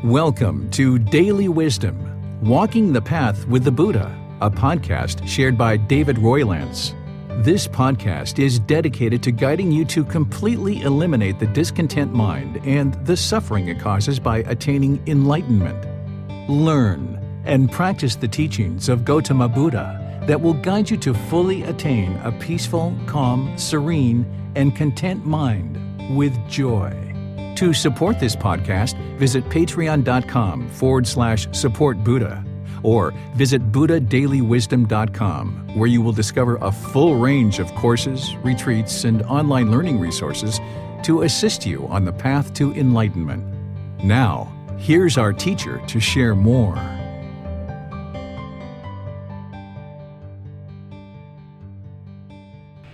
Welcome to Daily Wisdom, Walking the Path with the Buddha, a podcast shared by David Roylance. This podcast is dedicated to guiding you to completely eliminate the discontent mind and the suffering it causes by attaining enlightenment. Learn and practice the teachings of Gotama Buddha that will guide you to fully attain a peaceful, calm, serene, and content mind with joy. To support this podcast, visit patreon.com/support Buddha or visit buddhadailywisdom.com, where you will discover a full range of courses, retreats, and online learning resources to assist you on the path to enlightenment. Now, here's our teacher to share more.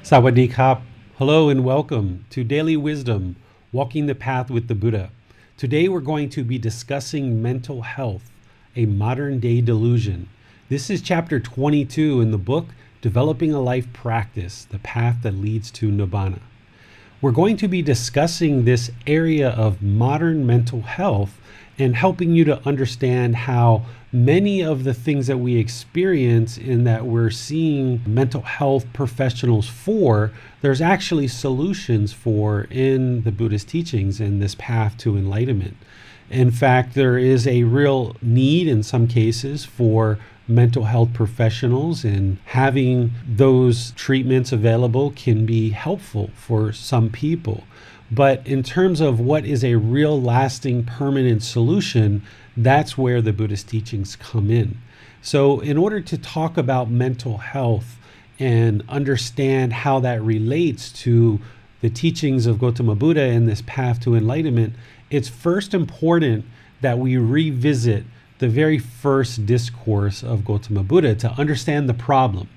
Sawadee Kap. Hello and welcome to Daily Wisdom, Walking the Path with the Buddha. Today we're going to be discussing mental health, a modern day delusion. This is chapter 22 in the book, Developing a Life Practice, the Path That Leads to Nibbana. We're going to be discussing this area of modern mental health and helping you to understand how many of the things that we experience in that we're seeing mental health professionals for, there's actually solutions for in the Buddhist teachings in this path to enlightenment. In fact, there is a real need in some cases for mental health professionals, and having those treatments available can be helpful for some people. But in terms of what is a real lasting permanent solution, that's where the Buddhist teachings come in. So in order to talk about mental health and understand how that relates to the teachings of Gotama Buddha and this path to enlightenment, it's first important that we revisit the very first discourse of Gotama Buddha to understand the problem,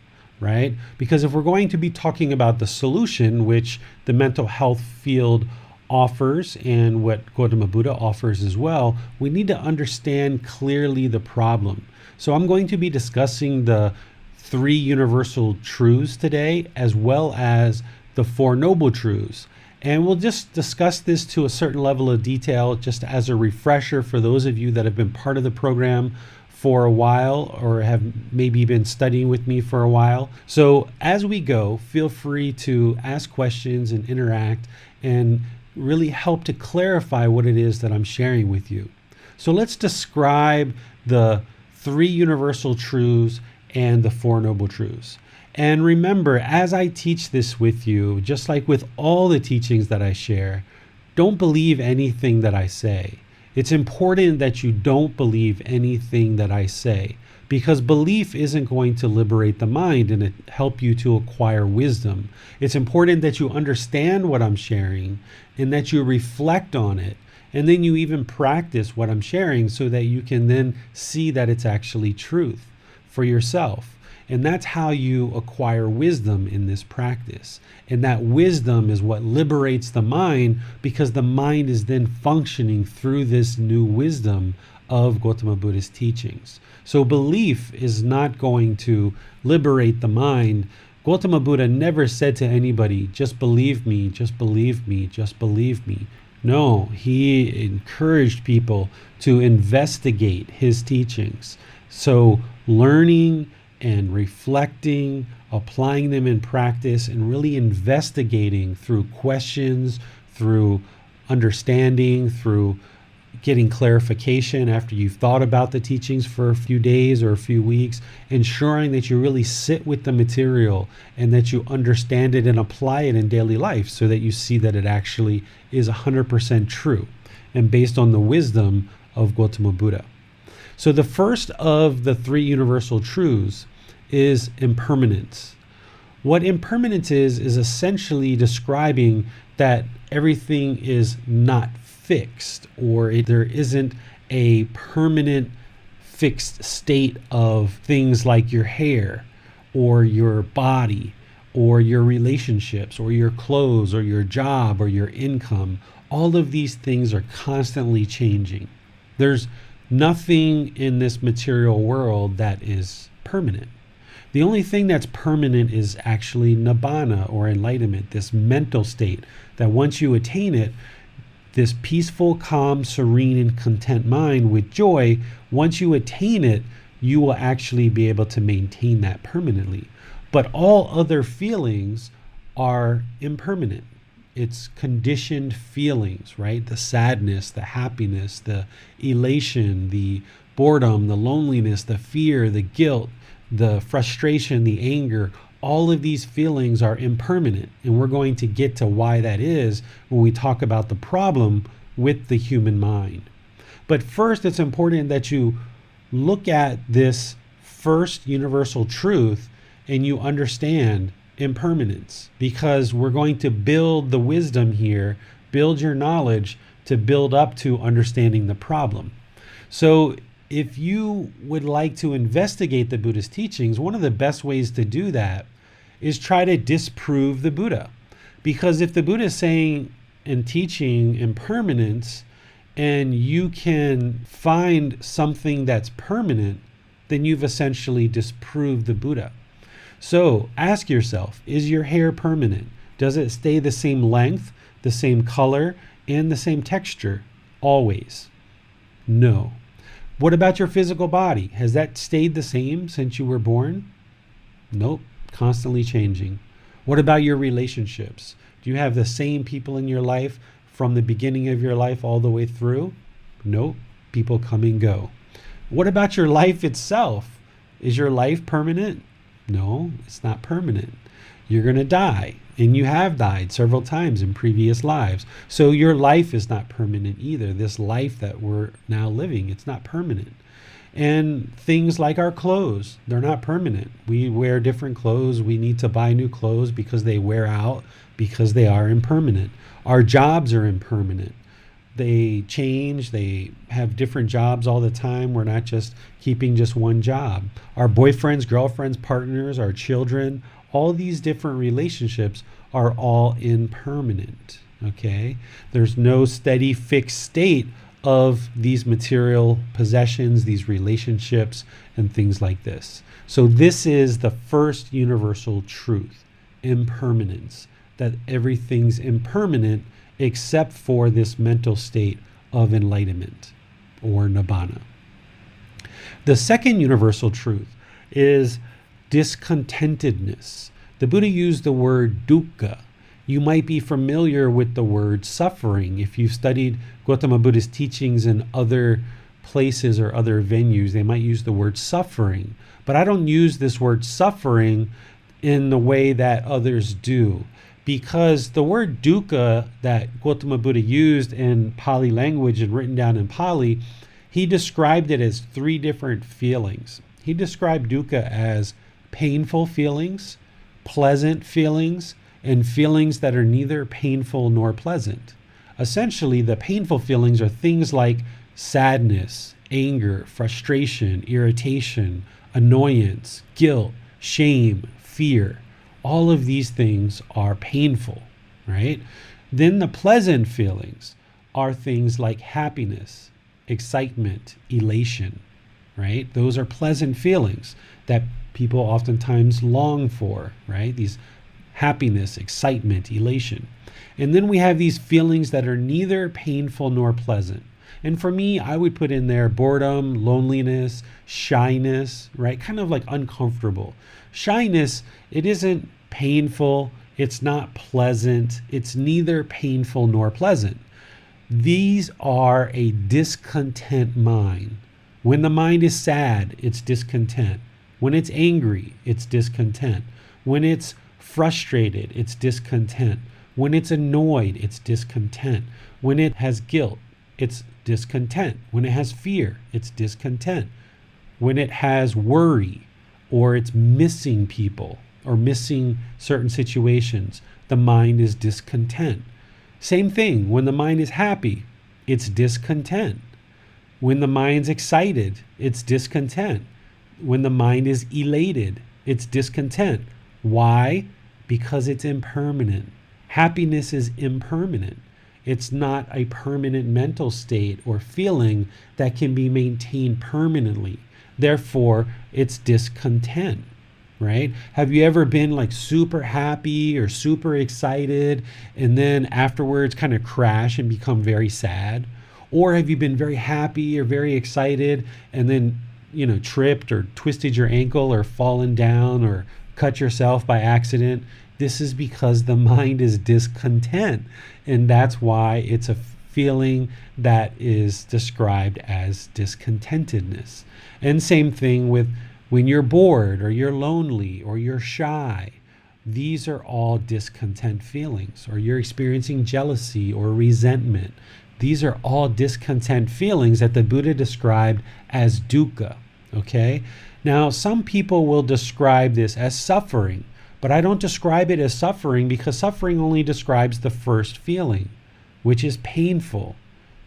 right? Because if we're going to be talking about the solution, which the mental health field offers and what Gotama Buddha offers as well, we need to understand clearly the problem. So I'm going to be discussing the three universal truths today, as well as the Four Noble Truths. And we'll just discuss this to a certain level of detail, just as a refresher for those of you that have been part of the program for a while or have maybe been studying with me for a while. So as we go, feel free to ask questions and interact and really help to clarify what it is that I'm sharing with you. So let's describe the three universal truths and the Four Noble Truths. And remember, as I teach this with you, just like with all the teachings that I share, don't believe anything that I say. It's important that you don't believe anything that I say, because belief isn't going to liberate the mind and help you to acquire wisdom. It's important that you understand what I'm sharing and that you reflect on it. And then you even practice what I'm sharing so that you can then see that it's actually truth for yourself. And that's how you acquire wisdom in this practice. And that wisdom is what liberates the mind, because the mind is then functioning through this new wisdom of Gotama Buddha's teachings. So belief is not going to liberate the mind. Gotama Buddha never said to anybody, just believe me, just believe me, just believe me. No, he encouraged people to investigate his teachings. So learning and reflecting, applying them in practice, and really investigating through questions, through understanding, through getting clarification after you've thought about the teachings for a few days or a few weeks, ensuring that you really sit with the material and that you understand it and apply it in daily life so that you see that it actually is 100% true and based on the wisdom of Gotama Buddha. So the first of the three universal truths is impermanence. What impermanence is essentially describing that everything is not fixed, or there isn't a permanent fixed state of things like your hair or your body or your relationships or your clothes or your job or your income. All of these things are constantly changing. There's nothing in this material world that is permanent. The only thing that's permanent is actually Nibbana, or enlightenment, this mental state that once you attain it, This peaceful, calm, serene, and content mind with joy, once you attain it, you will actually be able to maintain that permanently. But all other feelings are impermanent. It's conditioned feelings, right? The sadness, the happiness, the elation, the boredom, the loneliness, the fear, the guilt, the frustration, the anger. All of these feelings are impermanent. And we're going to get to why that is when we talk about the problem with the human mind. But first, it's important that you look at this first universal truth and you understand impermanence, because we're going to build the wisdom here, build your knowledge to build up to understanding the problem. So if you would like to investigate the Buddha's teachings, one of the best ways to do that is try to disprove the Buddha. Because if the Buddha is saying and teaching impermanence, and you can find something that's permanent, then you've essentially disproved the Buddha. So ask yourself, is your hair permanent? Does it stay the same length, the same color, and the same texture always? No. What about your physical body? Has that stayed the same since you were born? Nope, constantly changing. What about your relationships? Do you have the same people in your life from the beginning of your life all the way through? Nope, people come and go. What about your life itself? Is your life permanent? No, it's not permanent. You're going to die, and you have died several times in previous lives. So your life is not permanent either. This life that we're now living, it's not permanent. And things like our clothes, they're not permanent. We wear different clothes. We need to buy new clothes because they wear out, because they are impermanent. Our jobs are impermanent. They change, they have different jobs all the time. We're not just keeping just one job. Our boyfriends, girlfriends, partners, our children, all these different relationships are all impermanent, okay? There's no steady fixed state of these material possessions, these relationships, and things like this. So this is the first universal truth, impermanence, that everything's impermanent except for this mental state of enlightenment or nibbana. The second universal truth is discontentedness. The Buddha used the word dukkha. You might be familiar with the word suffering. If you've studied Gotama Buddha's teachings in other places or other venues, they might use the word suffering. But I don't use this word suffering in the way that others do, because the word dukkha that Gotama Buddha used in Pali language and written down in Pali, he described it as three different feelings. He described dukkha as painful feelings, pleasant feelings, and feelings that are neither painful nor pleasant. Essentially, the painful feelings are things like sadness, anger, frustration, irritation, annoyance, guilt, shame, fear. All of these things are painful, right? Then the pleasant feelings are things like happiness, excitement, elation, right? Those are pleasant feelings that people oftentimes long for, right? These happiness, excitement, elation. And then we have these feelings that are neither painful nor pleasant. And for me, I would put in there boredom, loneliness, shyness, right? Kind of like uncomfortable. Shyness, it isn't painful, it's not pleasant, it's neither painful nor pleasant. These are a discontent mind. When the mind is sad, it's discontent. When it's angry, it's discontent. When it's frustrated, it's discontent. When it's annoyed, it's discontent. When it has guilt, it's discontent. When it has fear, it's discontent. When it has worry, or it's missing people, or missing certain situations, the mind is discontent. Same thing, when the mind is happy, it's discontent. When the mind's excited, it's discontent. When the mind is elated, it's discontent. Why? Because it's impermanent. Happiness is impermanent. It's not a permanent mental state or feeling that can be maintained permanently. Therefore, it's discontent. right? Have you ever been like super happy or super excited and then afterwards kind of crash and become very sad? Or have you been very happy or very excited and then, tripped or twisted your ankle or fallen down or cut yourself by accident? This is because the mind is discontent. And that's why it's a feeling that is described as discontentedness. And same thing with when you're bored or you're lonely or you're shy. These are all discontent feelings. Or you're experiencing jealousy or resentment. These are all discontent feelings that the Buddha described as dukkha. Okay? Now, some people will describe this as suffering, but I don't describe it as suffering because suffering only describes the first feeling, which is painful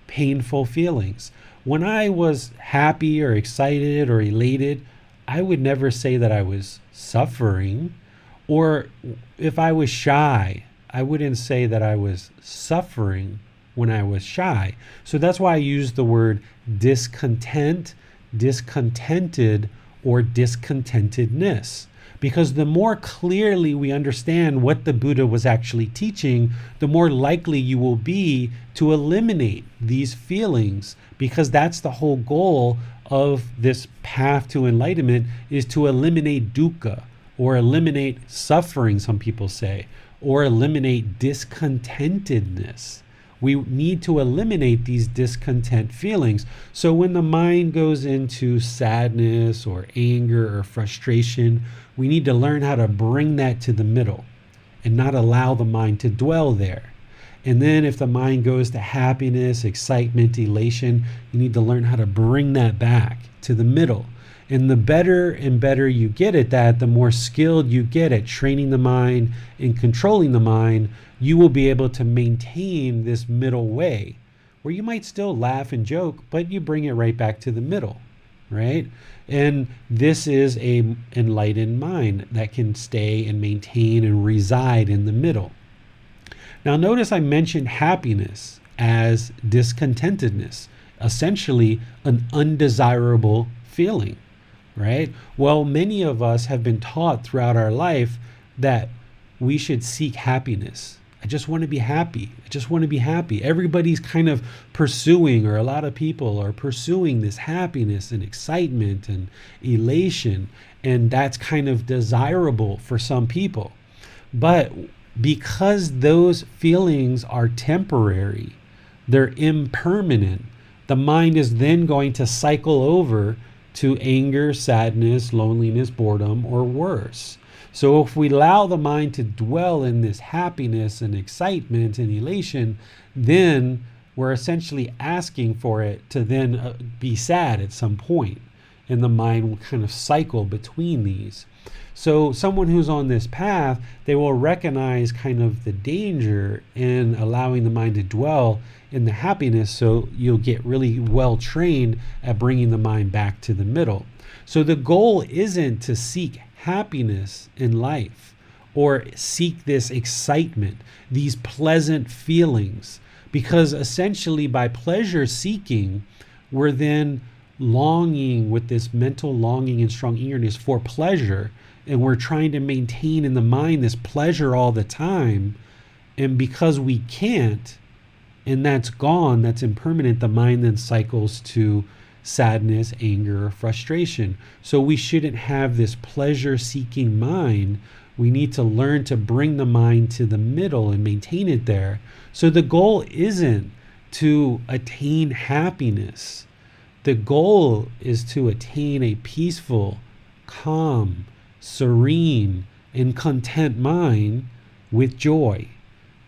feelings. When I was happy or excited or elated, I would never say that I was suffering. Or if I was shy, I wouldn't say that I was suffering when I was shy. So that's why I use the word discontent, discontented, or discontentedness. Because the more clearly we understand what the Buddha was actually teaching, the more likely you will be to eliminate these feelings, because that's the whole goal of this path to enlightenment, is to eliminate dukkha, or eliminate suffering, some people say, or eliminate discontentedness. We need to eliminate these discontent feelings. So when the mind goes into sadness or anger or frustration, we need to learn how to bring that to the middle and not allow the mind to dwell there. And then if the mind goes to happiness, excitement, elation, you need to learn how to bring that back to the middle. And the better and better you get at that, the more skilled you get at training the mind and controlling the mind, you will be able to maintain this middle way where you might still laugh and joke, but you bring it right back to the middle, right? And this is a enlightened mind that can stay and maintain and reside in the middle. Now notice I mentioned happiness as discontentedness, essentially an undesirable feeling, right? Well, many of us have been taught throughout our life that we should seek happiness. I just want to be happy. I just want to be happy. Everybody's kind of pursuing, or a lot of people are pursuing this happiness and excitement and elation, and that's kind of desirable for some people. But because those feelings are temporary, they're impermanent, the mind is then going to cycle over to anger, sadness, loneliness, boredom, or worse. So if we allow the mind to dwell in this happiness and excitement and elation, then we're essentially asking for it to then be sad at some point, and the mind will kind of cycle between these. So someone who's on this path, they will recognize kind of the danger in allowing the mind to dwell in the happiness, so you'll get really well trained at bringing the mind back to the middle. So the goal isn't to seek happiness in life or seek this excitement, these pleasant feelings, because essentially by pleasure seeking, we're then longing with this mental longing and strong eagerness for pleasure, and we're trying to maintain in the mind this pleasure all the time. And because we can't, and that's gone, that's impermanent, the mind then cycles to sadness, anger, or frustration. So we shouldn't have this pleasure-seeking mind. We need to learn to bring the mind to the middle and maintain it there. So the goal isn't to attain happiness. The goal is to attain a peaceful, calm, serene, and content mind with joy.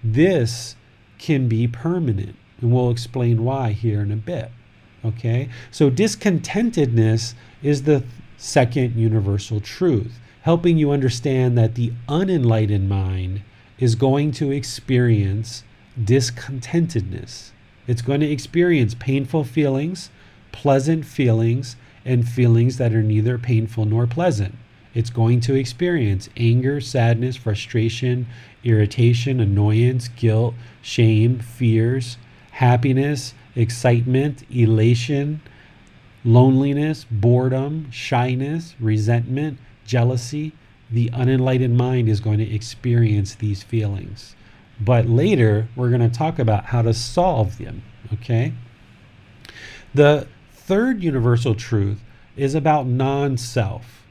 This can be permanent, and we'll explain why here in a bit. Okay, so discontentedness is the second universal truth, helping you understand that the unenlightened mind is going to experience discontentedness. It's going to experience painful feelings, pleasant feelings, and feelings that are neither painful nor pleasant. It's going to experience anger, sadness, frustration, irritation, annoyance, guilt, shame, fears, happiness, excitement, elation, loneliness, boredom, shyness, resentment, jealousy. the unenlightened mind is going to experience these feelings. But later, we're going to talk about how to solve them, okay? The third universal truth is about non-self.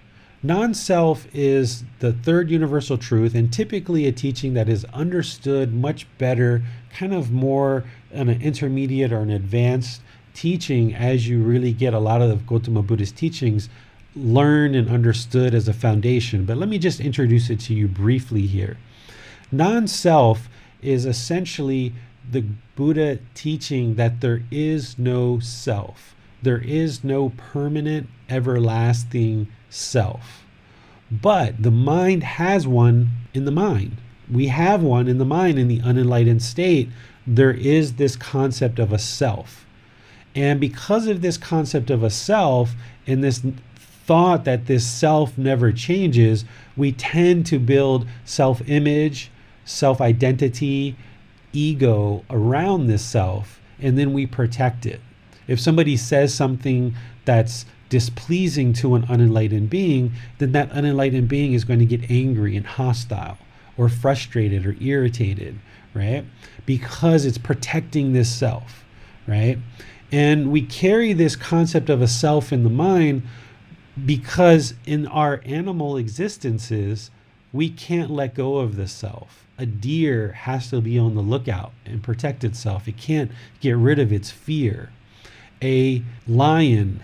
Non-self is the third universal truth, and typically a teaching that is understood much better, kind of more an intermediate or an advanced teaching as you really get a lot of Gotama Buddha's teachings learned and understood as a foundation. But let me just introduce it to you briefly here. Non-self is essentially the Buddha teaching that there is no self. There is no permanent, everlasting self. But the mind has one in the mind. We have one in the mind in the unenlightened state. There is this concept of a self. And because of this concept of a self and this thought that this self never changes, we tend to build self-image, self-identity, ego around this self, and then we protect it. If somebody says something that's displeasing to an unenlightened being, then that unenlightened being is going to get angry and hostile or frustrated or irritated, right? Because it's protecting this self, right? And we carry this concept of a self in the mind because in our animal existences, we can't let go of the self. A deer has to be on the lookout and protect itself. It can't get rid of its fear. A lion,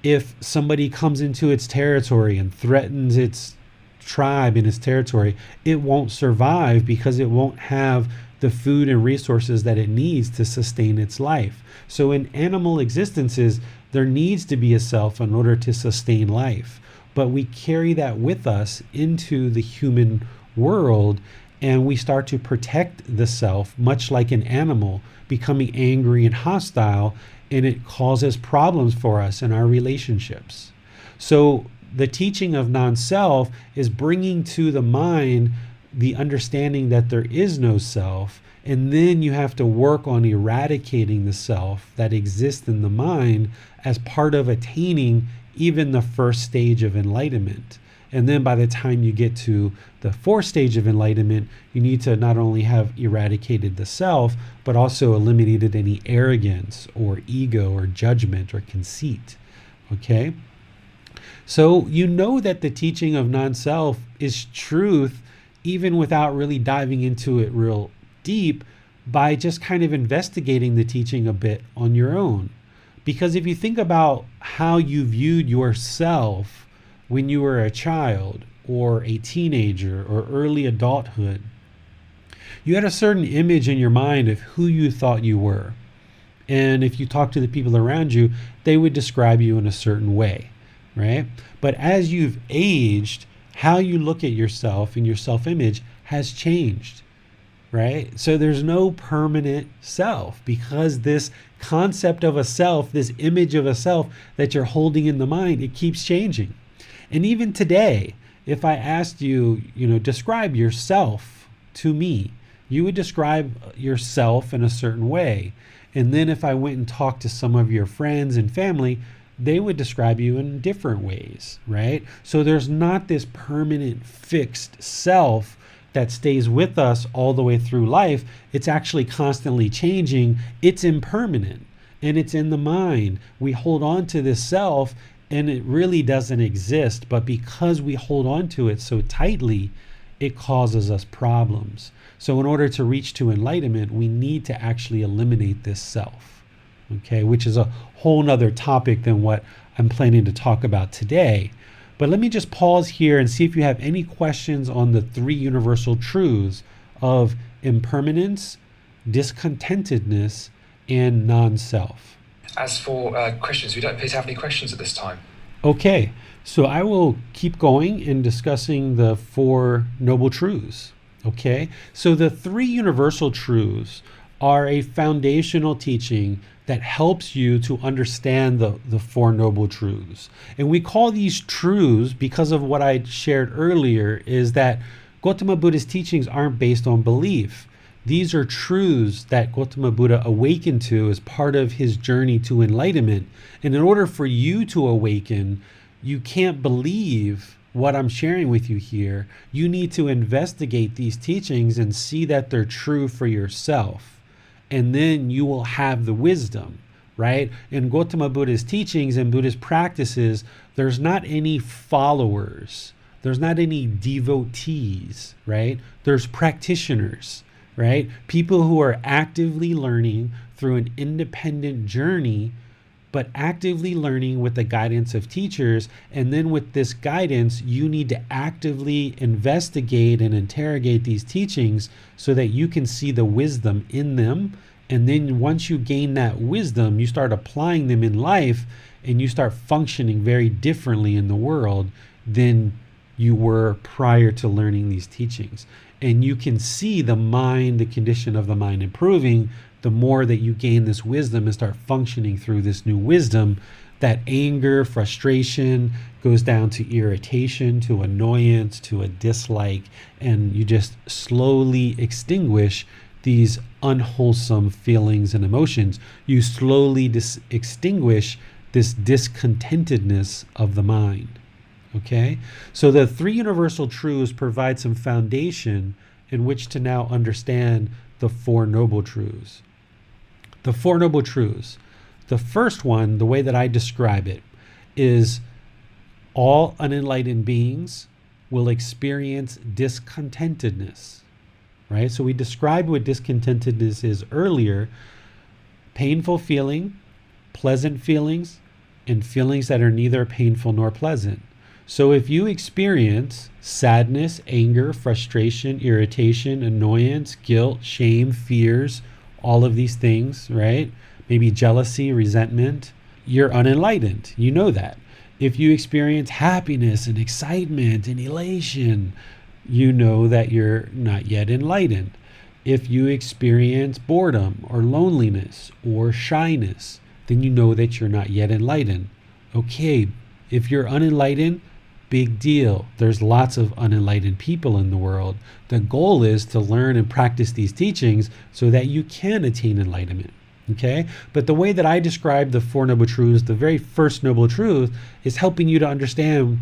if somebody comes into its territory and threatens its tribe in its territory, it won't survive because it won't have the food and resources that it needs to sustain its life. So in animal existences, there needs to be a self in order to sustain life. But we carry that with us into the human world, and we start to protect the self, much like an animal, becoming angry and hostile, and it causes problems for us in our relationships. So the teaching of non-self is bringing to the mind the understanding that there is no self, and then you have to work on eradicating the self that exists in the mind as part of attaining even the first stage of enlightenment. And then by the time you get to the fourth stage of enlightenment, you need to not only have eradicated the self, but also eliminated any arrogance or ego or judgment or conceit. Okay? So you know that the teaching of non-self is truth even without really diving into it real deep, by just kind of investigating the teaching a bit on your own. Because if you think about how you viewed yourself when you were a child or a teenager or early adulthood, you had a certain image in your mind of who you thought you were. And if you talk to the people around you, they would describe you in a certain way, right? But as you've aged, how you look at yourself and your self-image has changed, right? So there's no permanent self, because this concept of a self, this image of a self that you're holding in the mind, it keeps changing. And even today, if I asked you, describe yourself to me, you would describe yourself in a certain way. And then if I went and talked to some of your friends and family, they would describe you in different ways, right? So there's not this permanent fixed self that stays with us all the way through life. It's actually constantly changing. It's impermanent, and it's in the mind. We hold on to this self and it really doesn't exist, but because we hold on to it so tightly, it causes us problems. So in order to reach to enlightenment, we need to actually eliminate this self, okay, which is a whole nother topic than what I'm planning to talk about today. But let me just pause here and see if you have any questions on the three universal truths of impermanence, discontentedness, and non-self. As for questions, we don't appear to have any questions at this time. Okay, so I will keep going in discussing the Four Noble Truths. Okay, so the three universal truths are a foundational teaching that helps you to understand the Four Noble Truths. And we call these truths because of what I shared earlier, is that Gotama Buddha's teachings aren't based on belief. These are truths that Gotama Buddha awakened to as part of his journey to enlightenment. And in order for you to awaken, you can't believe what I'm sharing with you here, you need to investigate these teachings and see that they're true for yourself. And then you will have the wisdom, right? In Gotama Buddha's teachings and Buddhist practices, there's not any followers. There's not any devotees, right? There's practitioners, right? People who are actively learning through an independent journey, but actively learning with the guidance of teachers. And then with this guidance, you need to actively investigate and interrogate these teachings so that you can see the wisdom in them. And then once you gain that wisdom, you start applying them in life and you start functioning very differently in the world than you were prior to learning these teachings. And you can see the mind, the condition of the mind improving the more that you gain this wisdom and start functioning through this new wisdom. That anger, frustration goes down to irritation, to annoyance, to a dislike, and you just slowly extinguish these unwholesome feelings and emotions. You slowly extinguish this discontentedness of the mind. Okay? So the three universal truths provide some foundation in which to now understand the Four Noble Truths. The Four Noble Truths. The first one, the way that I describe it, is all unenlightened beings will experience discontentedness. Right? So we described what discontentedness is earlier. Painful feeling, pleasant feelings, and feelings that are neither painful nor pleasant. So if you experience sadness, anger, frustration, irritation, annoyance, guilt, shame, fears, all of these things, right? Maybe jealousy, resentment, you're unenlightened. You know that. If you experience happiness and excitement and elation, you know that you're not yet enlightened. If you experience boredom or loneliness or shyness, then you know that you're not yet enlightened. Okay, if you're unenlightened, big deal. There's lots of unenlightened people in the world. The goal is to learn and practice these teachings so that you can attain enlightenment. Okay? But the way that I describe the Four Noble Truths, the very first Noble Truth is helping you to understand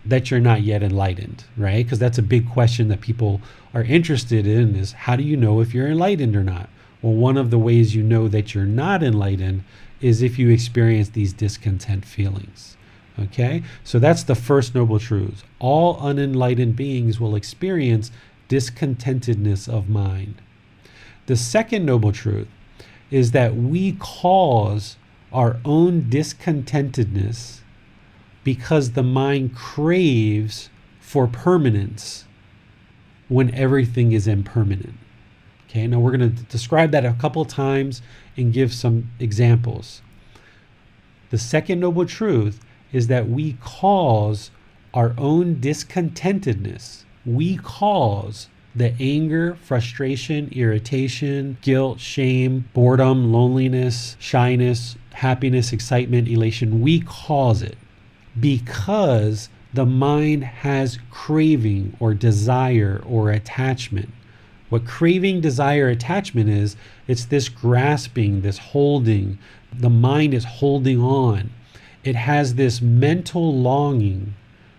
that you're not yet enlightened, right? Because that's a big question that people are interested in, is how do you know if you're enlightened or not? Well, one of the ways you know that you're not enlightened is if you experience these discontent feelings. Okay, so that's the first Noble Truth. All unenlightened beings will experience discontentedness of mind. The second Noble Truth is that we cause our own discontentedness because the mind craves for permanence when everything is impermanent. Okay, now we're going to describe that a couple of times and give some examples. The second Noble Truth is that we cause our own discontentedness. We cause the anger, frustration, irritation, guilt, shame, boredom, loneliness, shyness, happiness, excitement, elation. We cause it because the mind has craving or desire or attachment. What craving, desire, attachment is, it's this grasping, this holding. The mind is holding on. It has this mental longing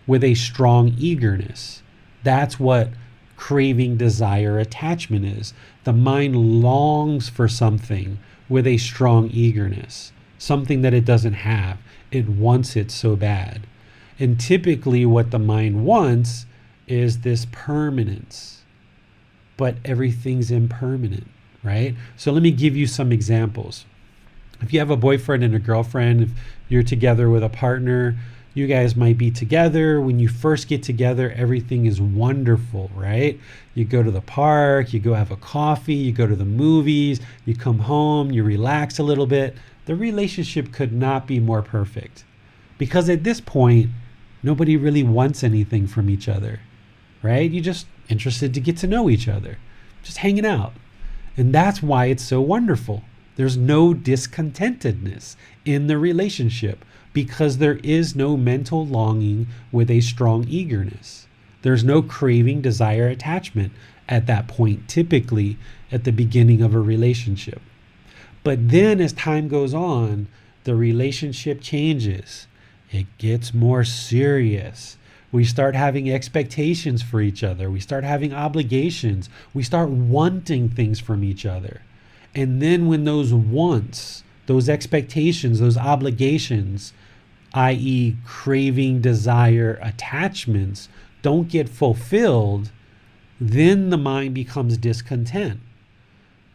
with a strong eagerness. That's what craving, desire, attachment is. The mind longs for something with a strong eagerness, something that it doesn't have. It wants it so bad. And typically what the mind wants is this permanence, but everything's impermanent, right? So let me give you some examples. If you have a boyfriend and a girlfriend, if you're together with a partner, you guys might be together. When you first get together, everything is wonderful, right? You go to the park, you go have a coffee, you go to the movies, you come home, you relax a little bit. The relationship could not be more perfect because at this point, nobody really wants anything from each other, right? You're just interested to get to know each other, just hanging out. And that's why it's so wonderful. There's no discontentedness in the relationship because there is no mental longing with a strong eagerness. There's no craving, desire, attachment at that point, typically at the beginning of a relationship. But then as time goes on, the relationship changes. It gets more serious. We start having expectations for each other. We start having obligations. We start wanting things from each other. And then when those wants, those expectations, those obligations, i.e. craving, desire, attachments, don't get fulfilled, then the mind becomes discontent.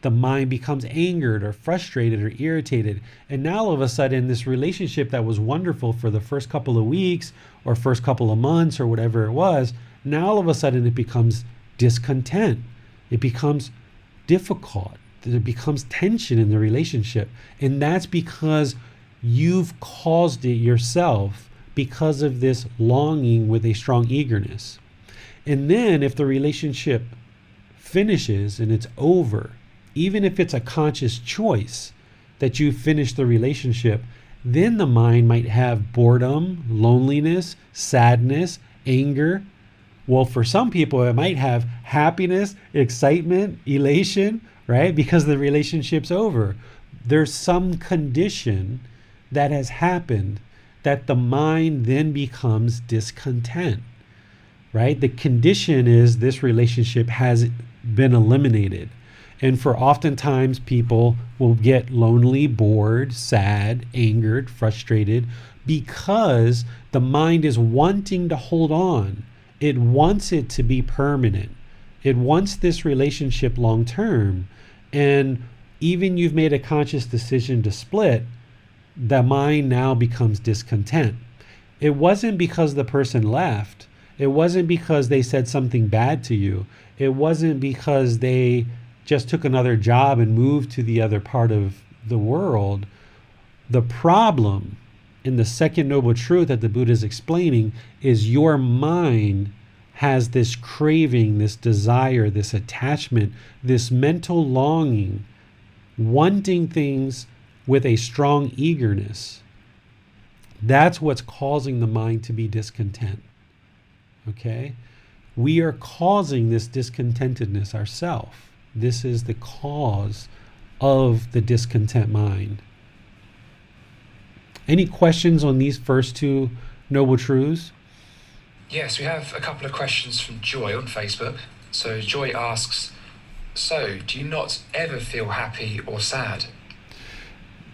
The mind becomes angered or frustrated or irritated. And now all of a sudden, this relationship that was wonderful for the first couple of weeks or first couple of months or whatever it was, now all of a sudden it becomes discontent. It becomes difficult. There becomes tension in the relationship. And that's because you've caused it yourself because of this longing with a strong eagerness. And then if the relationship finishes and it's over, even if it's a conscious choice that you finish the relationship, then the mind might have boredom, loneliness, sadness, anger. Well, for some people, it might have happiness, excitement, elation, right? Because the relationship's over. There's some condition that has happened that the mind then becomes discontent, right? The condition is this relationship has been eliminated. And for oftentimes people will get lonely, bored, sad, angered, frustrated because the mind is wanting to hold on. It wants it to be permanent. It wants this relationship long term. And even you've made a conscious decision to split, the mind now becomes discontent. It wasn't because the person left. It wasn't because they said something bad to you. It wasn't because they just took another job and moved to the other part of the world. The problem in the second noble truth that the Buddha is explaining is your mind has this craving, this desire, this attachment, this mental longing, wanting things with a strong eagerness. That's what's causing the mind to be discontent. Okay? We are causing this discontentedness ourselves. This is the cause of the discontent mind. Any questions on these first two noble truths? Yes, we have a couple of questions from Joy on Facebook. So Joy asks, so do you not ever feel happy or sad?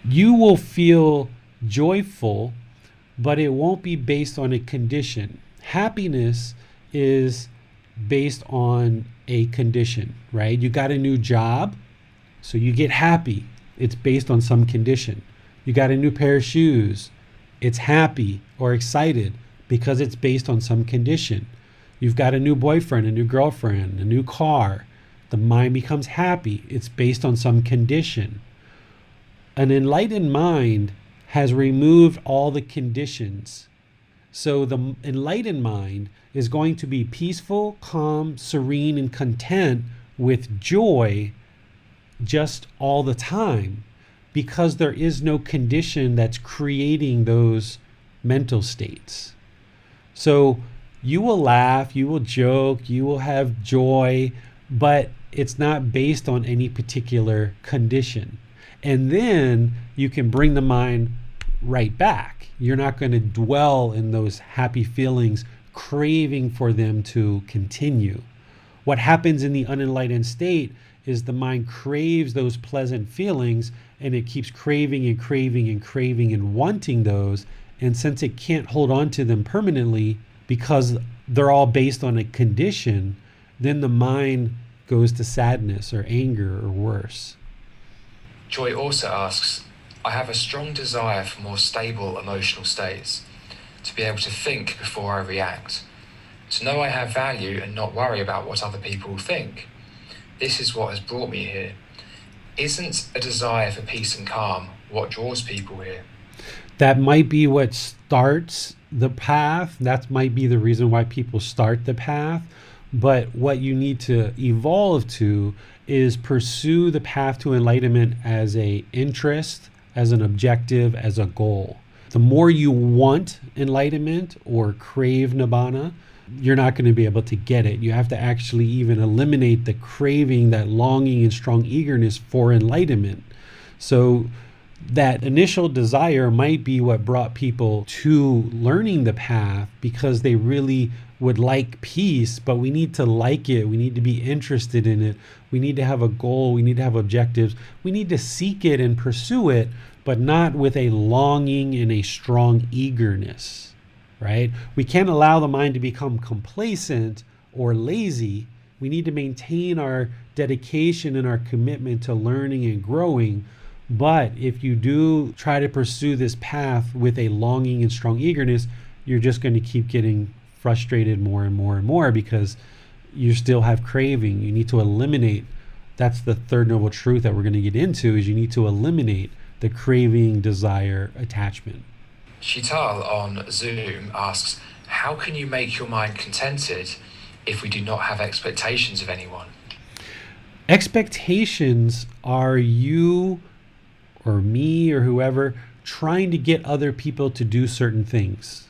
You will feel joyful, but it won't be based on a condition. Happiness is based on a condition, right? You got a new job, so you get happy. It's based on some condition. You got a new pair of shoes. It's happy or excited because it's based on some condition. You've got a new boyfriend, a new girlfriend, a new car. The mind becomes happy. It's based on some condition. An enlightened mind has removed all the conditions. So the enlightened mind is going to be peaceful, calm, serene, and content with joy just all the time, because there is no condition that's creating those mental states. So you will laugh, you will joke, you will have joy, but it's not based on any particular condition. And then you can bring the mind right back. You're not going to dwell in those happy feelings, craving for them to continue. What happens in the unenlightened state is the mind craves those pleasant feelings, and it keeps craving and craving and craving and wanting those. And since it can't hold on to them permanently because they're all based on a condition, then the mind goes to sadness or anger or worse. Joy also asks, I have a strong desire for more stable emotional states, to be able to think before I react, to know I have value and not worry about what other people think. This is what has brought me here. Isn't a desire for peace and calm what draws people here? That might be what starts the path. That might be the reason why people start the path. But what you need to evolve to is pursue the path to enlightenment as an interest, as an objective, as a goal. The more you want enlightenment or crave nibbana, you're not going to be able to get it. You have to actually even eliminate the craving, that longing and strong eagerness for enlightenment. So that initial desire might be what brought people to learning the path because they really would like peace, but we need to like it. We need to be interested in it. We need to have a goal. We need to have objectives. We need to seek it and pursue it, but not with a longing and a strong eagerness, right? We can't allow the mind to become complacent or lazy. We need to maintain our dedication and our commitment to learning and growing. But if you do try to pursue this path with a longing and strong eagerness, you're just going to keep getting frustrated more and more and more because you still have craving. You need to eliminate. That's the third noble truth that we're going to get into, is you need to eliminate the craving, desire, attachment. Shital on Zoom asks, how can you make your mind contented if we do not have expectations of anyone? Expectations are you or me or whoever trying to get other people to do certain things.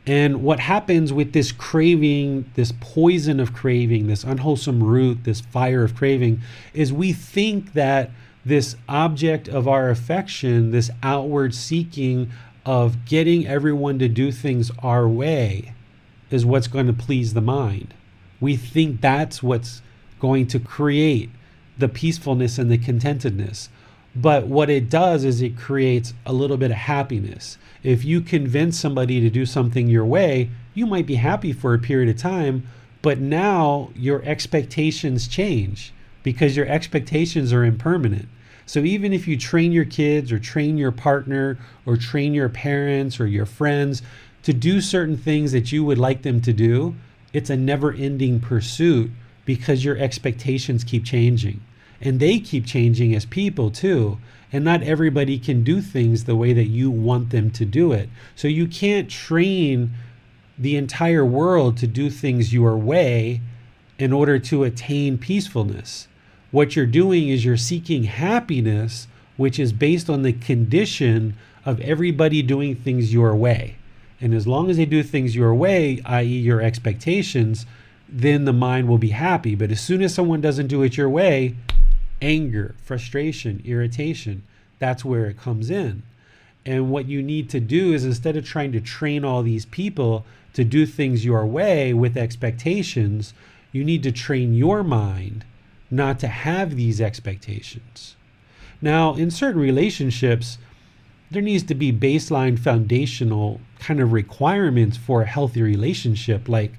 And what happens with this craving, this poison of craving, this unwholesome root, this fire of craving, is we think that this object of our affection, this outward seeking of getting everyone to do things our way, is what's going to please the mind. We think that's what's going to create the peacefulness and the contentedness. But what it does is it creates a little bit of happiness. If you convince somebody to do something your way, you might be happy for a period of time, but now your expectations change because your expectations are impermanent. So even if you train your kids or train your partner or train your parents or your friends to do certain things that you would like them to do, it's a never-ending pursuit because your expectations keep changing. And they keep changing as people too. And not everybody can do things the way that you want them to do it. So you can't train the entire world to do things your way in order to attain peacefulness. What you're doing is you're seeking happiness, which is based on the condition of everybody doing things your way. And as long as they do things your way, i.e. your expectations, then the mind will be happy. But as soon as someone doesn't do it your way, anger, frustration, irritation, that's where it comes in. And what you need to do is, instead of trying to train all these people to do things your way with expectations, you need to train your mind not to have these expectations. Now, in certain relationships, there needs to be baseline foundational kind of requirements for a healthy relationship, like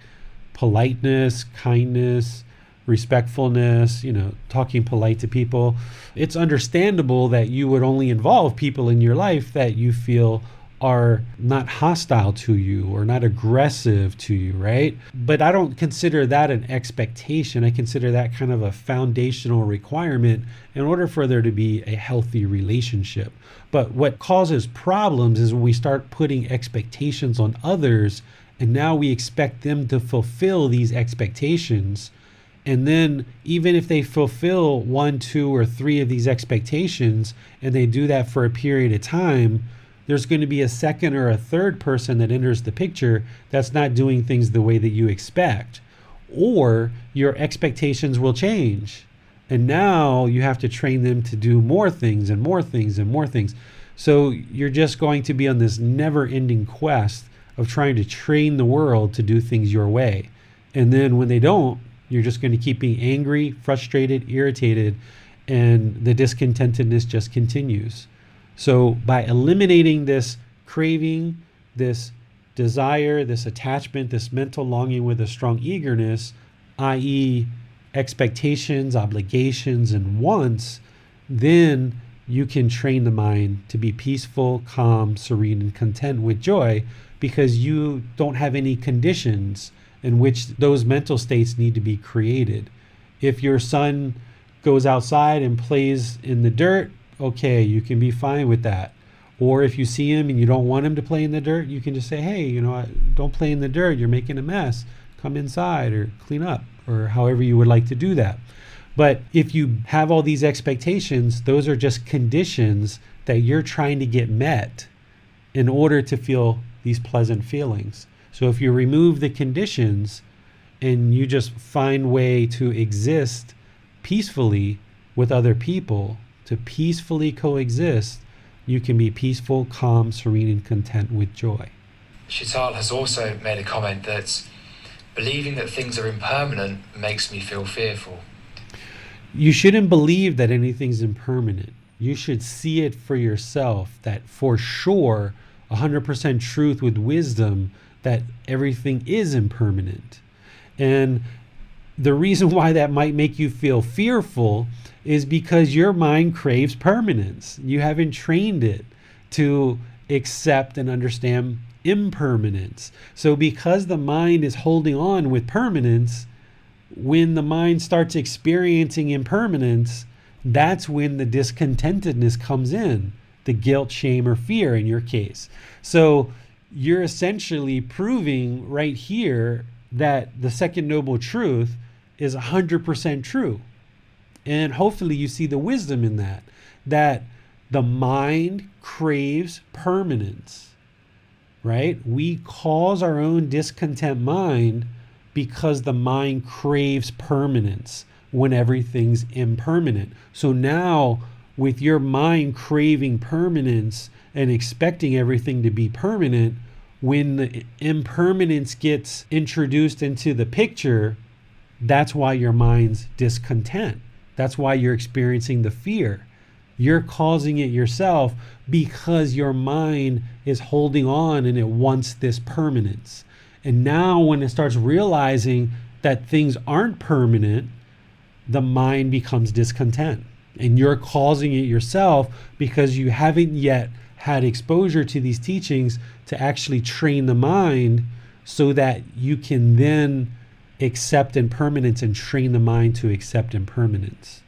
politeness, kindness, respectfulness, talking polite to people. It's understandable that you would only involve people in your life that you feel are not hostile to you or not aggressive to you, right? But I don't consider that an expectation. I consider that kind of a foundational requirement in order for there to be a healthy relationship. But what causes problems is when we start putting expectations on others, and now we expect them to fulfill these expectations. And then even if they fulfill 1, 2, or 3 of these expectations, and they do that for a period of time, there's going to be a second or a third person that enters the picture that's not doing things the way that you expect. Or your expectations will change. And now you have to train them to do more things and more things and more things. So you're just going to be on this never-ending quest of trying to train the world to do things your way. And then when they don't, you're just going to keep being angry, frustrated, irritated, and the discontentedness just continues. So by eliminating this craving, this desire, this attachment, this mental longing with a strong eagerness, i.e. expectations, obligations, and wants, then you can train the mind to be peaceful, calm, serene, and content with joy, because you don't have any conditions in which those mental states need to be created. If your son goes outside and plays in the dirt, okay, you can be fine with that. Or if you see him and you don't want him to play in the dirt, you can just say, hey, don't play in the dirt. You're making a mess. Come inside or clean up, or however you would like to do that. But if you have all these expectations, those are just conditions that you're trying to get met in order to feel these pleasant feelings. So if you remove the conditions and you just find way to exist peacefully with other people, to peacefully coexist, you can be peaceful, calm, serene, and content with joy. Chital has also made a comment that believing that things are impermanent makes me feel fearful. You shouldn't believe that anything's impermanent. You should see it for yourself, that for sure, 100% truth with wisdom, that everything is impermanent. And the reason why that might make you feel fearful is because your mind craves permanence. You haven't trained it to accept and understand impermanence. So because the mind is holding on with permanence, when the mind starts experiencing impermanence, that's when the discontentedness comes in, the guilt, shame, or fear in your case. So you're essentially proving right here that the second noble truth is 100% true. And hopefully you see the wisdom in that, that the mind craves permanence, right? We cause our own discontent mind because the mind craves permanence when everything's impermanent. So now with your mind craving permanence and expecting everything to be permanent, when the impermanence gets introduced into the picture, that's why your mind's discontent. That's why you're experiencing the fear. You're causing it yourself because your mind is holding on and it wants this permanence. And now when it starts realizing that things aren't permanent, the mind becomes discontent. And you're causing it yourself because you haven't yet had exposure to these teachings to actually train the mind so that you can then accept impermanence and train the mind to accept impermanence.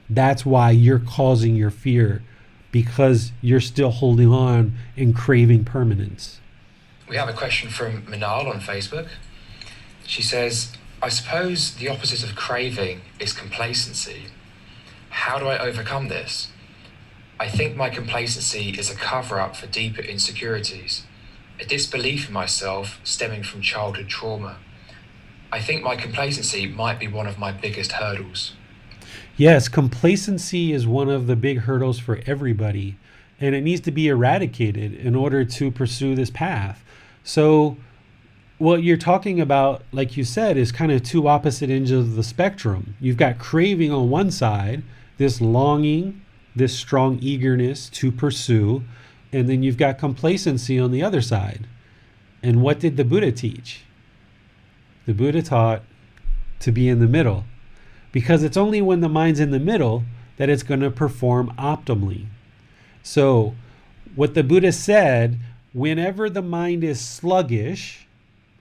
That's why you're causing your fear, because you're still holding on and craving permanence. We have a question from Minal on Facebook. She says, I suppose the opposite of craving is complacency. How do I overcome this? I think my complacency is a cover-up for deeper insecurities, a disbelief in myself stemming from childhood trauma. I think my complacency might be one of my biggest hurdles. Yes, complacency is one of the big hurdles for everybody, and it needs to be eradicated in order to pursue this path. So what you're talking about, like you said, is kind of two opposite ends of the spectrum. You've got craving on one side, this longing, this strong eagerness to pursue, and then you've got complacency on the other side. And what did the Buddha teach? The Buddha taught to be in the middle, because it's only when the mind's in the middle that it's going to perform optimally. So what the Buddha said, whenever the mind is sluggish,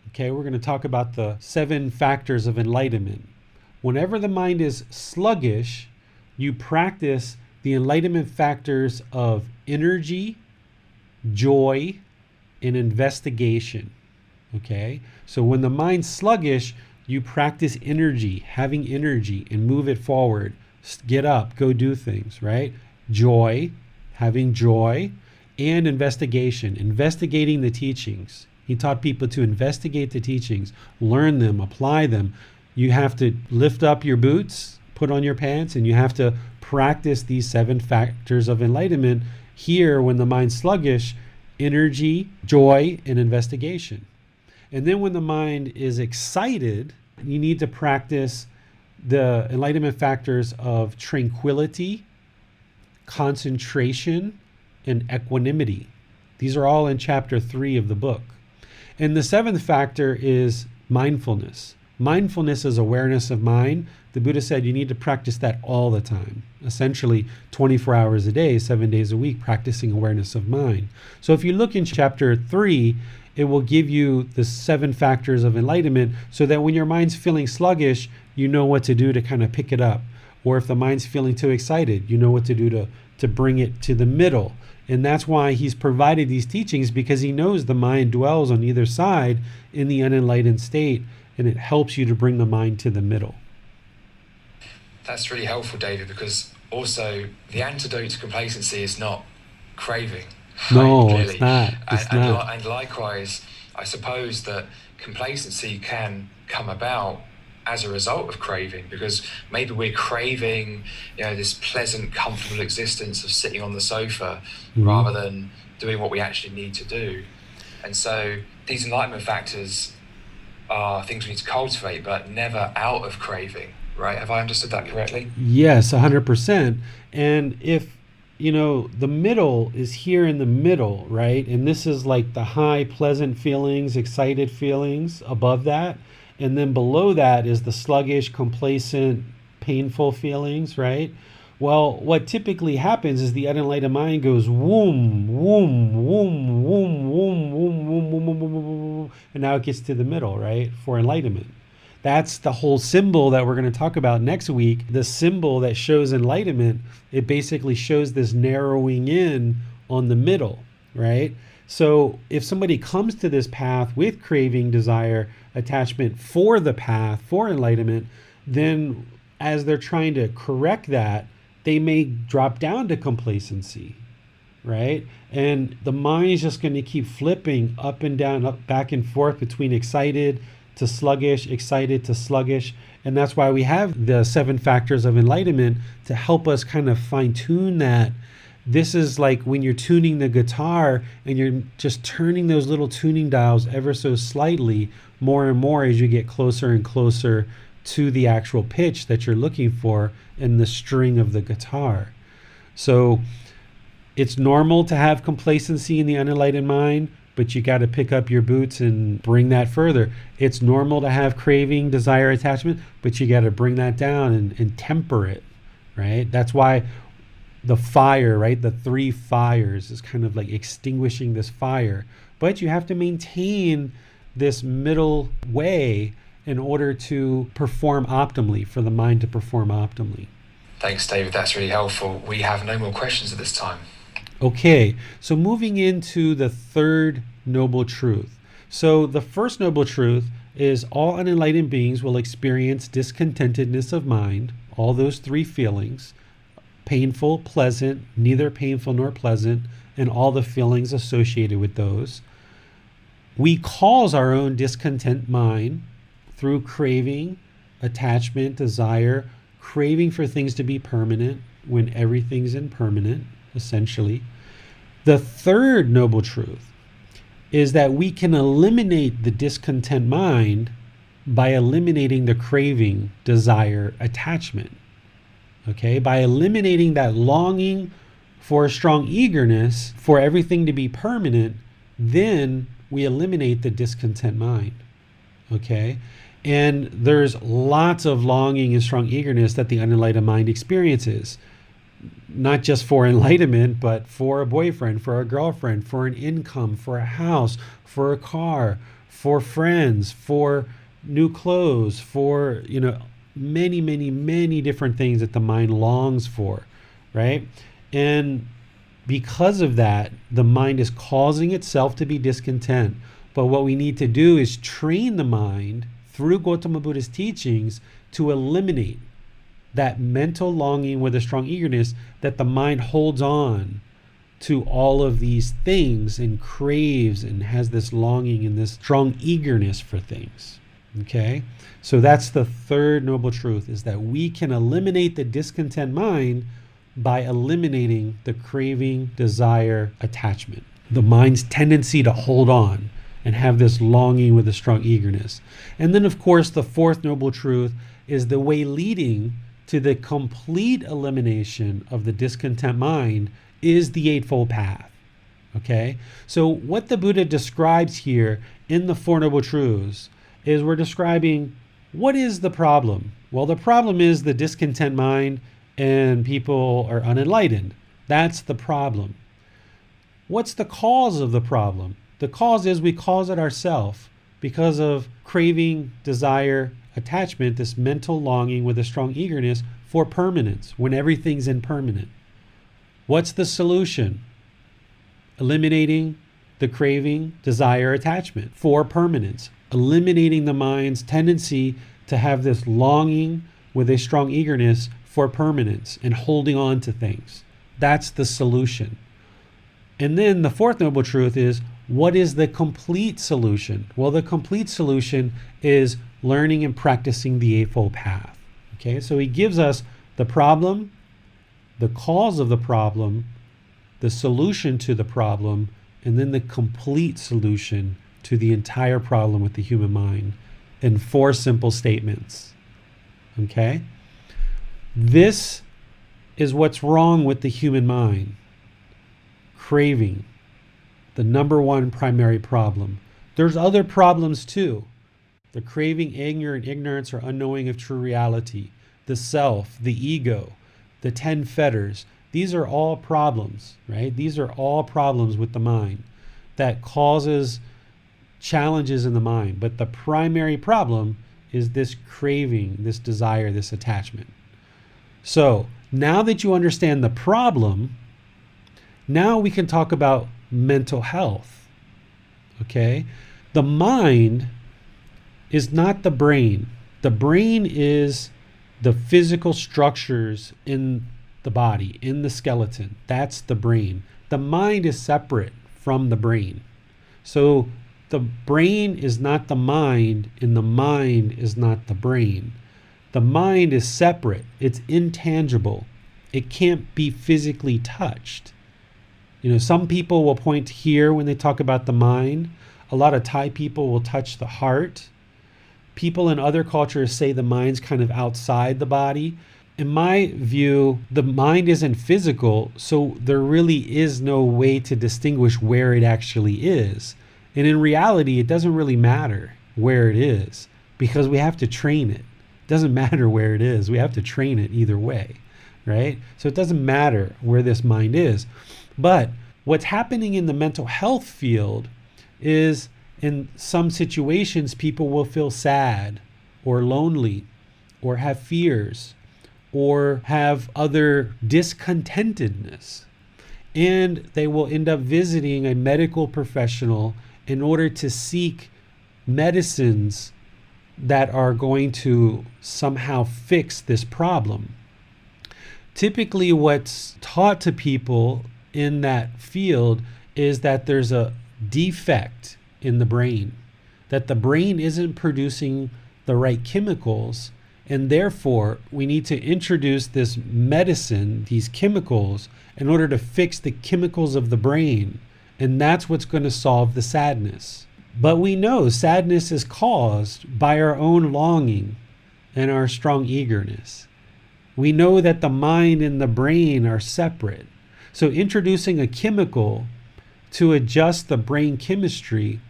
okay, we're going to talk about the 7 factors of enlightenment. Whenever the mind is sluggish, you practice the enlightenment factors of energy, joy, and investigation. Okay, so when the mind's sluggish, you practice energy, having energy, and move it forward. Get up, go do things, right? Joy, having joy, and investigation, investigating the teachings. He taught people to investigate the teachings, learn them, apply them. You have to lift up your boots, put on your pants, and you have to practice these 7 factors of enlightenment. Here, when the mind's sluggish, energy, joy, and investigation. And then when the mind is excited, you need to practice the enlightenment factors of tranquility, concentration, and equanimity. These are all in chapter 3 of the book. And the 7th factor is mindfulness. Mindfulness is awareness of mind. The Buddha said you need to practice that all the time. Essentially 24 hours a day, 7 days a week, practicing awareness of mind. So if you look in chapter 3, it will give you the 7 factors of enlightenment so that when your mind's feeling sluggish, you know what to do to kind of pick it up. Or if the mind's feeling too excited, you know what to do to bring it to the middle. And that's why he's provided these teachings, because he knows the mind dwells on either side in the unenlightened state, and it helps you to bring the mind to the middle. That's really helpful, David, because also the antidote to complacency is not craving. No, right, it's not. And likewise, I suppose that complacency can come about as a result of craving, because maybe we're craving, this pleasant, comfortable existence of sitting on the sofa rather than doing what we actually need to do. And so these enlightenment factors are things we need to cultivate, but never out of craving, right? Have I understood that correctly? Yes, 100%. And if, the middle is here in the middle, right? And this is like the high, pleasant feelings, excited feelings above that. And then below that is the sluggish, complacent, painful feelings, right? Well, what typically happens is the unenlightened mind goes whoom, whoom, whoom, whoom, whoom, whoom, whoom, whoom, whoom, whoom, whoom, and now it gets to the middle, right? For enlightenment. That's the whole symbol that we're going to talk about next week. The symbol that shows enlightenment, it basically shows this narrowing in on the middle, right? So if somebody comes to this path with craving, desire, attachment for the path, for enlightenment, then as they're trying to correct that, they may drop down to complacency, right? And the mind is just going to keep flipping up and down, up, back and forth between excited to sluggish, excited to sluggish. And that's why we have the 7 factors of enlightenment to help us kind of fine tune that. This is like when you're tuning the guitar and you're just turning those little tuning dials ever so slightly more and more as you get closer and closer to the actual pitch that you're looking for in the string of the guitar. So it's normal to have complacency in the unenlightened mind, but you got to pick up your boots and bring that further. It's normal to have craving, desire, attachment, but you got to bring that down and temper it, right? That's why the fire, right? The 3 fires is kind of like extinguishing this fire, but you have to maintain this middle way in order to perform optimally, for the mind to perform optimally. Thanks, David. That's really helpful. We have no more questions at this time. Okay, so moving into the 3rd noble truth. So the first noble truth is all unenlightened beings will experience discontentedness of mind, all those 3 feelings, painful, pleasant, neither painful nor pleasant, and all the feelings associated with those. We cause our own discontent mind through craving, attachment, desire, craving for things to be permanent when everything's impermanent, essentially. The 3rd noble truth is that we can eliminate the discontent mind by eliminating the craving, desire, attachment. Okay, by eliminating that longing for a strong eagerness for everything to be permanent, then we eliminate the discontent mind. Okay, and there's lots of longing and strong eagerness that the unenlightened mind experiences, not just for enlightenment, but for a boyfriend, for a girlfriend, for an income, for a house, for a car, for friends, for new clothes, for, many, many, many different things that the mind longs for, right? And because of that, the mind is causing itself to be discontent. But what we need to do is train the mind through Gotama Buddha's teachings to eliminate that mental longing with a strong eagerness that the mind holds on to all of these things and craves and has this longing and this strong eagerness for things. Okay, so that's the 3rd noble truth, is that we can eliminate the discontent mind by eliminating the craving, desire, attachment, the mind's tendency to hold on and have this longing with a strong eagerness. And then, of course, the 4th noble truth is the way leading to the complete elimination of the discontent mind is the Eightfold Path. Okay, so what the Buddha describes here in the 4 Noble Truths is we're describing what is the problem. Well, the problem is the discontent mind and people are unenlightened. That's the problem. What's the cause of the problem? The cause is we cause it ourselves because of craving, desire, attachment, this mental longing with a strong eagerness for permanence when everything's impermanent. What's the solution? Eliminating the craving, desire, attachment for permanence, eliminating the mind's tendency to have this longing with a strong eagerness for permanence and holding on to things. That's the solution. And then the 4th noble truth is What is the complete solution? Well, the complete solution is learning and practicing the Eightfold Path. Okay, so he gives us the problem, the cause of the problem, the solution to the problem, and then the complete solution to the entire problem with the human mind in 4 simple statements. Okay? This is what's wrong with the human mind. Craving, the number one primary problem. There's other problems too. The craving, anger, and ignorance or unknowing of true reality, the self, the ego, the 10 fetters. These are all problems, right? These are all problems with the mind that causes challenges in the mind. But the primary problem is this craving, this desire, this attachment. So now that you understand the problem, now we can talk about mental health. Okay? The mind is not the brain. The brain is the physical structures in the body, in the skeleton. That's the brain. The mind is separate from the brain. So the brain is not the mind, and the mind is not the brain. The mind is separate. It's intangible. It can't be physically touched. Some people will point here when they talk about the mind. A lot of Thai people will touch the heart. People in other cultures say the mind's kind of outside the body. In my view, the mind isn't physical, so there really is no way to distinguish where it actually is. And in reality, it doesn't really matter where it is because we have to train it. It doesn't matter where it is. We have to train it either way, right? So it doesn't matter where this mind is. But what's happening in the mental health field is in some situations, people will feel sad or lonely or have fears or have other discontentedness. And they will end up visiting a medical professional in order to seek medicines that are going to somehow fix this problem. Typically, what's taught to people in that field is that there's a defect in the brain, that the brain isn't producing the right chemicals, and therefore we need to introduce this medicine, these chemicals, in order to fix the chemicals of the brain, and that's what's going to solve the sadness. But we know sadness is caused by our own longing and our strong eagerness. We know that the mind and the brain are separate. So introducing a chemical to adjust the brain chemistry,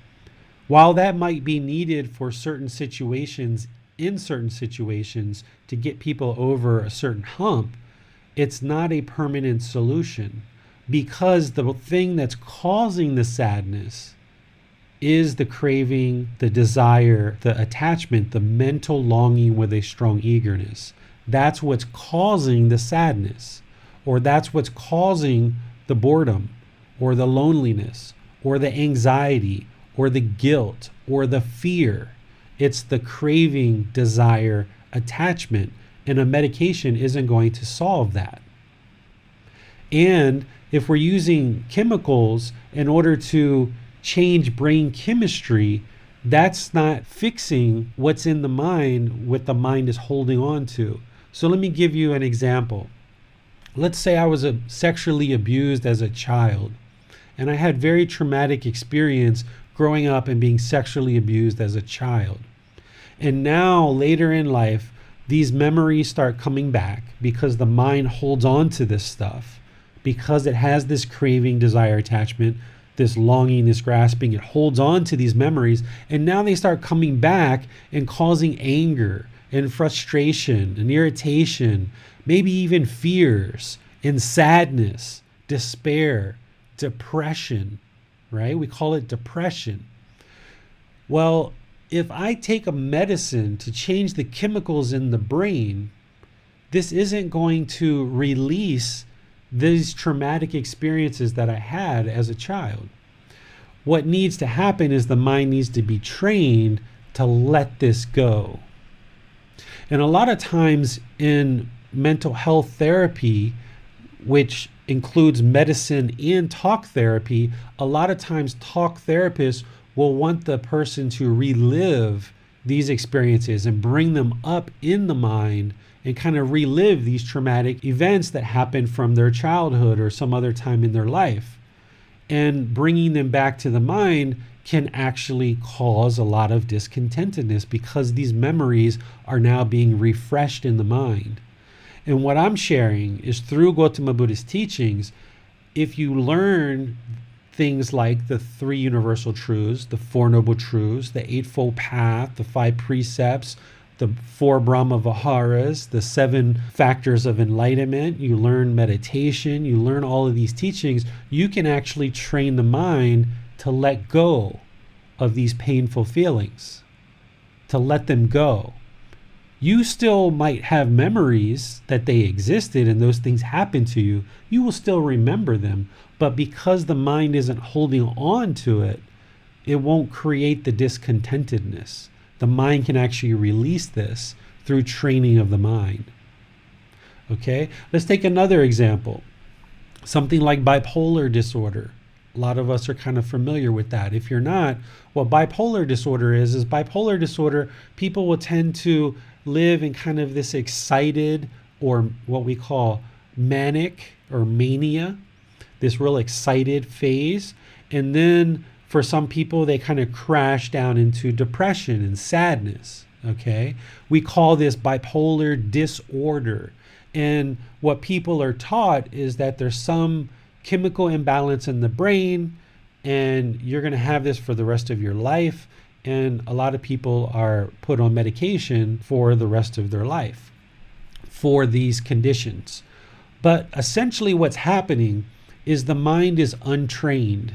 while that might be needed for certain situations, in certain situations, to get people over a certain hump, it's not a permanent solution, because the thing that's causing the sadness is the craving, the desire, the attachment, the mental longing with a strong eagerness. That's what's causing the sadness, or that's what's causing the boredom, or the loneliness, or the anxiety, or the guilt, or the fear. It's the craving, desire, attachment, and a medication isn't going to solve that. And if we're using chemicals in order to change brain chemistry, that's not fixing what's in the mind, what the mind is holding on to. So let me give you an example. Let's say I was sexually abused as a child, and I had very traumatic experience growing up and being sexually abused as a child. And now later in life, these memories start coming back because the mind holds on to this stuff, because it has this craving, desire, attachment, this longing, this grasping. It holds on to these memories, and now they start coming back and causing anger and frustration and irritation, maybe even fears and sadness, despair, depression, right? We call it depression. Well, if I take a medicine to change the chemicals in the brain, this isn't going to release these traumatic experiences that I had as a child. What needs to happen is the mind needs to be trained to let this go. And a lot of times in mental health therapy, which includes medicine and talk therapy, a lot of times talk therapists will want the person to relive these experiences and bring them up in the mind and kind of relive these traumatic events that happened from their childhood or some other time in their life. And bringing them back to the mind can actually cause a lot of discontentedness because these memories are now being refreshed in the mind. And what I'm sharing is through Gotama Buddha's teachings, if you learn things like the 3 universal truths, the 4 noble truths, the Eightfold Path, the 5 precepts, the 4 Brahma Viharas, the 7 factors of enlightenment, you learn meditation, you learn all of these teachings, you can actually train the mind to let go of these painful feelings, to let them go. You still might have memories that they existed and those things happened to you. You will still remember them, but because the mind isn't holding on to it, it won't create the discontentedness. The mind can actually release this through training of the mind. Okay, let's take another example. Something like bipolar disorder. A lot of us are kind of familiar with that. If you're not, what bipolar disorder is bipolar disorder, people will tend to live in kind of this excited or what we call manic or mania, this real excited phase. And then for some people, they kind of crash down into depression and sadness, okay? We call this bipolar disorder. And what people are taught is that there's some chemical imbalance in the brain and you're going to have this for the rest of your life. And a lot of people are put on medication for the rest of their life for these conditions. But essentially what's happening is the mind is untrained.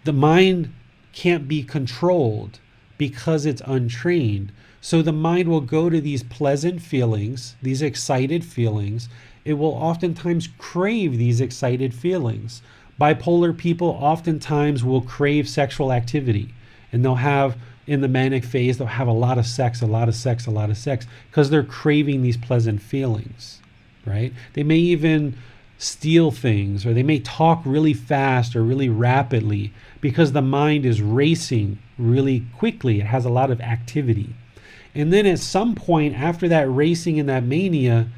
The mind can't be controlled because it's untrained. So the mind will go to these pleasant feelings, these excited feelings. It will oftentimes crave these excited feelings. Bipolar people oftentimes will crave sexual activity. And they'll have, in the manic phase, they'll have a lot of sex, because they're craving these pleasant feelings, right? They may even steal things, or they may talk really fast or really rapidly because the mind is racing really quickly. It has a lot of activity. And then at some point after that racing and that mania,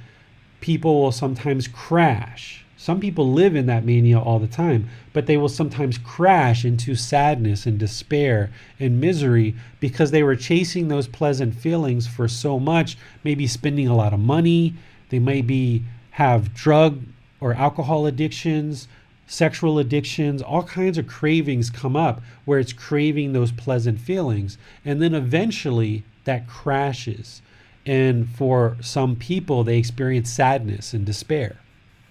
people will sometimes crash. Some people live in that mania all the time, but they will sometimes crash into sadness and despair and misery because they were chasing those pleasant feelings for so much, maybe spending a lot of money. They maybe have drug or alcohol addictions, sexual addictions, all kinds of cravings come up where it's craving those pleasant feelings. And then eventually that crashes. And for some people, they experience sadness and despair.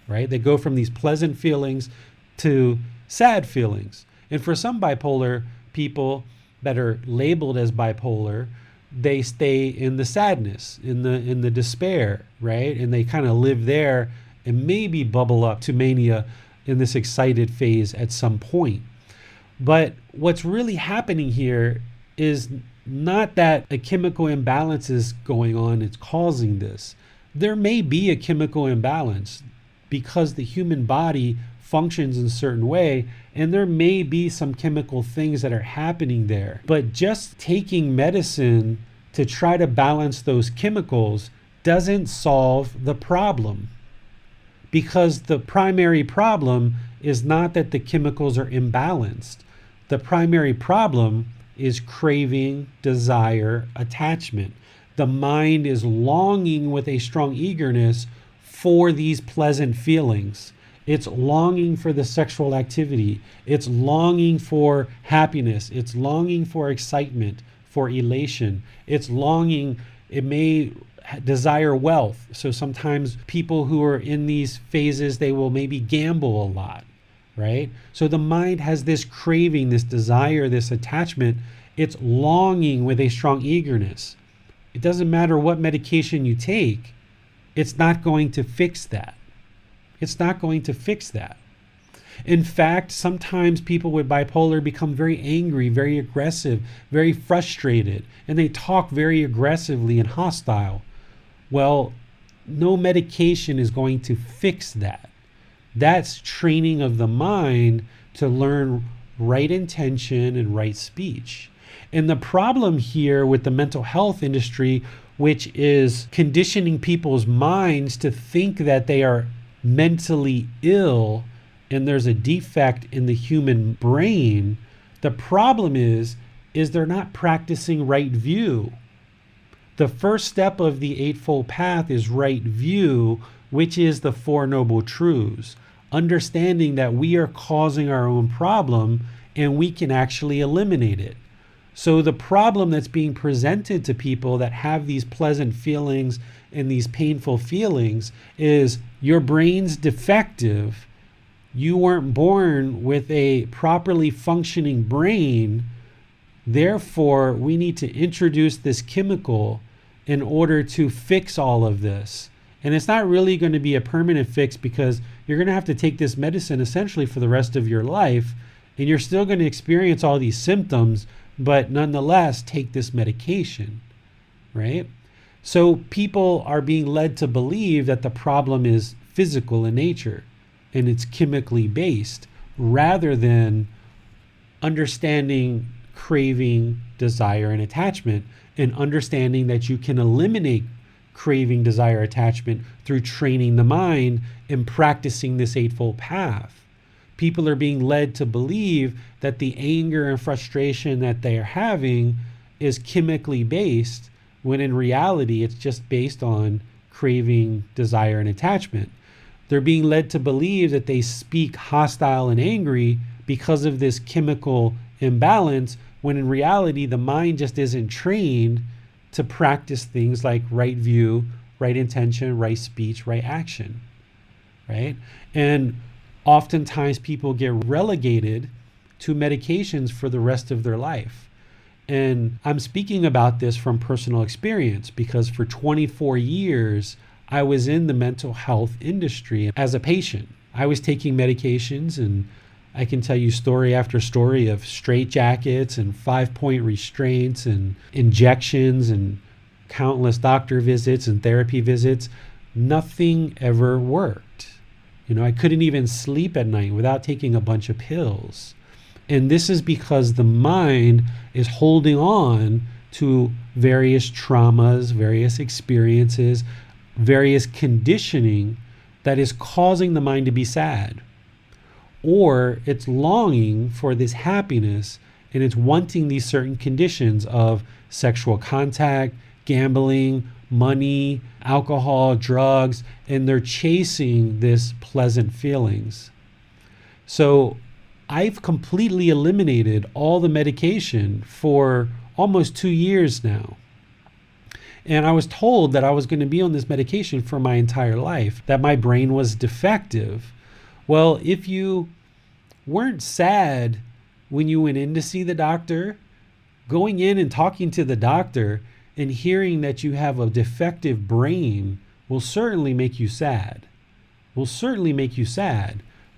Right? They go from these pleasant feelings to sad feelings. And for some bipolar people that are labeled as bipolar, they stay in the sadness, in the despair, right? And they kind of live there and maybe bubble up to mania in this excited phase at some point. But what's really happening here is not that a chemical imbalance is going on, it's causing this. There may be a chemical imbalance because the human body functions in a certain way, and there may be some chemical things that are happening there. But just taking medicine to try to balance those chemicals doesn't solve the problem, because the primary problem is not that the chemicals are imbalanced. The primary problem is craving, desire, attachment. The mind is longing with a strong eagerness for these pleasant feelings. It's longing for the sexual activity. It's longing for happiness. It's longing for excitement, for elation. It's longing, it may desire wealth. So sometimes people who are in these phases, they will maybe gamble a lot, right? So the mind has this craving, this desire, this attachment. It's longing with a strong eagerness. It doesn't matter what medication you take, it's not going to fix that. It's not going to fix that. In fact, sometimes people with bipolar become very angry, very aggressive, very frustrated, and they talk very aggressively and hostile. Well, no medication is going to fix that. That's training of the mind to learn right intention and right speech. And the problem here with the mental health industry, which is conditioning people's minds to think that they are mentally ill and there's a defect in the human brain, the problem is they're not practicing right view. The first step of the Eightfold Path is right view, which is the Four Noble Truths. Understanding that we are causing our own problem and we can actually eliminate it. So the problem that's being presented to people that have these pleasant feelings and these painful feelings is your brain's defective. You weren't born with a properly functioning brain. Therefore, we need to introduce this chemical in order to fix all of this. And it's not really going to be a permanent fix because you're going to have to take this medicine essentially for the rest of your life. And you're still going to experience all these symptoms, but nonetheless take this medication, right? So people are being led to believe that the problem is physical in nature and it's chemically based, rather than understanding craving, desire, and attachment, and understanding that you can eliminate craving, desire, attachment through training the mind and practicing this Eightfold Path. People are being led to believe that the anger and frustration that they're having is chemically based, when in reality it's just based on craving, desire, and attachment. They're being led to believe that they speak hostile and angry because of this chemical imbalance, when in reality the mind just isn't trained to practice things like right view, right intention, right speech, right action, right? And oftentimes people get relegated to medications for the rest of their life. And I'm speaking about this from personal experience because for 24 years, I was in the mental health industry as a patient. I was taking medications, and I can tell you story after story of straitjackets and 5-point restraints and injections and countless doctor visits and therapy visits. Nothing ever worked. I couldn't even sleep at night without taking a bunch of pills. And this is because the mind is holding on to various traumas, various experiences, various conditioning that is causing the mind to be sad. Or it's longing for this happiness, and it's wanting these certain conditions of sexual contact, gambling, money, alcohol, drugs, and they're chasing this pleasant feelings. So I've completely eliminated all the medication for almost 2 years now. And I was told that I was going to be on this medication for my entire life, that my brain was defective. Well, if you weren't sad when you went in to see the doctor, going in and talking to the doctor and hearing that you have a defective brain will certainly make you sad.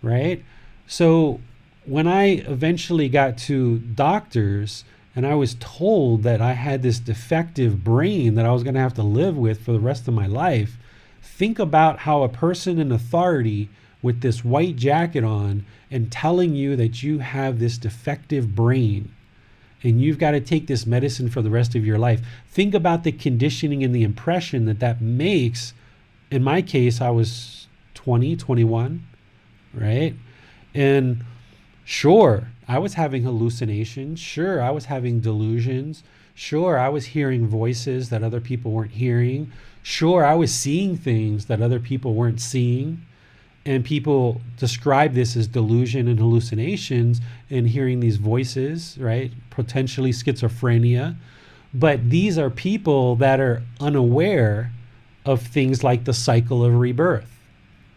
Right? So when I eventually got to doctors and I was told that I had this defective brain that I was going to have to live with for the rest of my life, think about how a person in authority with this white jacket on and telling you that you have this defective brain and you've got to take this medicine for the rest of your life. Think about the conditioning and the impression that makes. In my case, I was 20, 21, right? And sure, I was having hallucinations. Sure, I was having delusions. Sure, I was hearing voices that other people weren't hearing. Sure, I was seeing things that other people weren't seeing. And people describe this as delusion and hallucinations and hearing these voices, right? Potentially schizophrenia. But these are people that are unaware of things like the cycle of rebirth.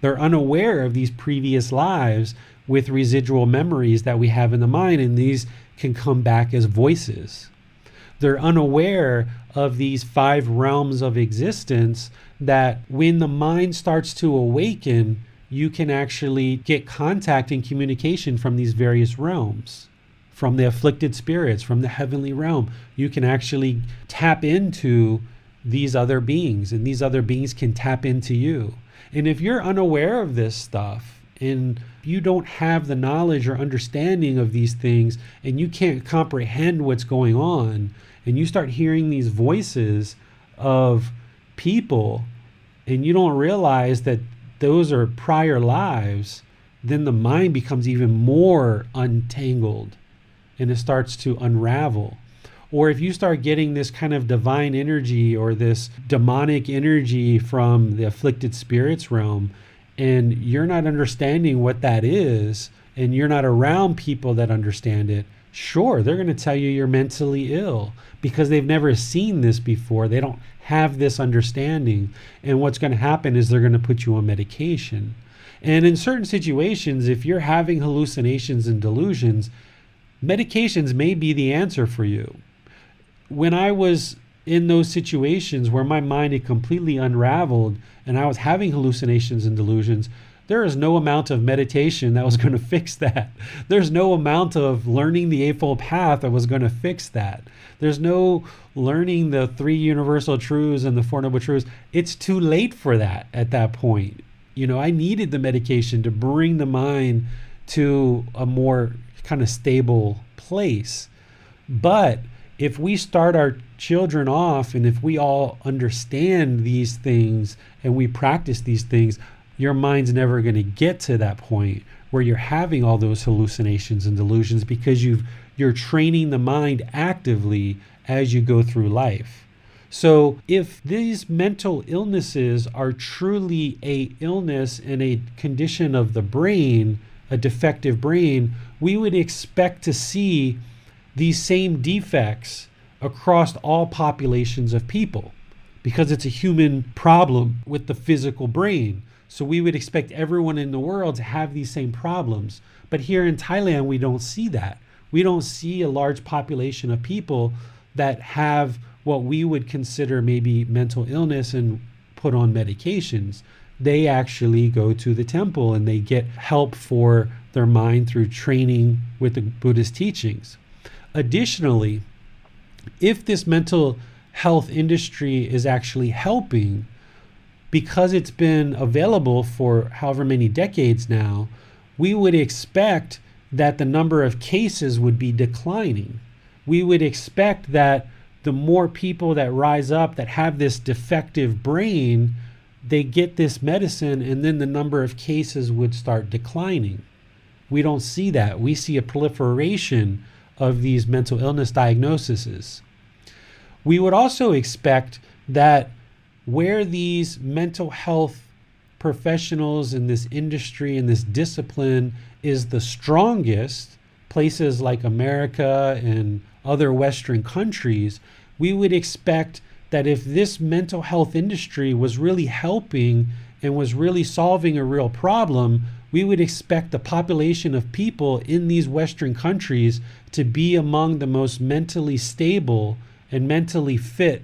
They're unaware of these previous lives with residual memories that we have in the mind, and these can come back as voices. They're unaware of these 5 realms of existence that when the mind starts to awaken, you can actually get contact and communication from these various realms, from the afflicted spirits, from the heavenly realm. You can actually tap into these other beings, and these other beings can tap into you. And if you're unaware of this stuff and you don't have the knowledge or understanding of these things, and you can't comprehend what's going on, and you start hearing these voices of people and you don't realize that those are prior lives, then the mind becomes even more untangled and it starts to unravel. Or if you start getting this kind of divine energy or this demonic energy from the afflicted spirits realm, and you're not understanding what that is, and you're not around people that understand it, sure, they're going to tell you you're mentally ill because they've never seen this before. They don't have this understanding. And what's going to happen is they're going to put you on medication. And in certain situations, if you're having hallucinations and delusions, medications may be the answer for you. When I was in those situations where my mind had completely unraveled and I was having hallucinations and delusions, there is no amount of meditation that was going to fix that. There's no amount of learning the Eightfold Path that was going to fix that. There's no learning the three universal truths and the Four Noble Truths. It's too late for that at that point. You know, I needed the medication to bring the mind to a more kind of stable place. But if we start our children off and if we all understand these things and we practice these things, your mind's never going to get to that point where you're having all those hallucinations and delusions because you're training the mind actively as you go through life. So if these mental illnesses are truly a illness and a condition of the brain, a defective brain, we would expect to see these same defects across all populations of people because it's a human problem with the physical brain. So we would expect everyone in the world to have these same problems. But here in Thailand, we don't see that. We don't see a large population of people that have what we would consider maybe mental illness and put on medications. They actually go to the temple and they get help for their mind through training with the Buddhist teachings. Additionally, if this mental health industry is actually helping, because it's been available for however many decades now, we would expect that the number of cases would be declining. We would expect that the more people that rise up that have this defective brain, they get this medicine and then the number of cases would start declining. We don't see that. We see a proliferation of these mental illness diagnoses. We would also expect that where these mental health professionals in this industry and this discipline is the strongest, places like America and other Western countries, we would expect that if this mental health industry was really helping and was really solving a real problem, we would expect the population of people in these Western countries to be among the most mentally stable and mentally fit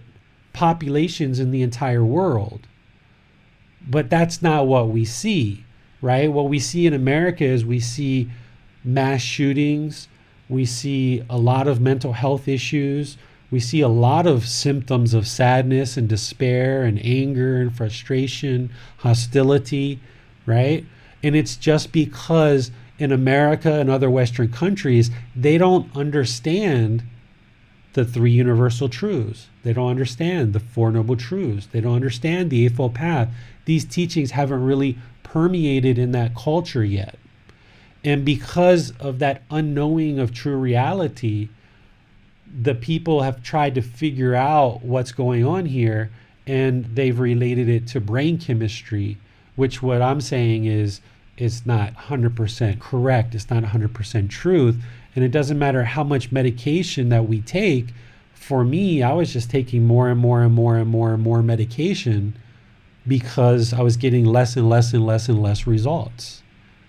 populations in the entire world. But that's not what we see, right? What we see in America is we see mass shootings, we see a lot of mental health issues, we see a lot of symptoms of sadness and despair and anger and frustration, hostility, right? And it's just because in America and other Western countries, they don't understand the three universal truths. They don't understand the Four Noble Truths. They don't understand the Eightfold Path. These teachings haven't really permeated in that culture yet. And because of that unknowing of true reality, the people have tried to figure out what's going on here, and they've related it to brain chemistry, which what I'm saying is it's not 100% correct. It's not 100% truth. And it doesn't matter how much medication that we take. For me, I was just taking more and more and more and more and more medication because I was getting less and less and less and less results,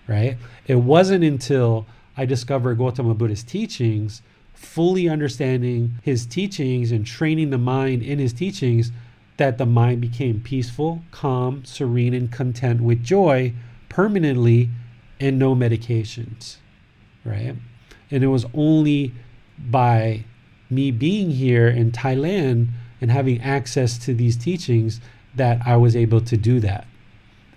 right? It wasn't until I discovered Gotama Buddha's teachings, fully understanding his teachings and training the mind in his teachings, that the mind became peaceful, calm, serene, and content with joy permanently and no medications, right? And it was only by me being here in Thailand and having access to these teachings that I was able to do that.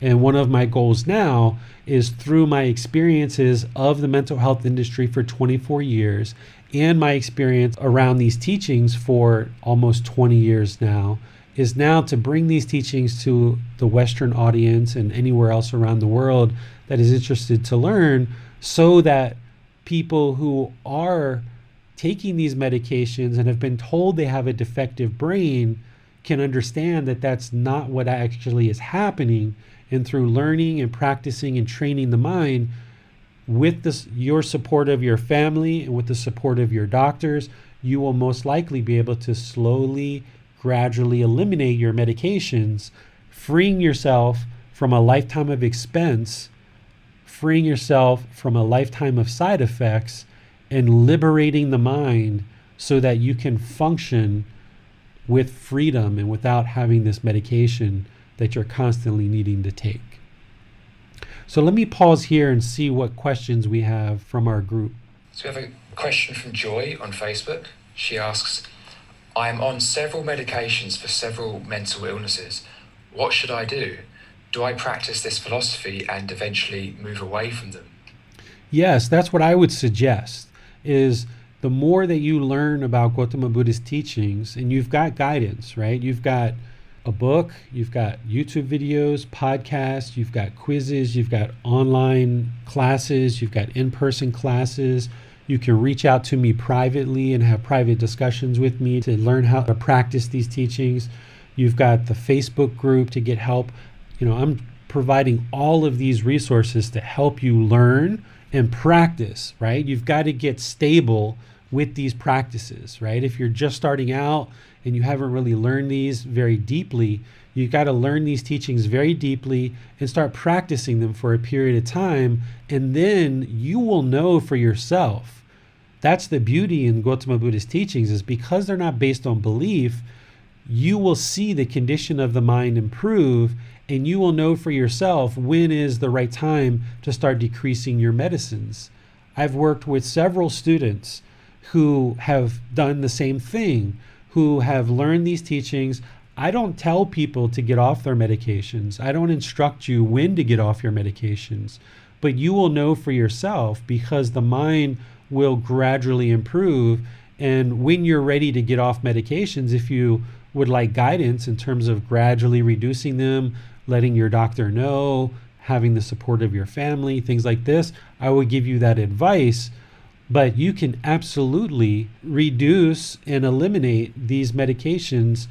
And one of my goals now is, through my experiences of the mental health industry for 24 years and my experience around these teachings for almost 20 years now, is now to bring these teachings to the Western audience and anywhere else around the world that is interested to learn, so that people who are taking these medications and have been told they have a defective brain can understand that that's not what actually is happening. And through learning and practicing and training the mind with your support of your family and with the support of your doctors, you will most likely be able to slowly, gradually eliminate your medications, freeing yourself from a lifetime of expense, freeing yourself from a lifetime of side effects, and liberating the mind so that you can function with freedom and without having this medication that you're constantly needing to take. So let me pause here and see what questions we have from our group. So we have a question from Joy on Facebook. She asks, I am on several medications for several mental illnesses. What should I do? Do I practice this philosophy and eventually move away from them? Yes, that's what I would suggest, is the more that you learn about Gotama Buddha's teachings, and you've got guidance, right? You've got a book, you've got YouTube videos, podcasts, you've got quizzes, you've got online classes, you've got in-person classes. You can reach out to me privately and have private discussions with me to learn how to practice these teachings. You've got the Facebook group to get help. I'm providing all of these resources to help you learn and practice, right? You've got to get stable with these practices, right? If you're just starting out and you haven't really learned these very deeply, you've got to learn these teachings very deeply and start practicing them for a period of time, and then you will know for yourself. That's the beauty in Gotama Buddha's teachings, is because they're not based on belief, you will see the condition of the mind improve, and you will know for yourself when is the right time to start decreasing your medicines. I've worked with several students who have done the same thing, who have learned these teachings. I don't tell people to get off their medications. I don't instruct you when to get off your medications, but you will know for yourself, because the mind will gradually improve. And when you're ready to get off medications, if you would like guidance in terms of gradually reducing them, letting your doctor know, having the support of your family, things like this, I would give you that advice. But you can absolutely reduce and eliminate these medications.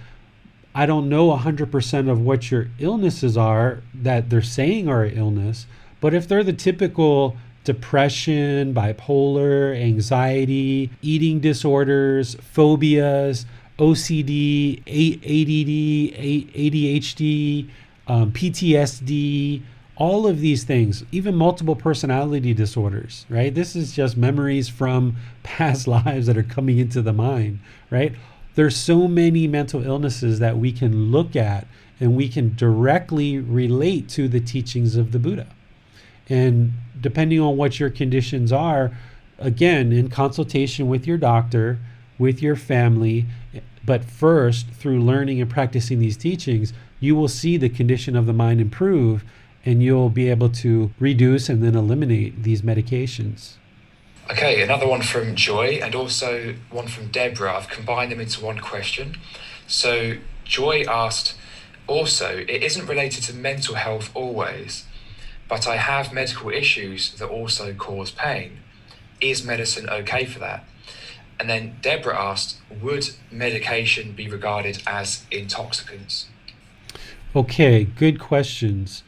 I don't know 100% of what your illnesses are that they're saying are an illness, but if they're the typical depression, bipolar, anxiety, eating disorders, phobias, OCD, ADD, ADHD, PTSD, all of these things, even multiple personality disorders, right? This is just memories from past lives that are coming into the mind, right? There's so many mental illnesses that we can look at and we can directly relate to the teachings of the Buddha. And depending on what your conditions are, again, in consultation with your doctor, with your family, but first through learning and practicing these teachings, you will see the condition of the mind improve, and you'll be able to reduce and then eliminate these medications. Okay, another one from Joy and also one from Deborah. I've combined them into one question. So Joy asked, also, it isn't related to mental health always, but I have medical issues that also cause pain. Is medicine okay for that? And then Deborah asked, would medication be regarded as intoxicants? Okay, good questions.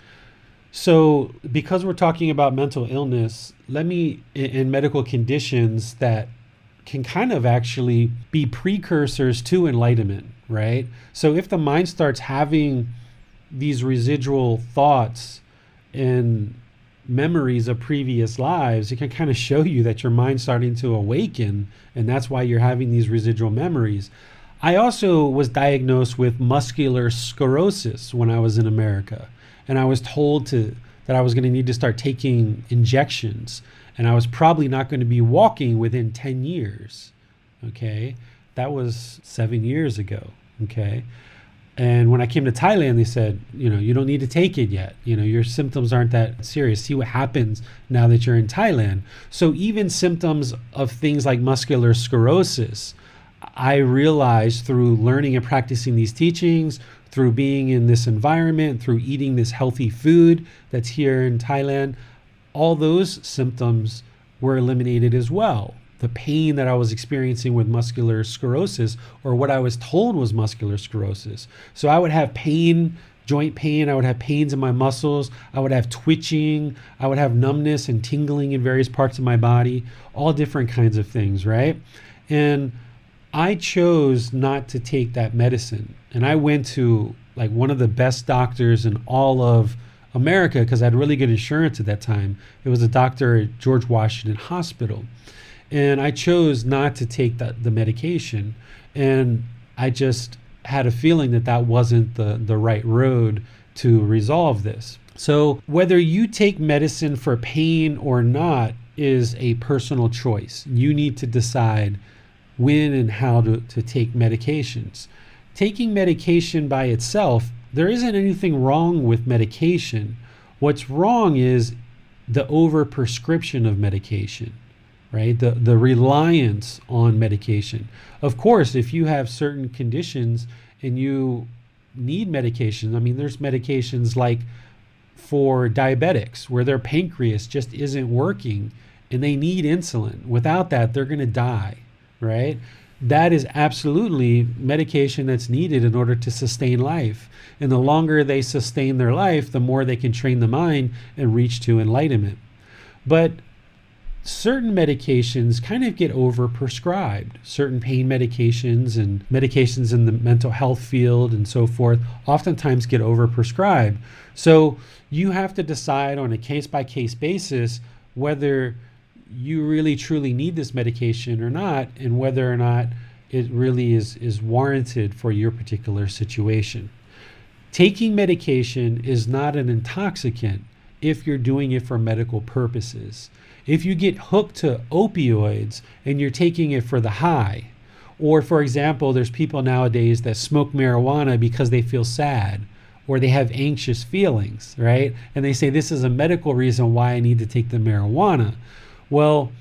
So because we're talking about mental illness, in medical conditions that can kind of actually be precursors to enlightenment, right? So if the mind starts having these residual thoughts and memories of previous lives, it can kind of show you that your mind's starting to awaken, and that's why you're having these residual memories. I also was diagnosed with muscular sclerosis when I was in America, and I was told that I was going to need to start taking injections, and I was probably not going to be walking within 10 years. Okay, that was 7 years ago. Okay. And when I came to Thailand, they said, you don't need to take it yet. Your symptoms aren't that serious. See what happens now that you're in Thailand. So even symptoms of things like muscular sclerosis, I realized through learning and practicing these teachings, through being in this environment, through eating this healthy food that's here in Thailand, all those symptoms were eliminated as well. The pain that I was experiencing with muscular sclerosis, or what I was told was muscular sclerosis. So I would have pain, joint pain, I would have pains in my muscles, I would have twitching, I would have numbness and tingling in various parts of my body, all different kinds of things, right? And I chose not to take that medicine. And I went to like one of the best doctors in all of America because I had really good insurance at that time. It was a doctor at George Washington Hospital. And I chose not to take the medication. And I just had a feeling that wasn't the right road to resolve this. So whether you take medicine for pain or not is a personal choice. You need to decide when and how to take medications. Taking medication by itself, there isn't anything wrong with medication. What's wrong is the overprescription of medication, right? The reliance on medication. Of course, if you have certain conditions and you need medications, there's medications like for diabetics where their pancreas just isn't working and they need insulin. Without that, they're going to die, right? That is absolutely medication that's needed in order to sustain life. And the longer they sustain their life, the more they can train the mind and reach to enlightenment. But certain medications kind of get overprescribed. Certain pain medications and medications in the mental health field and so forth oftentimes get overprescribed. So you have to decide on a case-by-case basis whether you really truly need this medication or not, and whether or not it really is warranted for your particular situation. Taking medication is not an intoxicant if you're doing it for medical purposes. If you get hooked to opioids and you're taking it for the high, or for example, there's people nowadays that smoke marijuana because they feel sad or they have anxious feelings, right? And they say this is a medical reason why I need to take the marijuana. Well,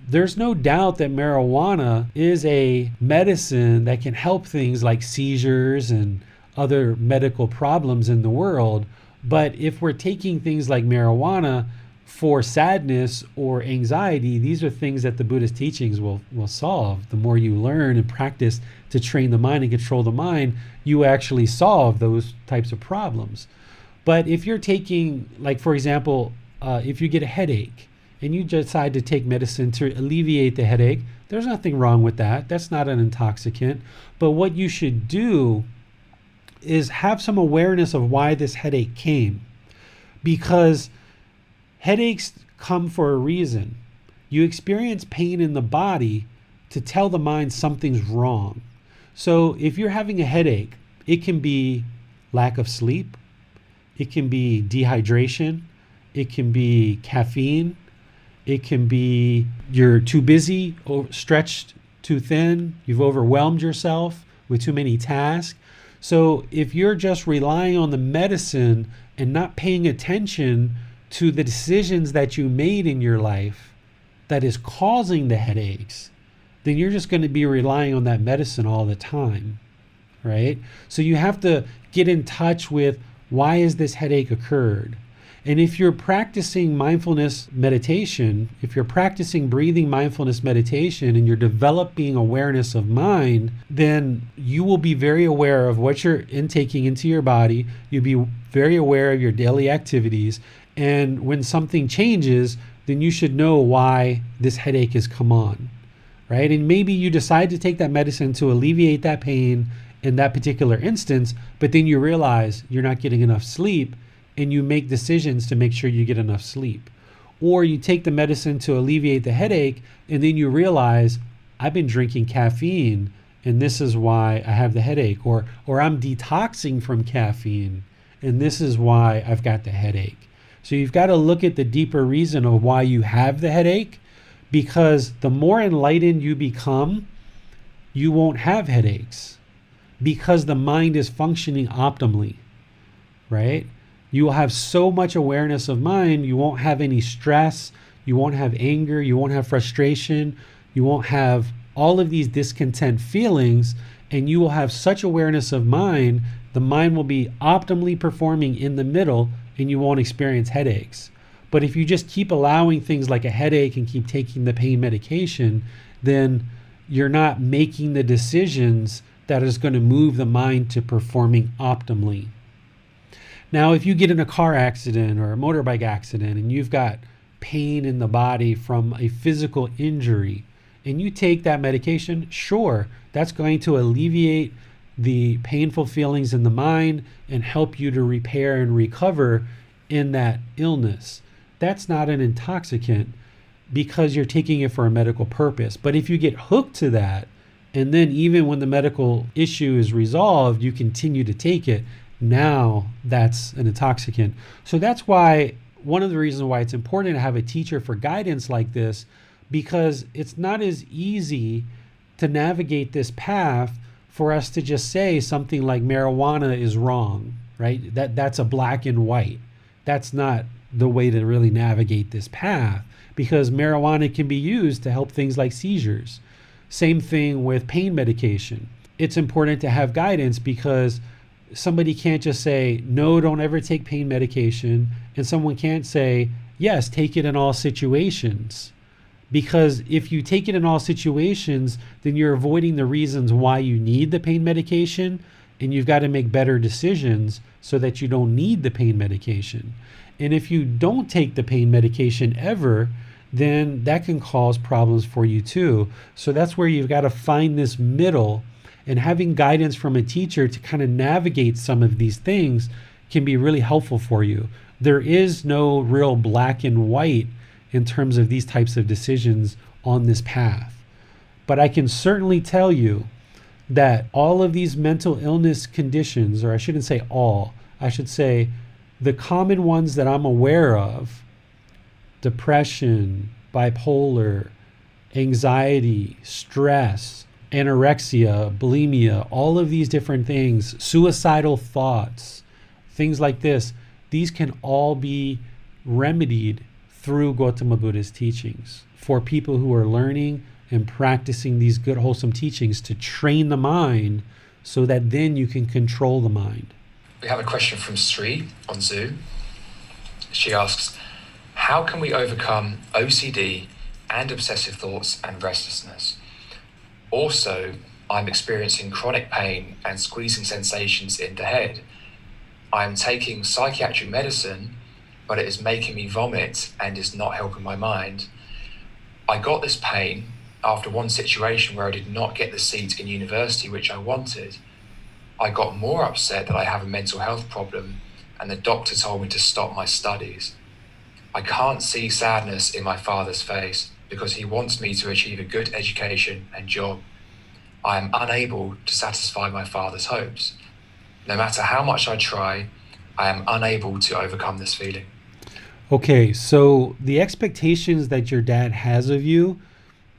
there's no doubt that marijuana is a medicine that can help things like seizures and other medical problems in the world. But if we're taking things like marijuana for sadness or anxiety, these are things that the Buddhist teachings will solve. The more you learn and practice to train the mind and control the mind, you actually solve those types of problems. But if you're taking, like for example, if you get a headache, and you decide to take medicine to alleviate the headache, there's nothing wrong with that. That's not an intoxicant. But what you should do is have some awareness of why this headache came. Because headaches come for a reason. You experience pain in the body to tell the mind something's wrong. So if you're having a headache, it can be lack of sleep, it can be dehydration, it can be caffeine, it can be you're too busy, stretched too thin, you've overwhelmed yourself with too many tasks. So if you're just relying on the medicine and not paying attention to the decisions that you made in your life that is causing the headaches, then you're just going to be relying on that medicine all the time, right? So you have to get in touch with why has this headache occurred? And if you're practicing mindfulness meditation, if you're practicing breathing mindfulness meditation and you're developing awareness of mind, then you will be very aware of what you're intaking into your body. You'll be very aware of your daily activities. And when something changes, then you should know why this headache has come on, right? And maybe you decide to take that medicine to alleviate that pain in that particular instance, but then you realize you're not getting enough sleep, and you make decisions to make sure you get enough sleep. Or you take the medicine to alleviate the headache, and then you realize, I've been drinking caffeine, and this is why I have the headache. Or I'm detoxing from caffeine, and this is why I've got the headache. So you've got to look at the deeper reason of why you have the headache, because the more enlightened you become, you won't have headaches. because the mind is functioning optimally, right? You will have so much awareness of mind, you won't have any stress, you won't have anger, you won't have frustration, you won't have all of these discontent feelings, and you will have such awareness of mind, the mind will be optimally performing in the middle, and you won't experience headaches. But if you just keep allowing things like a headache and keep taking the pain medication, then you're not making the decisions that is going to move the mind to performing optimally. Now, if you get in a car accident or a motorbike accident and you've got pain in the body from a physical injury and you take that medication, sure, that's going to alleviate the painful feelings in the mind and help you to repair and recover in that illness. That's not an intoxicant because you're taking it for a medical purpose. But if you get hooked to that, and then even when the medical issue is resolved, you continue to take it, now that's an intoxicant. So that's why, one of the reasons why it's important to have a teacher for guidance like this, because it's not as easy to navigate this path for us to just say something like marijuana is wrong, right? That's a black and white. That's not the way to really navigate this path, because marijuana can be used to help things like seizures. Same thing with pain medication. It's important to have guidance because somebody can't just say, no, don't ever take pain medication. And someone can't say, yes, take it in all situations. Because if you take it in all situations, then you're avoiding the reasons why you need the pain medication, and you've got to make better decisions so that you don't need the pain medication. And if you don't take the pain medication ever, then that can cause problems for you too. So that's where you've got to find this middle, and having guidance from a teacher to kind of navigate some of these things can be really helpful for you. There is no real black and white in terms of these types of decisions on this path. But I can certainly tell you that all of these mental illness conditions, or I shouldn't say all, I should say the common ones that I'm aware of, depression, bipolar, anxiety, stress, anorexia, bulimia, all of these different things, suicidal thoughts, things like this, these can all be remedied through Gotama Buddha's teachings for people who are learning and practicing these good, wholesome teachings to train the mind so that then you can control the mind. We have a question from Sri on Zoom. She asks, how can we overcome OCD and obsessive thoughts and restlessness? Also, I'm experiencing chronic pain and squeezing sensations in the head. I'm taking psychiatric medicine, but it is making me vomit and is not helping my mind. I got this pain after one situation where I did not get the seat in university which I wanted. I got more upset that I have a mental health problem, and the doctor told me to stop my studies. I can't see sadness in my father's face because he wants me to achieve a good education and job. I am unable to satisfy my father's hopes. No matter how much I try, I am unable to overcome this feeling. Okay, so the expectations that your dad has of you,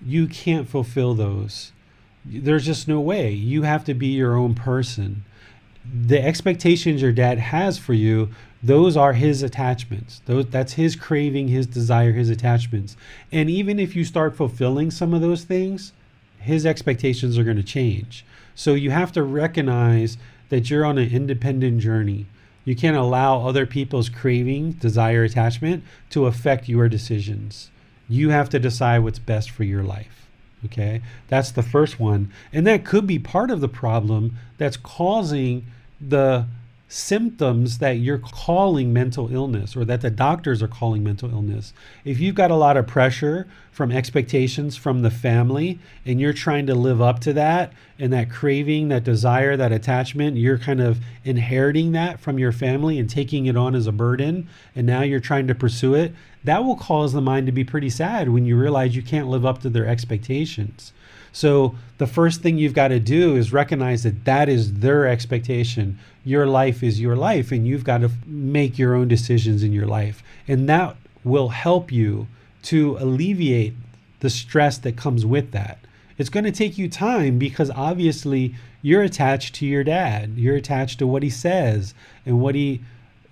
you can't fulfill those. There's just no way. You have to be your own person. The expectations your dad has for you, those are his attachments. That's his craving, his desire, his attachments. And even if you start fulfilling some of those things, his expectations are going to change. So you have to recognize that you're on an independent journey. You can't allow other people's craving, desire, attachment to affect your decisions. You have to decide what's best for your life. Okay, that's the first one. And that could be part of the problem that's causing the symptoms that you're calling mental illness, or that the doctors are calling mental illness. If you've got a lot of pressure from expectations from the family and you're trying to live up to that, and that craving, that desire, that attachment, you're kind of inheriting that from your family and taking it on as a burden, and now you're trying to pursue it, that will cause the mind to be pretty sad when you realize you can't live up to their expectations. So the first thing you've got to do is recognize that that is their expectation. Your life is your life, and you've got to make your own decisions in your life. And that will help you to alleviate the stress that comes with that. It's going to take you time because obviously you're attached to your dad. You're attached to what he says and what he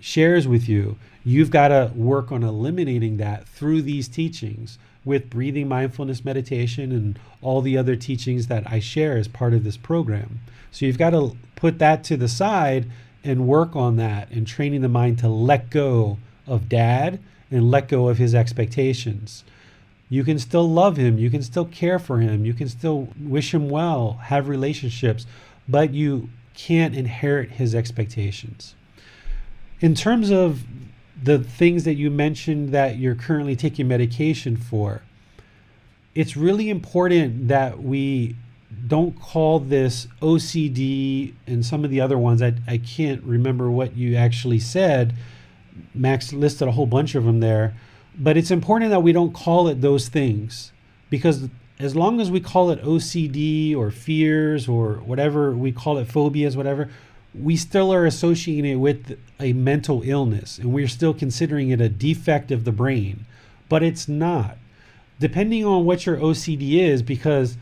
shares with you. You've got to work on eliminating that through these teachings with breathing, mindfulness, meditation, and all the other teachings that I share as part of this program. So you've got to put that to the side and work on that and training the mind to let go of dad and let go of his expectations. You can still love him. You can still care for him. You can still wish him well, have relationships, but you can't inherit his expectations. In terms of the things that you mentioned that you're currently taking medication for, it's really important that we don't call this OCD and some of the other ones. I can't remember what you actually said. Max listed a whole bunch of them there. But it's important that we don't call it those things, because as long as we call it OCD or fears or whatever, we call it phobias, whatever, we still are associating it with a mental illness, and we're still considering it a defect of the brain. But it's not. Depending on what your OCD is, because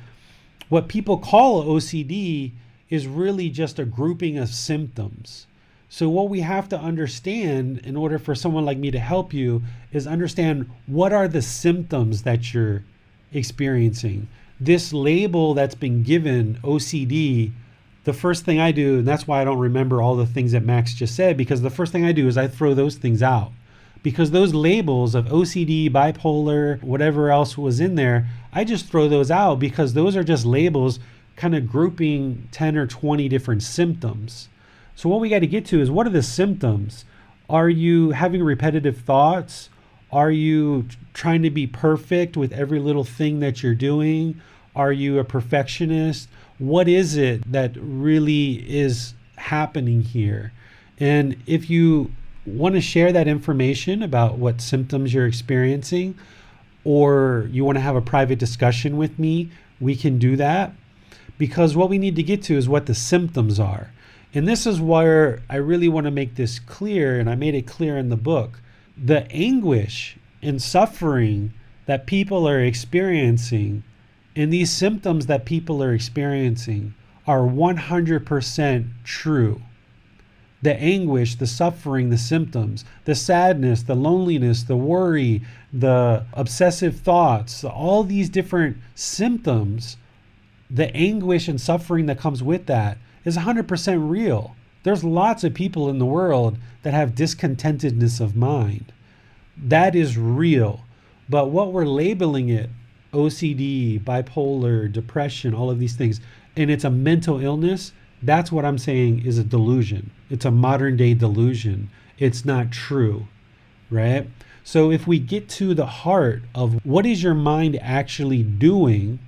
what people call OCD is really just a grouping of symptoms. So what we have to understand in order for someone like me to help you is understand what are the symptoms that you're experiencing. This label that's been given, OCD, the first thing I do, and that's why I don't remember all the things that Max just said, because the first thing I do is I throw those things out. Because those labels of OCD, bipolar, whatever else was in there, I just throw those out because those are just labels kind of grouping 10 or 20 different symptoms. So what we got to get to is, what are the symptoms? Are you having repetitive thoughts? Are you trying to be perfect with every little thing that you're doing? Are you a perfectionist? What is it that really is happening here? And if you want to share that information about what symptoms you're experiencing, or you want to have a private discussion with me, we can do that. Because what we need to get to is what the symptoms are. And this is where I really want to make this clear, and I made it clear in the book. The anguish and suffering that people are experiencing and these symptoms that people are experiencing are 100% true. The anguish, the suffering, the symptoms, the sadness, the loneliness, the worry, the obsessive thoughts, all these different symptoms, the anguish and suffering that comes with that is 100% real. There's lots of people in the world that have discontentedness of mind. That is real. But what we're labeling it, OCD, bipolar, depression, all of these things, and it's a mental illness, that's what I'm saying is a delusion. It's a modern day delusion. It's not true, right? So if we get to the heart of what is your mind actually doing,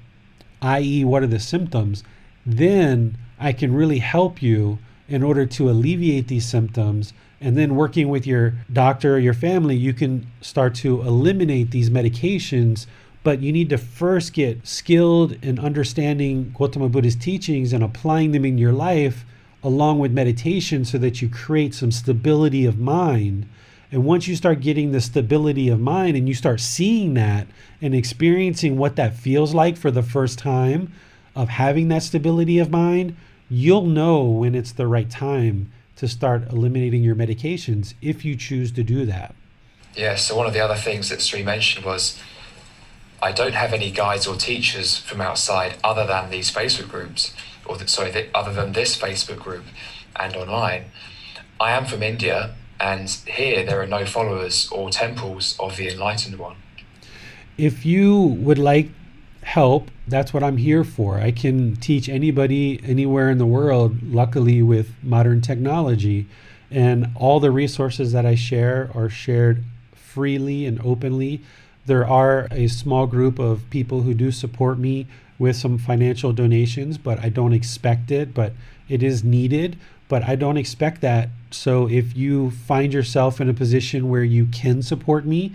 i.e. what are the symptoms, then I can really help you in order to alleviate these symptoms. And then working with your doctor or your family, you can start to eliminate these medications. But you need to first get skilled in understanding Gotama Buddha's teachings and applying them in your life along with meditation so that you create some stability of mind. And once you start getting the stability of mind and you start seeing that and experiencing what that feels like for the first time of having that stability of mind, you'll know when it's the right time to start eliminating your medications if you choose to do that. Yeah, so one of the other things that Sri mentioned was, I don't have any guides or teachers from outside other than these Facebook groups, other than this Facebook group and online. I am from India, and here there are no followers or temples of the Enlightened One. If you would like help, that's what I'm here for. I can teach anybody anywhere in the world, luckily with modern technology, and all the resources that I share are shared freely and openly. There are a small group of people who do support me with some financial donations, but I don't expect it, but it is needed, but I don't expect that. So if you find yourself in a position where you can support me,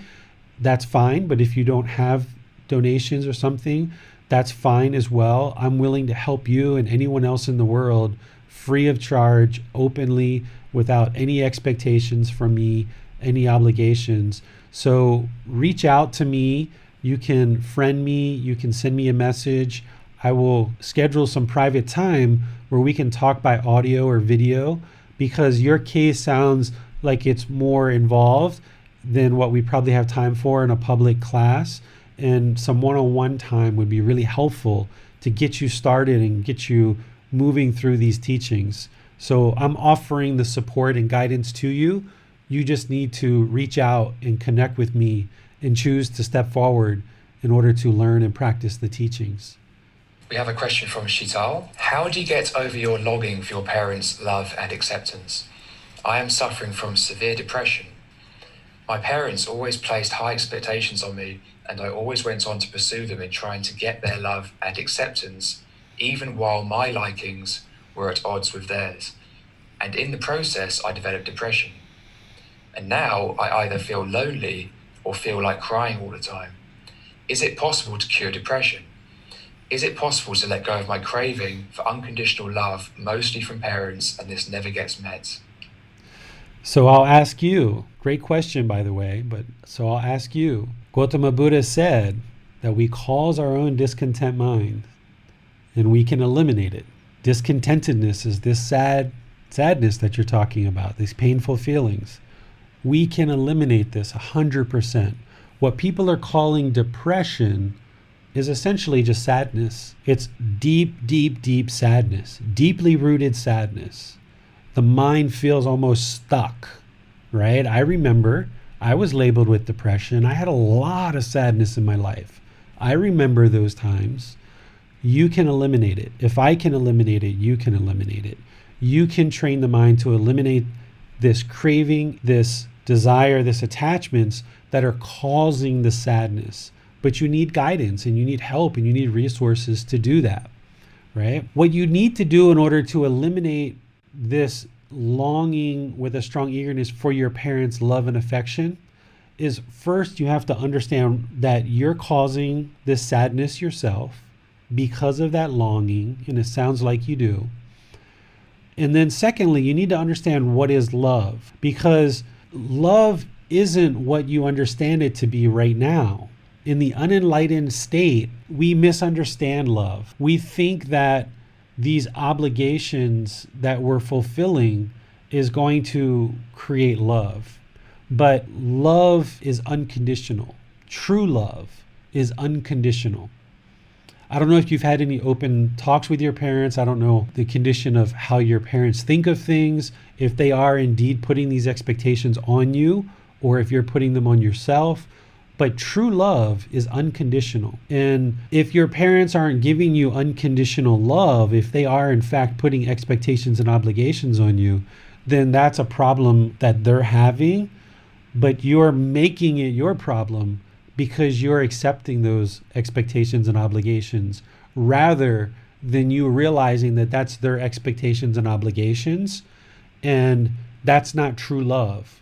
that's fine. But if you don't have donations or something, that's fine as well. I'm willing to help you and anyone else in the world free of charge, openly, without any expectations from me, any obligations. So reach out to me. You can friend me. You can send me a message. I will schedule some private time where we can talk by audio or video, because your case sounds like it's more involved than what we probably have time for in a public class. And some one-on-one time would be really helpful to get you started and get you moving through these teachings. So I'm offering the support and guidance to you. You just need to reach out and connect with me and choose to step forward in order to learn and practice the teachings. We have a question from Shital. How do you get over your longing for your parents' love and acceptance? I am suffering from severe depression. My parents always placed high expectations on me, and I always went on to pursue them in trying to get their love and acceptance, even while my likings were at odds with theirs. And in the process, I developed depression. And now I either feel lonely or feel like crying all the time. Is it possible to cure depression? Is it possible to let go of my craving for unconditional love, mostly from parents, and this never gets met? So I'll ask you, great question, by the way, so I'll ask you, Gotama Buddha said that we cause our own discontent mind and we can eliminate it. Discontentedness is this sadness that you're talking about, these painful feelings. We can eliminate this 100%. What people are calling depression is essentially just sadness. It's deep, deep, deep sadness, deeply rooted sadness. The mind feels almost stuck, right? I remember I was labeled with depression. I had a lot of sadness in my life. I remember those times. You can eliminate it. If I can eliminate it, you can eliminate it. You can train the mind to eliminate this craving, this desire, this attachments that are causing the sadness. But you need guidance and you need help and you need resources to do that, right? What you need to do in order to eliminate this longing with a strong eagerness for your parents' love and affection is, first, you have to understand that you're causing this sadness yourself because of that longing, and it sounds like you do. And then secondly, you need to understand what is love, because love isn't what you understand it to be right now. In the unenlightened state, we misunderstand love. We think that these obligations that we're fulfilling is going to create love. But love is unconditional. True love is unconditional. I don't know if you've had any open talks with your parents. I don't know the condition of how your parents think of things, if they are indeed putting these expectations on you, or if you're putting them on yourself. But true love is unconditional. And if your parents aren't giving you unconditional love, if they are in fact putting expectations and obligations on you, then that's a problem that they're having, but you're making it your problem because you're accepting those expectations and obligations rather than you realizing that that's their expectations and obligations, and that's not true love.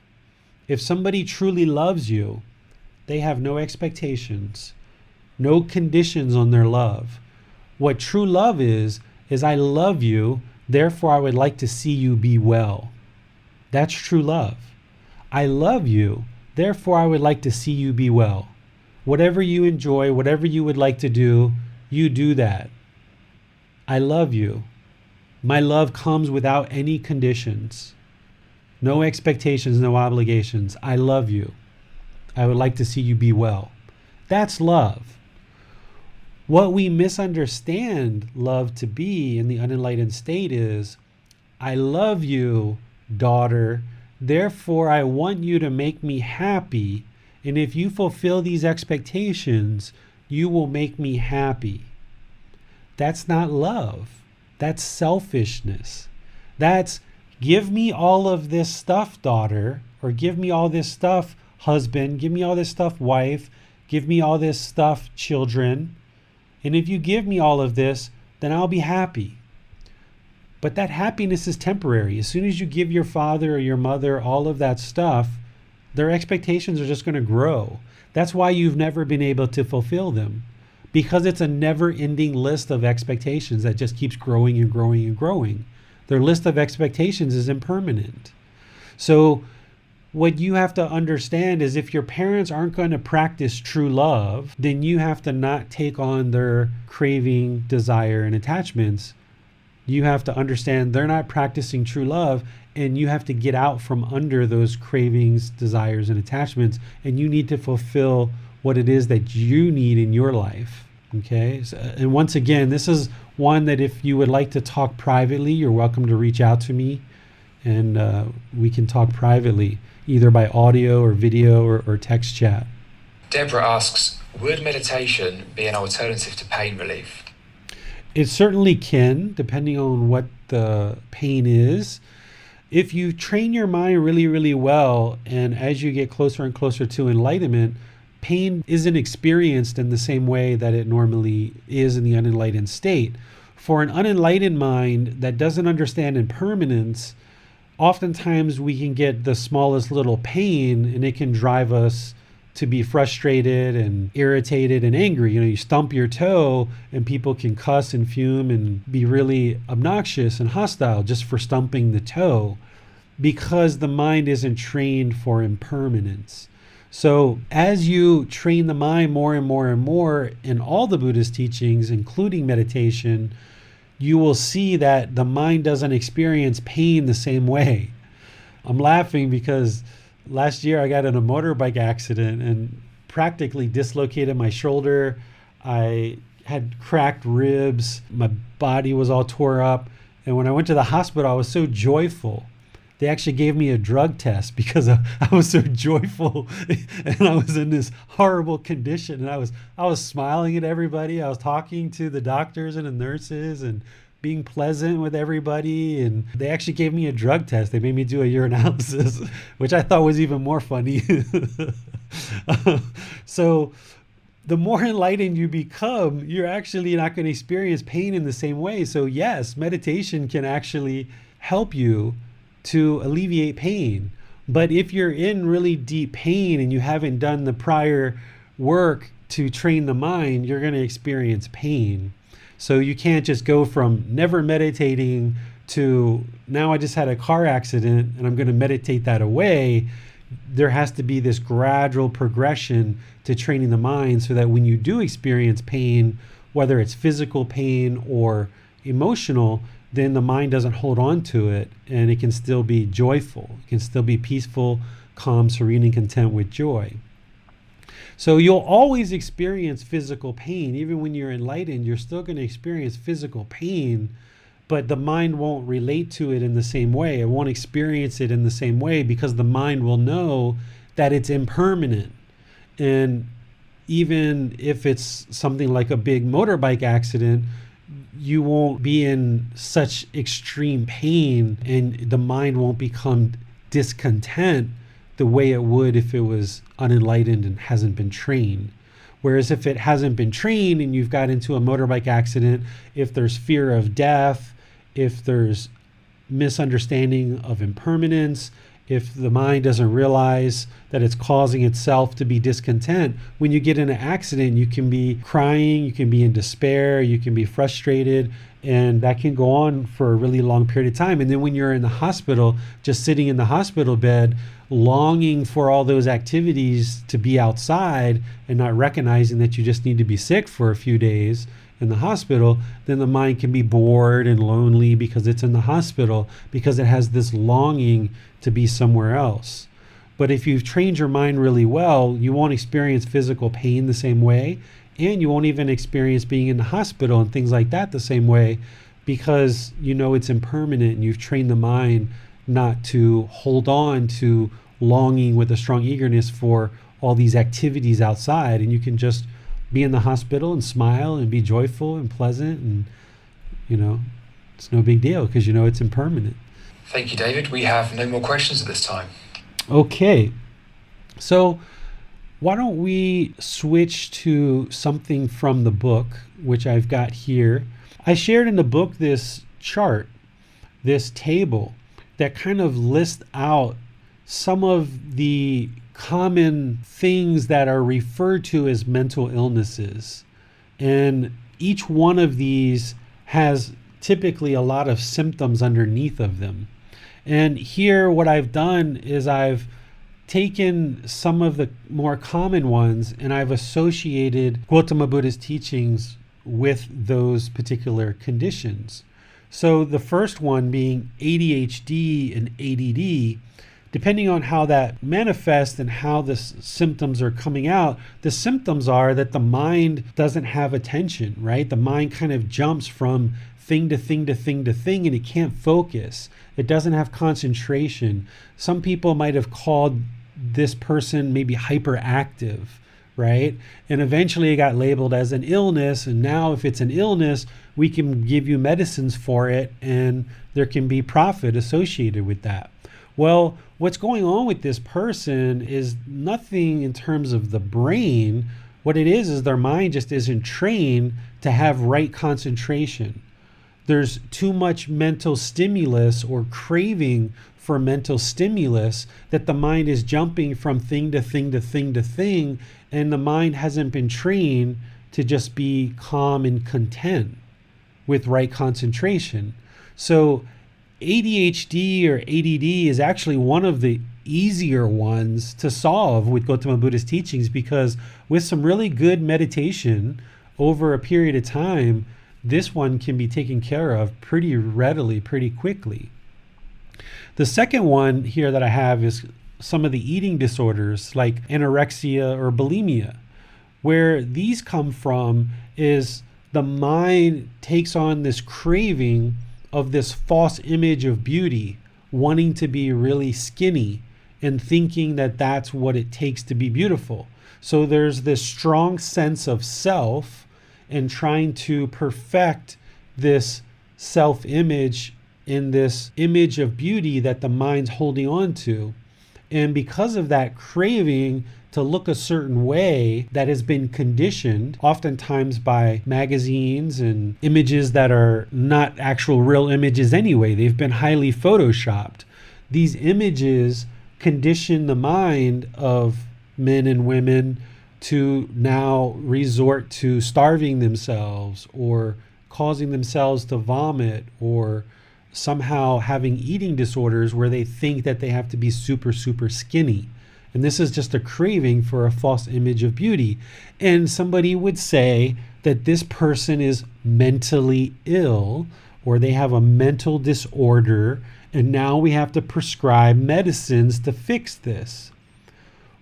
If somebody truly loves you, they have no expectations, no conditions on their love. What true love is I love you, therefore I would like to see you be well. That's true love. I love you, therefore I would like to see you be well. Whatever you enjoy, whatever you would like to do, you do that. I love you. My love comes without any conditions. No expectations, no obligations. I love you. I would like to see you be well. That's love. What we misunderstand love to be in the unenlightened state is, I love you, daughter, therefore I want you to make me happy, and if you fulfill these expectations, you will make me happy. That's not love. That's selfishness. That's, give me all of this stuff, daughter, or give me all this stuff, husband, give me all this stuff, wife, give me all this stuff, children. And if you give me all of this, then I'll be happy. But that happiness is temporary. As soon as you give your father or your mother all of that stuff, their expectations are just going to grow. That's why you've never been able to fulfill them, because it's a never-ending list of expectations that just keeps growing and growing and growing. Their list of expectations is impermanent. So what you have to understand is if your parents aren't going to practice true love, then you have to not take on their craving, desire, and attachments. You have to understand they're not practicing true love, and you have to get out from under those cravings, desires, and attachments, and you need to fulfill what it is that you need in your life. Okay. So, and once again, this is one that if you would like to talk privately, you're welcome to reach out to me, and we can talk privately, either by audio or video or text chat. Deborah asks, would meditation be an alternative to pain relief? It certainly can, depending on what the pain is. If you train your mind really, really well, and as you get closer and closer to enlightenment, pain isn't experienced in the same way that it normally is in the unenlightened state. For an unenlightened mind that doesn't understand impermanence, oftentimes we can get the smallest little pain and it can drive us to be frustrated and irritated and angry. You stump your toe and people can cuss and fume and be really obnoxious and hostile just for stumping the toe, because the mind isn't trained for impermanence. So as you train the mind more and more and more in all the Buddhist teachings, including meditation, you will see that the mind doesn't experience pain the same way. I'm laughing because last year I got in a motorbike accident and practically dislocated my shoulder. I had cracked ribs. My body was all tore up. And when I went to the hospital, I was so joyful. They actually gave me a drug test because I was so joyful and I was in this horrible condition. And I was smiling at everybody. I was talking to the doctors and the nurses and being pleasant with everybody. And they actually gave me a drug test. They made me do a urinalysis, which I thought was even more funny. So the more enlightened you become, you're actually not going to experience pain in the same way. So yes, meditation can actually help you to alleviate pain. But if you're in really deep pain and you haven't done the prior work to train the mind, you're going to experience pain. So you can't just go from never meditating to now I just had a car accident and I'm going to meditate that away. There has to be this gradual progression to training the mind so that when you do experience pain, whether it's physical pain or emotional, then the mind doesn't hold on to it and it can still be joyful. It can still be peaceful, calm, serene, and content with joy. So you'll always experience physical pain. Even when you're enlightened, you're still going to experience physical pain, but the mind won't relate to it in the same way. It won't experience it in the same way because the mind will know that it's impermanent. And even if it's something like a big motorbike accident, you won't be in such extreme pain and the mind won't become discontent the way it would if it was unenlightened and hasn't been trained. Whereas if it hasn't been trained and you've got into a motorbike accident, if there's fear of death, if there's misunderstanding of impermanence, if the mind doesn't realize that it's causing itself to be discontent, when you get in an accident, you can be crying, you can be in despair, you can be frustrated, and that can go on for a really long period of time. And then when you're in the hospital, just sitting in the hospital bed, longing for all those activities to be outside and not recognizing that you just need to be sick for a few days in the hospital, then the mind can be bored and lonely because it's in the hospital, because it has this longing to be somewhere else. But if you've trained your mind really well, you won't experience physical pain the same way, and you won't even experience being in the hospital and things like that the same way, because you know it's impermanent and you've trained the mind not to hold on to longing with a strong eagerness for all these activities outside, and you can just be in the hospital and smile and be joyful and pleasant, and it's no big deal because it's impermanent. Thank you, David. We have no more questions at this time. Okay, so why don't we switch to something from the book, which I've got here. I shared in the book this chart, this table that kind of lists out some of the common things that are referred to as mental illnesses. And each one of these has typically a lot of symptoms underneath of them. And here what I've done is I've taken some of the more common ones and I've associated Gotama Buddha's teachings with those particular conditions. So the first one being ADHD and ADD, depending on how that manifests and how the symptoms are coming out, the symptoms are that the mind doesn't have attention, right? The mind kind of jumps from thing to thing to thing to thing, and it can't focus. It doesn't have concentration. Some people might have called this person maybe hyperactive, right? And eventually it got labeled as an illness. And now if it's an illness, we can give you medicines for it and there can be profit associated with that. Well, what's going on with this person is nothing in terms of the brain. What it is their mind just isn't trained to have right concentration. There's too much mental stimulus or craving for mental stimulus that the mind is jumping from thing to thing to thing to thing, and the mind hasn't been trained to just be calm and content with right concentration. So ADHD or ADD is actually one of the easier ones to solve with Gotama Buddha's teachings, because with some really good meditation over a period of time, this one can be taken care of pretty readily, pretty quickly. The second one here that I have is some of the eating disorders like anorexia or bulimia. Where these come from is the mind takes on this craving of this false image of beauty, wanting to be really skinny and thinking that that's what it takes to be beautiful. So there's this strong sense of self and trying to perfect this self-image in this image of beauty that the mind's holding on to. And because of that craving to look a certain way that has been conditioned, oftentimes by magazines and images that are not actual real images anyway, they've been highly photoshopped. These images condition the mind of men and women to now resort to starving themselves or causing themselves to vomit or somehow having eating disorders where they think that they have to be super, super skinny. And this is just a craving for a false image of beauty. And somebody would say that this person is mentally ill or they have a mental disorder, and now we have to prescribe medicines to fix this.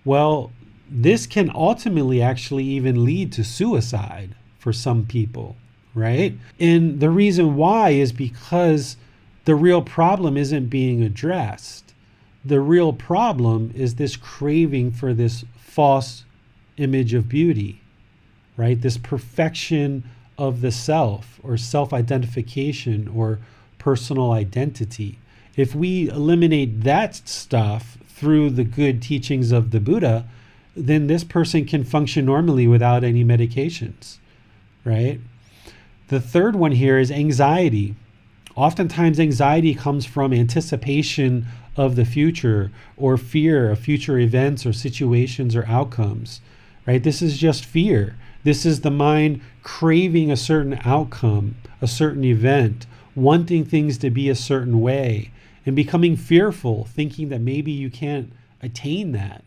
Well, this can ultimately actually even lead to suicide for some people, right? And the reason why is because the real problem isn't being addressed. The real problem is this craving for this false image of beauty, right? This perfection of the self or self-identification or personal identity. If we eliminate that stuff through the good teachings of the Buddha, then this person can function normally without any medications, right? The third one here is anxiety. Oftentimes anxiety comes from anticipation of the future or fear of future events or situations or outcomes, right? This is just fear. This is the mind craving a certain outcome, a certain event, wanting things to be a certain way, and becoming fearful, thinking that maybe you can't attain that.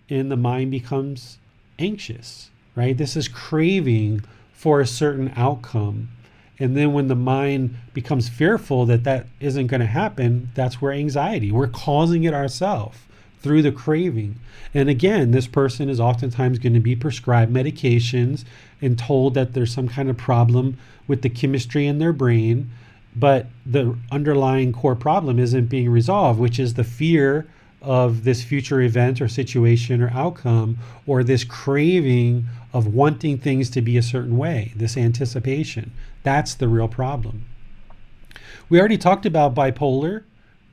And the mind becomes anxious, right? This is craving for a certain outcome. And then when the mind becomes fearful that that isn't going to happen, that's where anxiety, we're causing it ourselves through the craving. And again, this person is oftentimes going to be prescribed medications and told that there's some kind of problem with the chemistry in their brain, but the underlying core problem isn't being resolved, which is the fear of this future event or situation or outcome, or this craving of wanting things to be a certain way, this anticipation. That's the real problem. We already talked about bipolar,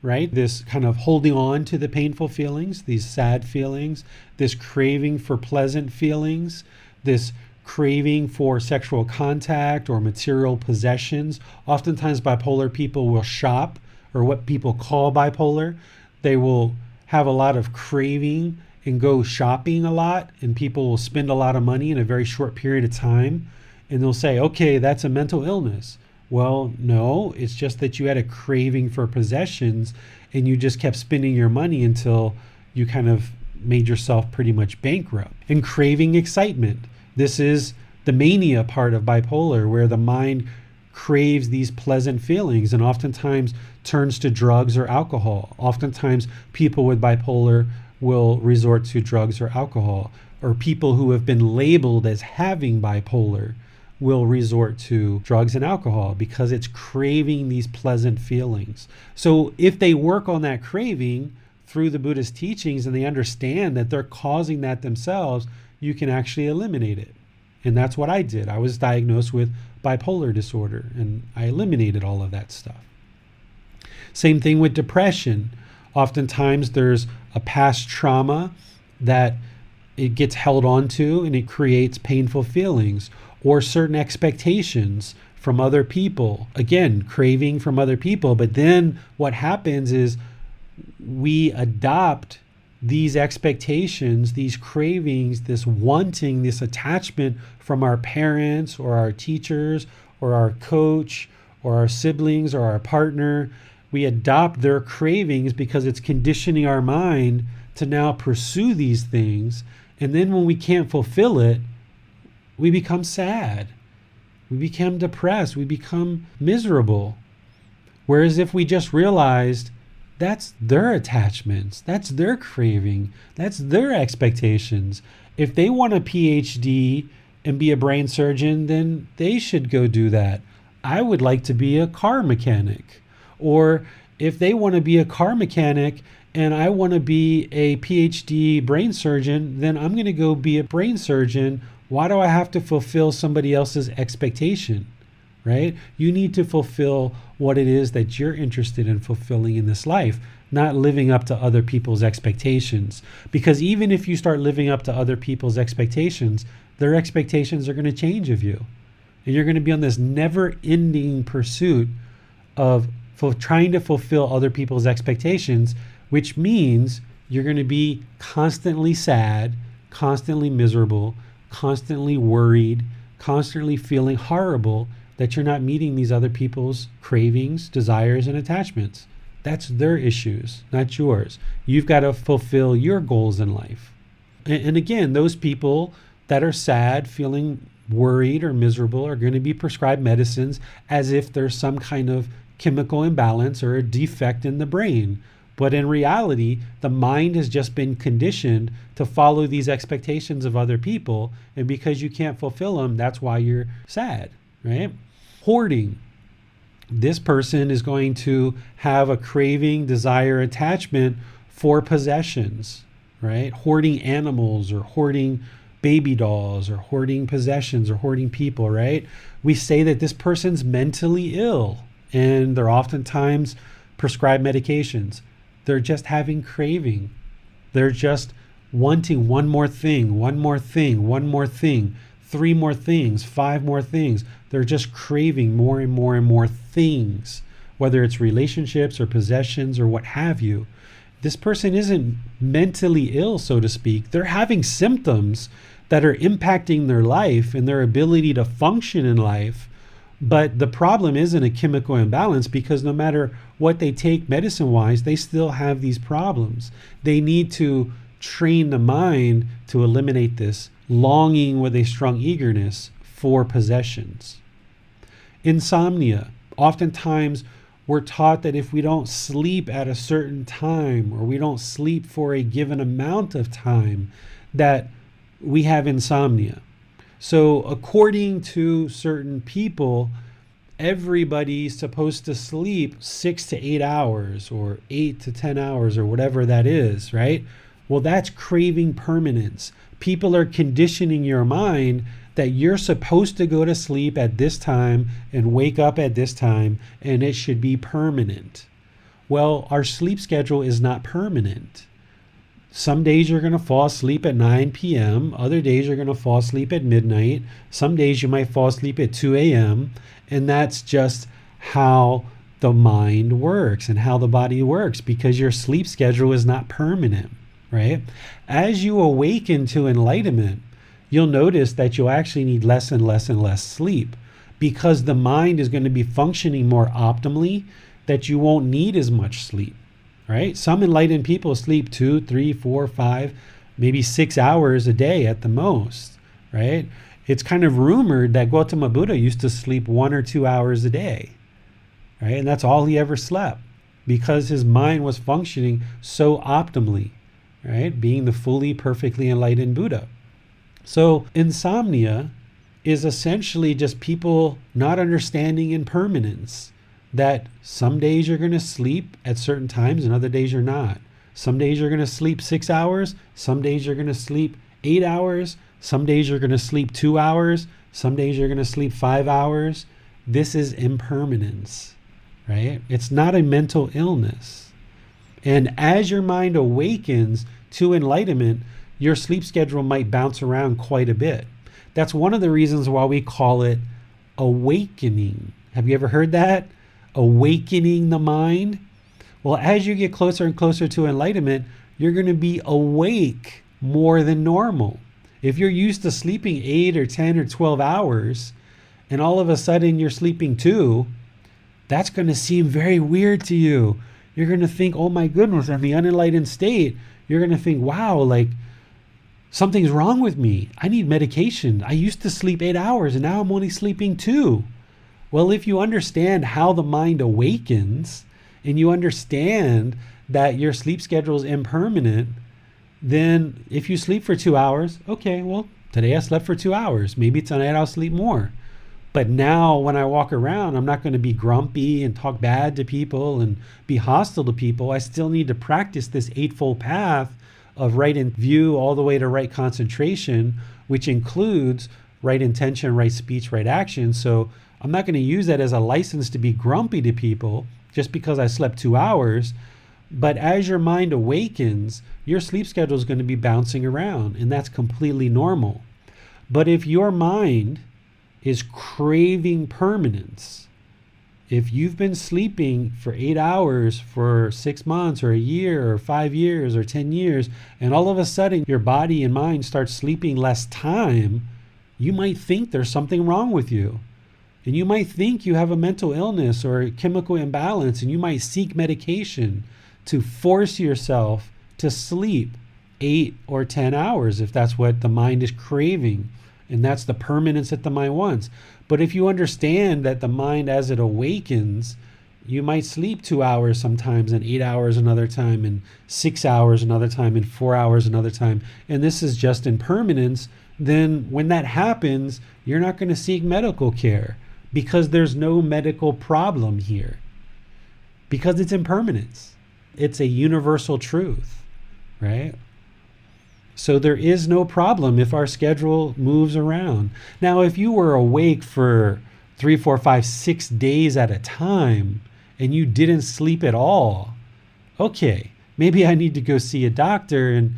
right? This kind of holding on to the painful feelings, these sad feelings, this craving for pleasant feelings, this craving for sexual contact or material possessions. Oftentimes bipolar people will shop, or what people call bipolar. They will have a lot of craving and go shopping a lot, and people will spend a lot of money in a very short period of time, and they'll say, okay, that's a mental illness. Well, no, it's just that you had a craving for possessions and you just kept spending your money until you kind of made yourself pretty much bankrupt. And craving excitement. This is the mania part of bipolar, where the mind craves these pleasant feelings and oftentimes turns to drugs or alcohol. Oftentimes people with bipolar will resort to drugs or alcohol, or people who have been labeled as having bipolar will resort to drugs and alcohol because it's craving these pleasant feelings. So if they work on that craving through the Buddha's teachings and they understand that they're causing that themselves, you can actually eliminate it. And that's what I did. I was diagnosed with bipolar disorder and I eliminated all of that stuff. Same thing with depression. Oftentimes there's a past trauma that it gets held onto and it creates painful feelings, or certain expectations from other people. Again, craving from other people. But then what happens is we adopt these expectations, these cravings, this wanting, this attachment from our parents or our teachers or our coach or our siblings or our partner. We adopt their cravings because it's conditioning our mind to now pursue these things. And then when we can't fulfill it, we become sad. We become depressed. We become miserable. Whereas if we just realized that's their attachments, that's their craving, that's their expectations. If they want a PhD and be a brain surgeon, then they should go do that. I would like to be a car mechanic. Or if they want to be a car mechanic and I want to be a PhD brain surgeon, then I'm going to go be a brain surgeon. Why do I have to fulfill somebody else's expectation, right? You need to fulfill what it is that you're interested in fulfilling in this life, not living up to other people's expectations. Because even if you start living up to other people's expectations, their expectations are going to change of you. And you're going to be on this never-ending pursuit of trying to fulfill other people's expectations, which means you're going to be constantly sad, constantly miserable, constantly worried, constantly feeling horrible that you're not meeting these other people's cravings, desires, and attachments. That's their issues, not yours. You've got to fulfill your goals in life. And again, those people that are sad, feeling worried or miserable are going to be prescribed medicines as if there's some kind of chemical imbalance or a defect in the brain. But in reality, the mind has just been conditioned to follow these expectations of other people. And because you can't fulfill them, that's why you're sad, right? Hoarding. This person is going to have a craving, desire, attachment for possessions, right? Hoarding animals or hoarding baby dolls or hoarding possessions or hoarding people, right? We say that this person's mentally ill and they're oftentimes prescribed medications. They're just having craving. They're just wanting one more thing, one more thing, one more thing, 3 more things, 5 more things. They're just craving more and more and more things, whether it's relationships or possessions or what have you. This person isn't mentally ill, so to speak. They're having symptoms that are impacting their life and their ability to function in life. But the problem isn't a chemical imbalance, because no matter what they take medicine-wise, they still have these problems. They need to train the mind to eliminate this longing with a strong eagerness for possessions. Insomnia. Oftentimes, we're taught that if we don't sleep at a certain time or we don't sleep for a given amount of time, that we have insomnia. So according to certain people, everybody's supposed to sleep 6 to 8 hours or 8 to 10 hours or whatever that is, right? Well, that's craving permanence. People are conditioning your mind that you're supposed to go to sleep at this time and wake up at this time, and it should be permanent. Well, our sleep schedule is not permanent. Some days you're going to fall asleep at 9 p.m. Other days you're going to fall asleep at midnight. Some days you might fall asleep at 2 a.m. And that's just how the mind works and how the body works, because your sleep schedule is not permanent, right? As you awaken to enlightenment, you'll notice that you'll actually need less and less and less sleep, because the mind is going to be functioning more optimally, that you won't need as much sleep. right? Some enlightened people sleep 2, 3, 4, 5, maybe 6 hours a day at the most, right? It's kind of rumored that Gotama Buddha used to sleep 1 or 2 hours a day, right? And that's all he ever slept because his mind was functioning so optimally, right? Being the fully, perfectly enlightened Buddha. So insomnia is essentially just people not understanding impermanence, that some days you're going to sleep at certain times and other days you're not. Some days you're going to sleep 6 hours. Some days you're going to sleep 8 hours. Some days you're going to sleep 2 hours. Some days you're going to sleep 5 hours. This is impermanence, right? It's not a mental illness. And as your mind awakens to enlightenment, your sleep schedule might bounce around quite a bit. That's one of the reasons why we call it awakening. Have you ever heard that? Awakening the mind? Well, as you get closer and closer to enlightenment, you're going to be awake more than normal. If you're used to sleeping 8 or 10 or 12 hours, and all of a sudden you're sleeping 2, that's going to seem very weird to you. You're going to think, oh my goodness, in the unenlightened state, you're going to think, wow, like something's wrong with me. I need medication. I used to sleep 8 hours and now I'm only sleeping 2. Well, if you understand how the mind awakens and you understand that your sleep schedule is impermanent, then if you sleep for 2 hours, okay, well, today I slept for 2 hours. Maybe tonight I'll sleep more. But now when I walk around, I'm not going to be grumpy and talk bad to people and be hostile to people. I still need to practice this eightfold path of right in view all the way to right concentration, which includes right intention, right speech, right action. So I'm not going to use that as a license to be grumpy to people just because I slept 2 hours. But as your mind awakens, your sleep schedule is going to be bouncing around, and that's completely normal. But if your mind is craving permanence, if you've been sleeping for 8 hours for 6 months or a year or 5 years or 10 years, and all of a sudden your body and mind start sleeping less time, you might think there's something wrong with you. And you might think you have a mental illness or a chemical imbalance, and you might seek medication to force yourself to sleep 8 or 10 hours if that's what the mind is craving. And that's the permanence that the mind wants. But if you understand that the mind, as it awakens, you might sleep 2 hours sometimes and 8 hours another time and 6 hours another time and 4 hours another time, and this is just impermanence, then when that happens, you're not going to seek medical care because there's no medical problem here. Because it's impermanence. It's a universal truth, right? So there is no problem if our schedule moves around. Now, if you were awake for 3, 4, 5, 6 days at a time and you didn't sleep at all, okay, maybe I need to go see a doctor and,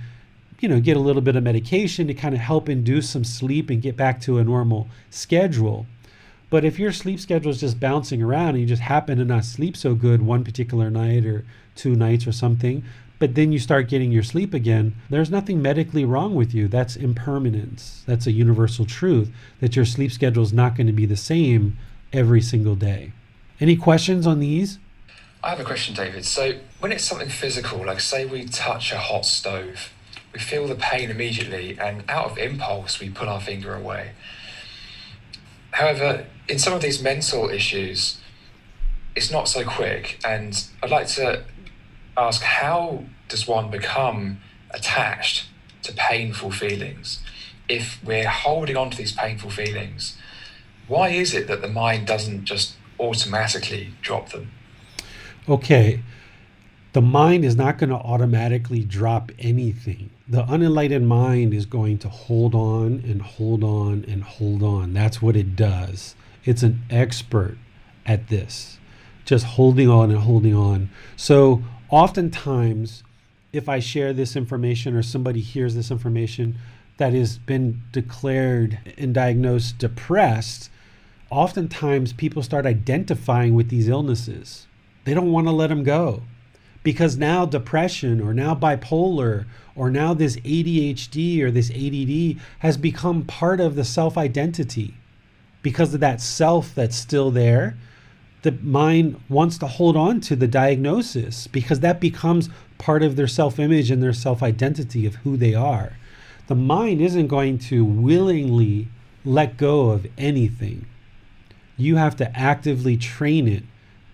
get a little bit of medication to kind of help induce some sleep and get back to a normal schedule. But if your sleep schedule is just bouncing around and you just happen to not sleep so good one particular night or 2 nights or something, but then you start getting your sleep again, there's nothing medically wrong with you. That's impermanence. That's a universal truth, that your sleep schedule is not going to be the same every single day. Any questions on these? I have a question, David. So when it's something physical, like say we touch a hot stove, we feel the pain immediately, and out of impulse, we pull our finger away. However, in some of these mental issues, it's not so quick. And I'd like to ask, how does one become attached to painful feelings? If we're holding on to these painful feelings, why is it that the mind doesn't just automatically drop them? Okay, the mind is not going to automatically drop anything. The unenlightened mind is going to hold on and hold on and hold on. That's what it does. It's an expert at this, just holding on and holding on. So oftentimes, if I share this information or somebody hears this information that has been declared and diagnosed depressed, oftentimes people start identifying with these illnesses. They don't want to let them go because now depression or now bipolar or now this ADHD or this ADD has become part of the self-identity because of that self that's still there. the mind wants to hold on to the diagnosis because that becomes part of their self-image and their self-identity of who they are. The mind isn't going to willingly let go of anything. You have to actively train it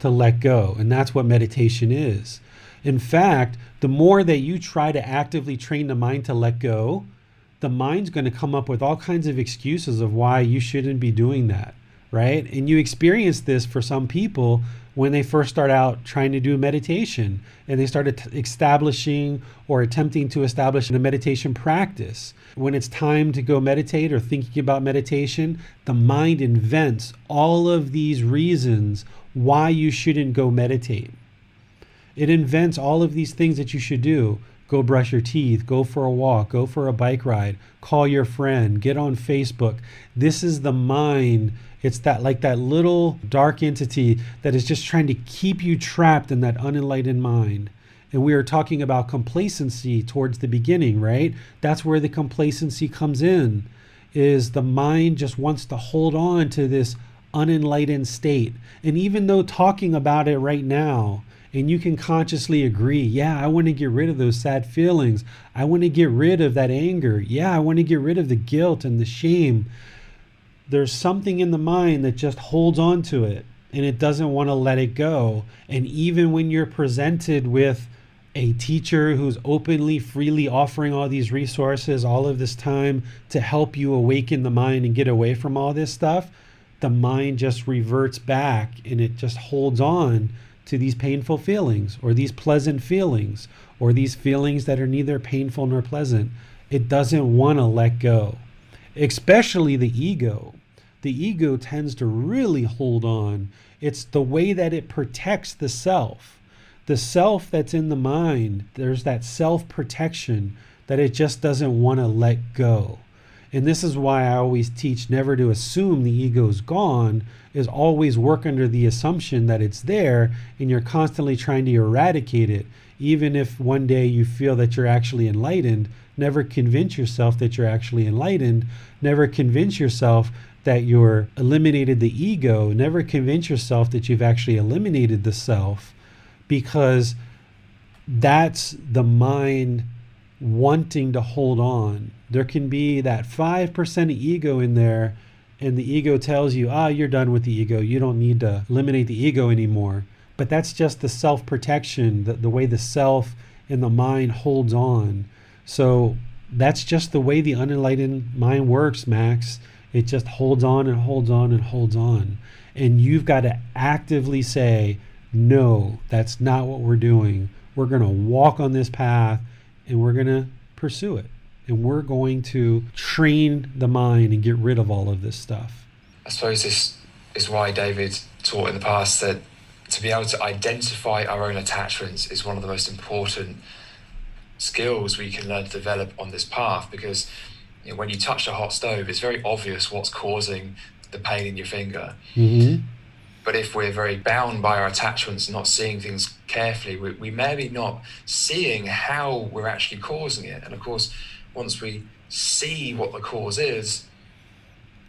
to let go, and that's what meditation is. In fact, the more that you try to actively train the mind to let go, the mind's going to come up with all kinds of excuses of why you shouldn't be doing that, right? And you experience this for some people when they first start out trying to do meditation and they start establishing or attempting to establish a meditation practice. When it's time to go meditate or thinking about meditation, the mind invents all of these reasons why you shouldn't go meditate. It invents all of these things that you should do. Go brush your teeth, go for a walk, go for a bike ride, call your friend, get on Facebook. This is the mind. It's that little dark entity that is just trying to keep you trapped in that unenlightened mind. And we are talking about complacency towards the beginning, right? That's where the complacency comes in, is the mind just wants to hold on to this unenlightened state. And even though talking about it right now, and you can consciously agree, yeah, I want to get rid of those sad feelings. I want to get rid of that anger. Yeah, I want to get rid of the guilt and the shame. There's something in the mind that just holds on to it and it doesn't want to let it go. And even when you're presented with a teacher who's openly, freely offering all these resources, all of this time to help you awaken the mind and get away from all this stuff, the mind just reverts back and it just holds on to these painful feelings or these pleasant feelings or these feelings that are neither painful nor pleasant. It doesn't want to let go, especially the ego. The ego tends to really hold on. It's the way that it protects the self. The self that's in the mind, there's that self-protection that it just doesn't want to let go. And this is why I always teach never to assume the ego's gone, is always work under the assumption that it's there and you're constantly trying to eradicate it. Even if one day you feel that you're actually enlightened, never convince yourself that you're actually enlightened. Never convince yourself that you're eliminated the ego. Never convince yourself that you've actually eliminated the self, because that's the mind wanting to hold on. There can be that 5% of ego in there, and the ego tells you, you're done with the ego. You don't need to eliminate the ego anymore. But that's just the self-protection, the way the self and the mind holds on. So that's just the way the unenlightened mind works, Max. It just holds on and holds on and holds on. And you've got to actively say, no, that's not what we're doing. We're going to walk on this path and we're going to pursue it. And we're going to train the mind and get rid of all of this stuff. I suppose this is why David taught in the past that to be able to identify our own attachments is one of the most important skills we can learn to develop on this path, because when you touch a hot stove, it's very obvious what's causing the pain in your finger. Mm-hmm. But if we're very bound by our attachments, not seeing things carefully, we may be not seeing how we're actually causing it. And of course, once we see what the cause is,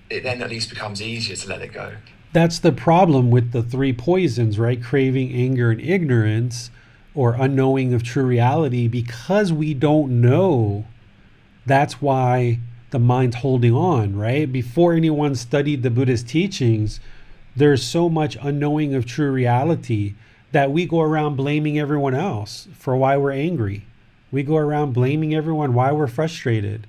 it then at least becomes easier to let it go. That's the problem with the three poisons, right? Craving, anger, and ignorance, or unknowing of true reality. Because we don't know, that's why the mind's holding on, right? Before anyone studied the Buddhist teachings, there's so much unknowing of true reality that we go around blaming everyone else for why we're angry. We go around blaming everyone why we're frustrated.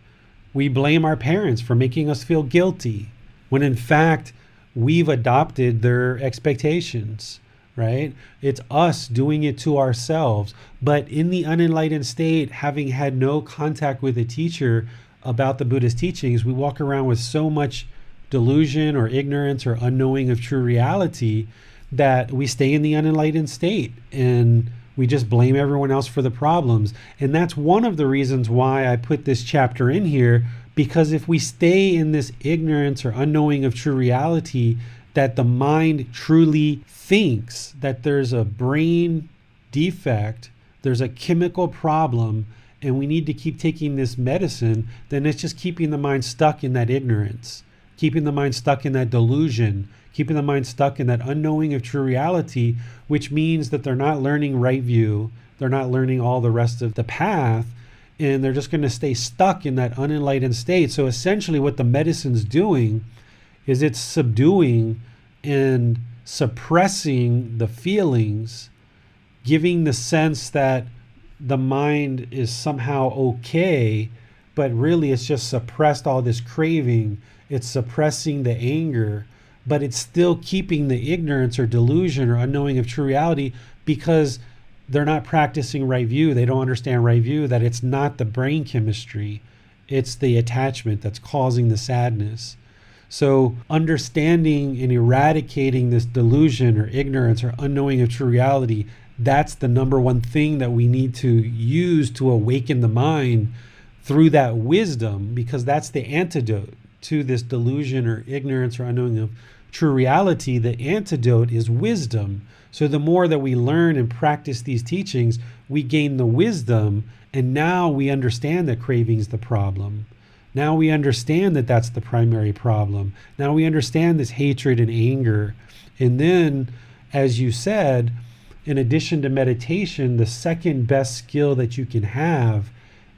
We blame our parents for making us feel guilty, when in fact, we've adopted their expectations, right? It's us doing it to ourselves. But in the unenlightened state, having had no contact with a teacher about the Buddhist teachings, we walk around with so much delusion or ignorance or unknowing of true reality that we stay in the unenlightened state and we just blame everyone else for the problems. And that's one of the reasons why I put this chapter in here, because if we stay in this ignorance or unknowing of true reality, that the mind truly thinks that there's a brain defect, there's a chemical problem, and we need to keep taking this medicine, then it's just keeping the mind stuck in that ignorance, keeping the mind stuck in that delusion, keeping the mind stuck in that unknowing of true reality, which means that they're not learning right view, they're not learning all the rest of the path, and they're just going to stay stuck in that unenlightened state. So essentially what the medicine's doing is it's subduing and suppressing the feelings, giving the sense that the mind is somehow okay, but really it's just suppressed all this craving. It's suppressing the anger, but it's still keeping the ignorance or delusion or unknowing of true reality, because they're not practicing right view. They don't understand right view, that it's not the brain chemistry, it's the attachment that's causing the sadness. So understanding and eradicating this delusion or ignorance or unknowing of true reality, that's the number one thing that we need to use to awaken the mind through that wisdom, because that's the antidote to this delusion or ignorance or unknowing of true reality. The antidote is wisdom. So the more that we learn and practice these teachings, we gain the wisdom, and now we understand that craving is the problem. Now we understand that that's the primary problem. Now we understand this hatred and anger. And then, as you said, in addition to meditation, the second best skill that you can have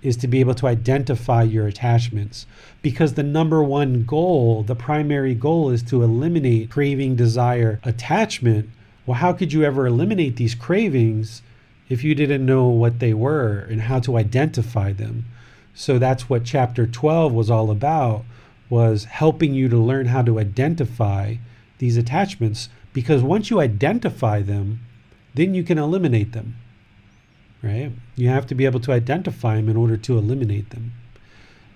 is to be able to identify your attachments. Because the number one goal, the primary goal, is to eliminate craving, desire, attachment. Well, how could you ever eliminate these cravings if you didn't know what they were and how to identify them? So that's what chapter 12 was all about, was helping you to learn how to identify these attachments. Because once you identify them, then you can eliminate them, right? You have to be able to identify them in order to eliminate them.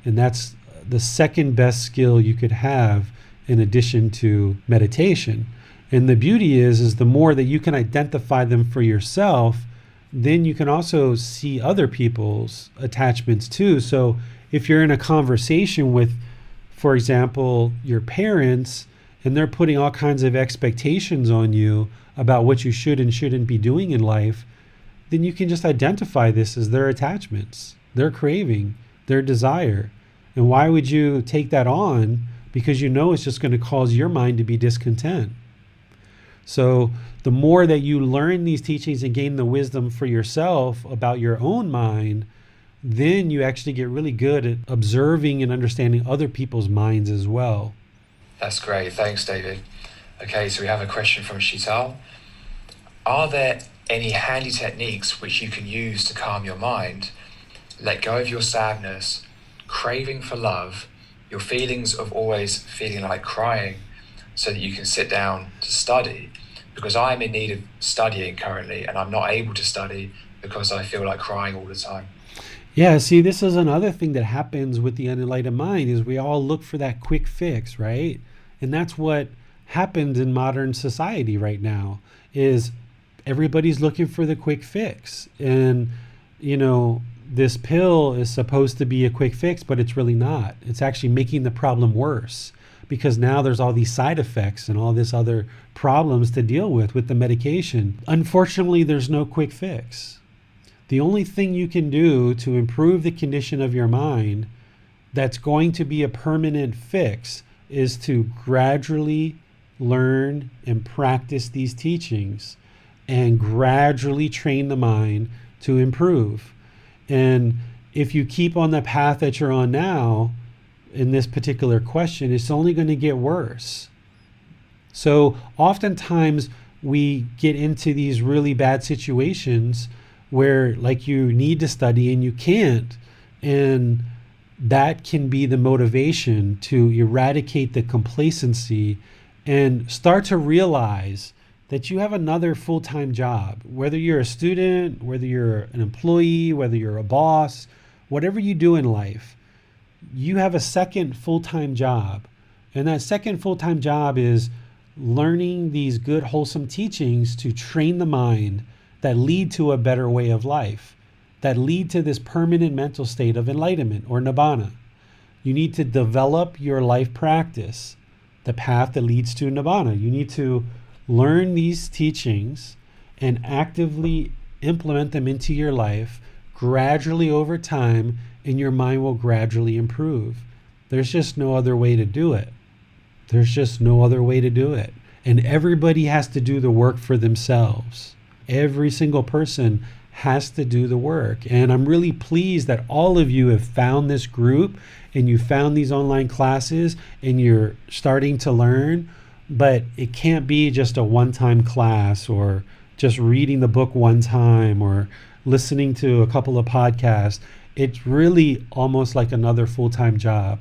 And that's the second best skill you could have in addition to meditation. And the beauty is the more that you can identify them for yourself, then you can also see other people's attachments too. So if you're in a conversation with, for example, your parents, and they're putting all kinds of expectations on you about what you should and shouldn't be doing in life, then you can just identify this as their attachments, their craving, their desire. And why would you take that on? Because you know it's just going to cause your mind to be discontent. So the more that you learn these teachings and gain the wisdom for yourself about your own mind, then you actually get really good at observing and understanding other people's minds as well. That's great. Thanks, David. Okay, so we have a question from Shital. Are there any handy techniques which you can use to calm your mind, let go of your sadness, craving for love, your feelings of always feeling like crying, so that you can sit down to study? Because I am in need of studying currently, and I'm not able to study because I feel like crying all the time. Yeah, see, this is another thing that happens with the unenlightened mind, is we all look for that quick fix, right? And that's what happens in modern society right now, is everybody's looking for the quick fix. And, you know, this pill is supposed to be a quick fix, but it's really not. It's actually making the problem worse, because now there's all these side effects and all this other problems to deal with the medication. Unfortunately, there's no quick fix. The only thing you can do to improve the condition of your mind that's going to be a permanent fix is to gradually learn and practice these teachings and gradually train the mind to improve. And if you keep on the path that you're on now, in this particular question, it's only going to get worse. So oftentimes we get into these really bad situations where, like, you need to study and you can't. And that can be the motivation to eradicate the complacency and start to realize that you have another full-time job. Whether you're a student, whether you're an employee, whether you're a boss, whatever you do in life, you have a second full-time job. And that second full-time job is learning these good, wholesome teachings to train the mind that lead to a better way of life, that lead to this permanent mental state of enlightenment or nibbana. You need to develop your life practice, the path that leads to nibbana. You need to learn these teachings and actively implement them into your life gradually over time, and your mind will gradually improve. There's just no other way to do it. There's just no other way to do it. and everybody has to do the work for themselves. Every single person has to do the work. And I'm really pleased that all of you have found this group and you found these online classes and you're starting to learn, but it can't be just a one-time class or just reading the book one time or listening to a couple of podcasts. It's really almost like another full-time job.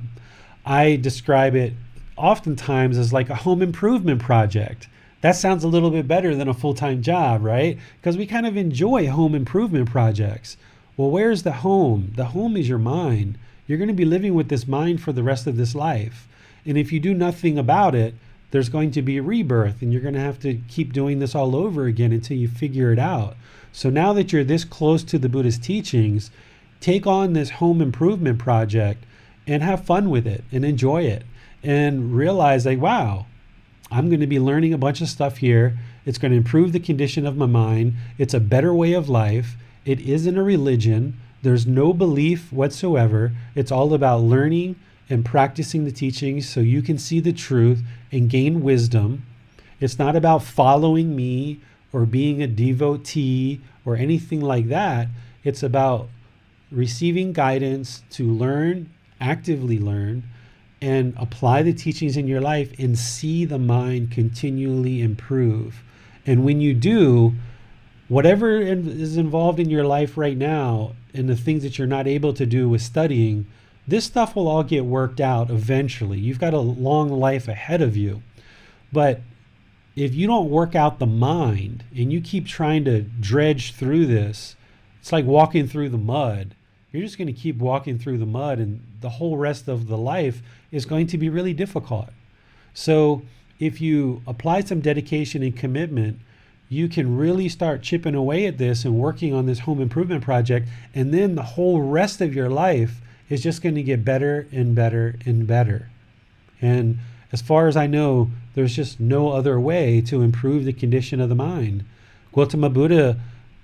I describe it oftentimes as like a home improvement project. That sounds a little bit better than a full-time job, right? Because we kind of enjoy home improvement projects. Well, where's the home? The home is your mind. You're going to be living with this mind for the rest of this life. And if you do nothing about it, there's going to be a rebirth, and you're going to have to keep doing this all over again until you figure it out. So now that you're this close to the Buddha's teachings, take on this home improvement project and have fun with it and enjoy it and realize like, wow, I'm going to be learning a bunch of stuff here. It's going to improve the condition of my mind. It's a better way of life. It isn't a religion. There's no belief whatsoever. It's all about learning and practicing the teachings so you can see the truth and gain wisdom. It's not about following me or being a devotee or anything like that. It's about receiving guidance to learn, actively learn, and apply the teachings in your life and see the mind continually improve. And when you do, whatever is involved in your life right now and the things that you're not able to do with studying, this stuff will all get worked out eventually. You've got a long life ahead of you. But if you don't work out the mind and you keep trying to dredge through this, it's like walking through the mud. You're just going to keep walking through the mud, and the whole rest of the life is going to be really difficult. So if you apply some dedication and commitment, you can really start chipping away at this and working on this home improvement project, and then the whole rest of your life is just going to get better and better and better. And as far as I know, there's just no other way to improve the condition of the mind. Gotama Buddha,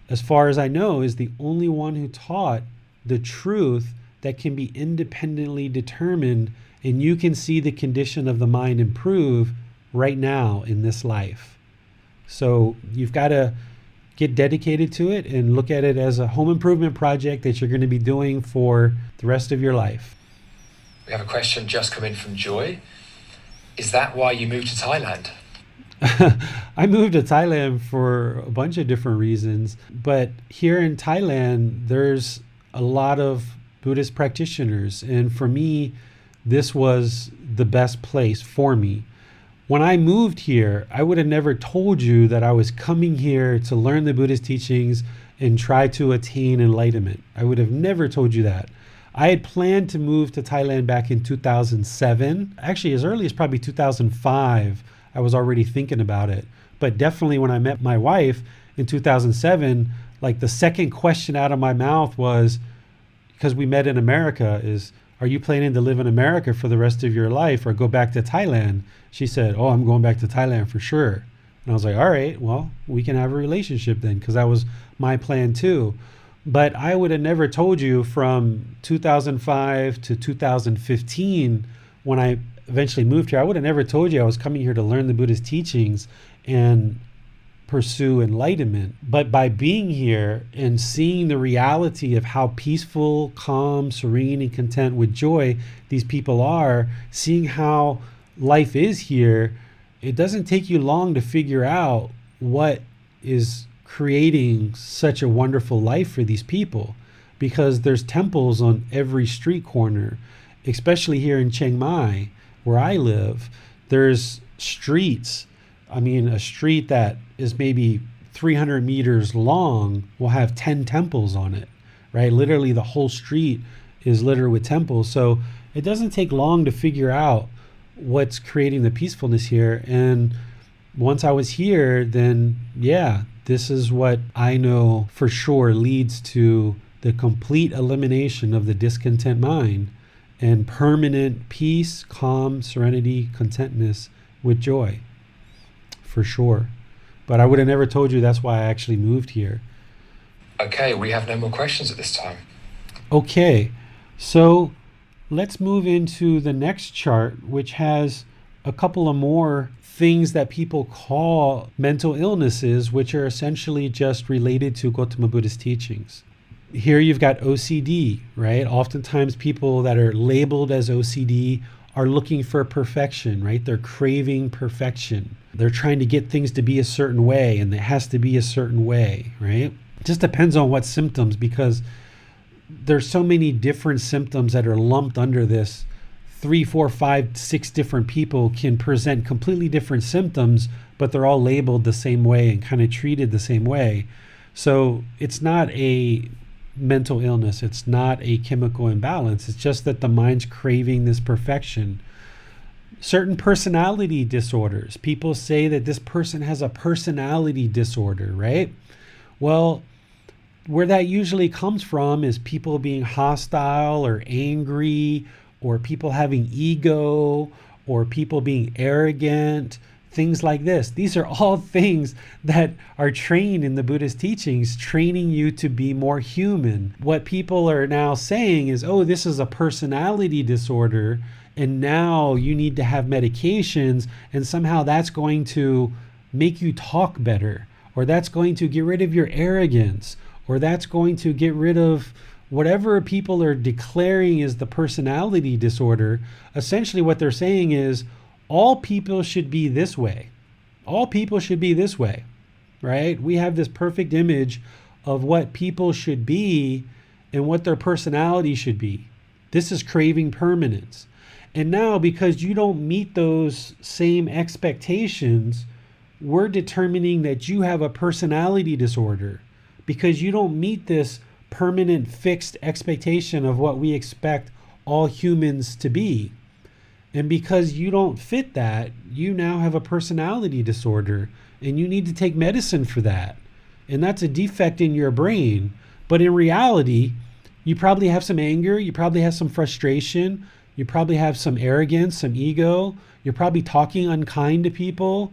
as far as I know, is the only one who taught the truth that can be independently determined, and you can see the condition of the mind improve right now in this life. So you've got to get dedicated to it and look at it as a home improvement project that you're going to be doing for the rest of your life. We have a question just come in from Joy. Is that why you moved to Thailand? I moved to Thailand for a bunch of different reasons, but here in Thailand, there's a lot of Buddhist practitioners, and for me, this was the best place for me. When I moved here, I would have never told you that I was coming here to learn the Buddhist teachings and try to attain enlightenment. I would have never told you that. I had planned to move to Thailand back in 2007. Actually, as early as probably 2005, I was already thinking about it. But definitely when I met my wife in 2007, like the second question out of my mouth was, because we met in America, is, are you planning to live in America for the rest of your life or go back to Thailand? She said, oh, I'm going back to Thailand for sure. And I was like, all right, well, we can have a relationship then, because that was my plan too. But I would have never told you from 2005 to 2015, when I eventually moved here, I would have never told you I was coming here to learn the Buddhist teachings and pursue enlightenment. But by being here and seeing the reality of how peaceful, calm, serene, and content with joy these people are, seeing how life is here, it doesn't take you long to figure out what is creating such a wonderful life for these people, because there's temples on every street corner, especially here in Chiang Mai, where I live. There's streets. I mean, a street that is maybe 300 meters long will have 10 temples on it, right? Literally the whole street is littered with temples. So it doesn't take long to figure out what's creating the peacefulness here. And once I was here, then yeah, this is what I know for sure leads to the complete elimination of the discontent mind and permanent peace, calm, serenity, contentness with joy, for sure. But I would have never told you that's why I actually moved here. Okay, we have no more questions at this time. Okay, so let's move into the next chart, which has a couple of more things that people call mental illnesses, which are essentially just related to Gotama Buddha's teachings. Here you've got OCD, right? Oftentimes people that are labeled as OCD are looking for perfection, right? They're craving perfection. They're trying to get things to be a certain way, and it has to be a certain way, right? It just depends on what symptoms, because there's so many different symptoms that are lumped under this. 3, 4, 5, 6 different people can present completely different symptoms, but they're all labeled the same way and kind of treated the same way. So it's not a mental illness. It's not a chemical imbalance. It's just that the mind's craving this perfection. Certain personality disorders. People say that this person has a personality disorder, right? Well, where that usually comes from is people being hostile or angry, or people having ego, or people being arrogant, things like this. These are all things that are trained in the Buddhist teachings, training you to be more human. What people are now saying is, oh, this is a personality disorder, and now you need to have medications, and somehow that's going to make you talk better, or that's going to get rid of your arrogance, or that's going to get rid of whatever people are declaring is the personality disorder. Essentially what they're saying is all people should be this way. All people should be this way, right? We have this perfect image of what people should be and what their personality should be. This is craving permanence. And now because you don't meet those same expectations, we're determining that you have a personality disorder because you don't meet this permanent fixed expectation of what we expect all humans to be. And because you don't fit that, you now have a personality disorder and you need to take medicine for that. And that's a defect in your brain. But in reality, you probably have some anger, you probably have some frustration, you probably have some arrogance, some ego, you're probably talking unkind to people.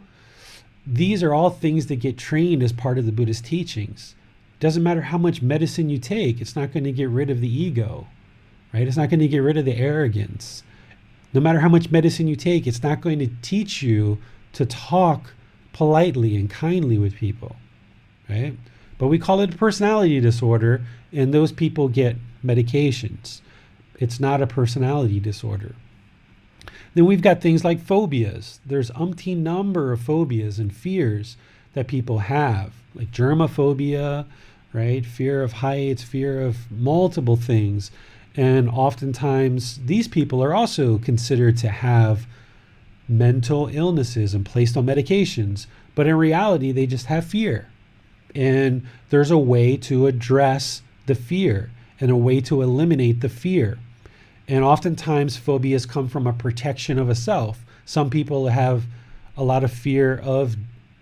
These are all things that get trained as part of the Buddhist teachings. Doesn't matter how much medicine you take, it's not going to get rid of the ego, right? It's not going to get rid of the arrogance. No matter how much medicine you take, it's not going to teach you to talk politely and kindly with people, right? But we call it a personality disorder, and those people get medications. It's not a personality disorder. Then we've got things like phobias. There's umpteen number of phobias and fears that people have, like germophobia, right? Fear of heights, fear of multiple things. And oftentimes these people are also considered to have mental illnesses and placed on medications. But in reality, they just have fear. And there's a way to address the fear and a way to eliminate the fear. And oftentimes phobias come from a protection of a self. Some people have a lot of fear of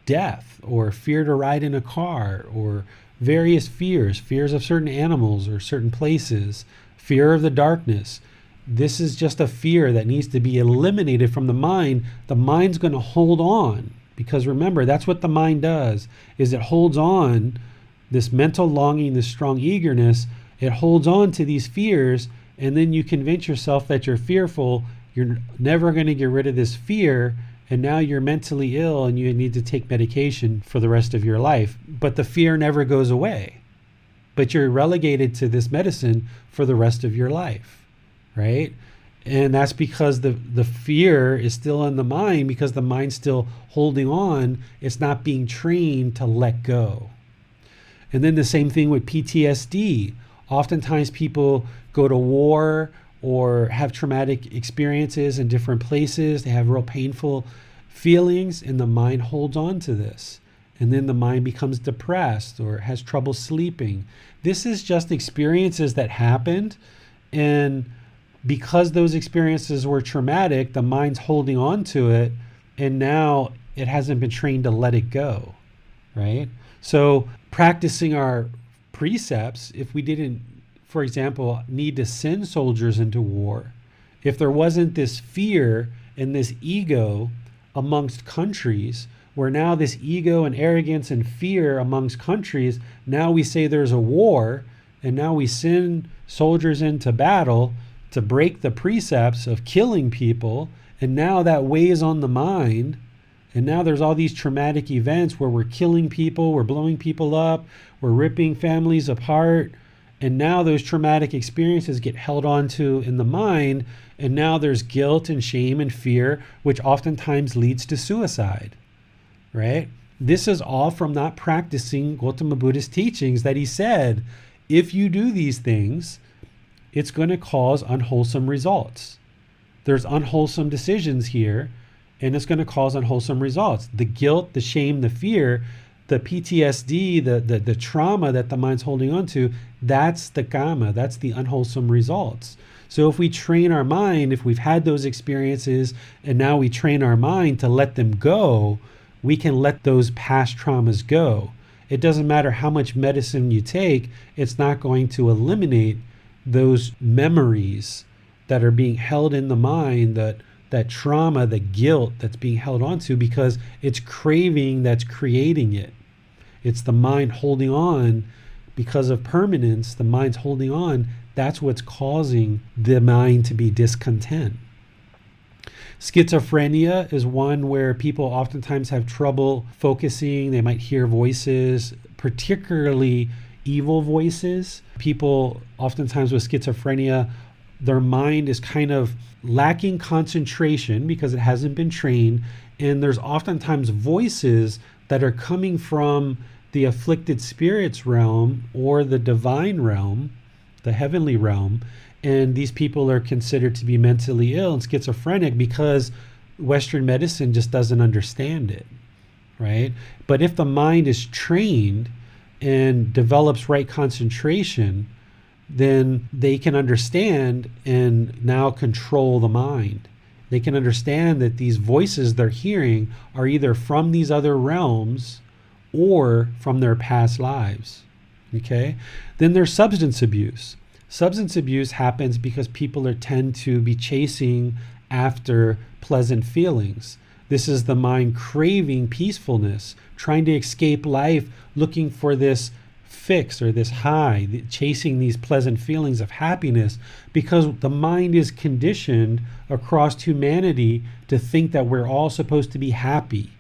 death, or fear to ride in a car, or various fears of certain animals or certain places, fear of the darkness. This is just a fear that needs to be eliminated from the mind. The mind's going to hold on, because remember, that's what the mind does, is it holds on, this mental longing, this strong eagerness, it holds on to these fears, and then you convince yourself that you're fearful, you're never going to get rid of this fear, and now you're mentally ill and you need to take medication for the rest of your life. But the fear never goes away. But you're relegated to this medicine for the rest of your life, right? And that's because the fear is still in the mind, because the mind's still holding on. It's not being trained to let go. And then the same thing with PTSD. Oftentimes people go to war or have traumatic experiences in different places. They have real painful feelings, and the mind holds on to this. And then the mind becomes depressed or has trouble sleeping. This is just experiences that happened, and because those experiences were traumatic, the mind's holding on to it, and now it hasn't been trained to let it go, right? So practicing our precepts, if we didn't, for example, need to send soldiers into war, if there wasn't this fear and this ego amongst countries, where now this ego and arrogance and fear amongst countries, now we say there's a war, and now we send soldiers into battle to break the precepts of killing people, And now that weighs on the mind. And now there's all these traumatic events where we're killing people, we're blowing people up, we're ripping families apart. And now those traumatic experiences get held onto in the mind. And now there's guilt and shame and fear, which oftentimes leads to suicide, right? This is all from not practicing Gotama Buddha's teachings that he said, if you do these things, it's going to cause unwholesome results. There's unwholesome decisions here, and it's going to cause unwholesome results. The guilt, the shame, the fear, the PTSD, the trauma that the mind's holding on to, that's the kama, that's the unwholesome results. So if we train our mind, if we've had those experiences and now we train our mind to let them go, we can let those past traumas go. It doesn't matter how much medicine you take, it's not going to eliminate those memories that are being held in the mind, that trauma, the guilt that's being held onto, because it's craving that's creating it. It's the mind holding on because of permanence, the mind's holding on. That's what's causing the mind to be discontent. Schizophrenia is one where people oftentimes have trouble focusing. They might hear voices, particularly evil voices. People oftentimes with schizophrenia, their mind is kind of lacking concentration because it hasn't been trained. And there's oftentimes voices that are coming from the afflicted spirits realm or the divine realm, the heavenly realm. And these people are considered to be mentally ill and schizophrenic because Western medicine just doesn't understand it, right? But if the mind is trained and develops right concentration, then they can understand and now control the mind. They can understand that these voices they're hearing are either from these other realms or from their past lives, okay? Then there's substance abuse. Substance abuse happens because people tend to be chasing after pleasant feelings. This is the mind craving peacefulness, trying to escape life, looking for this fix or this high, chasing these pleasant feelings of happiness, because the mind is conditioned across humanity to think that we're all supposed to be happy.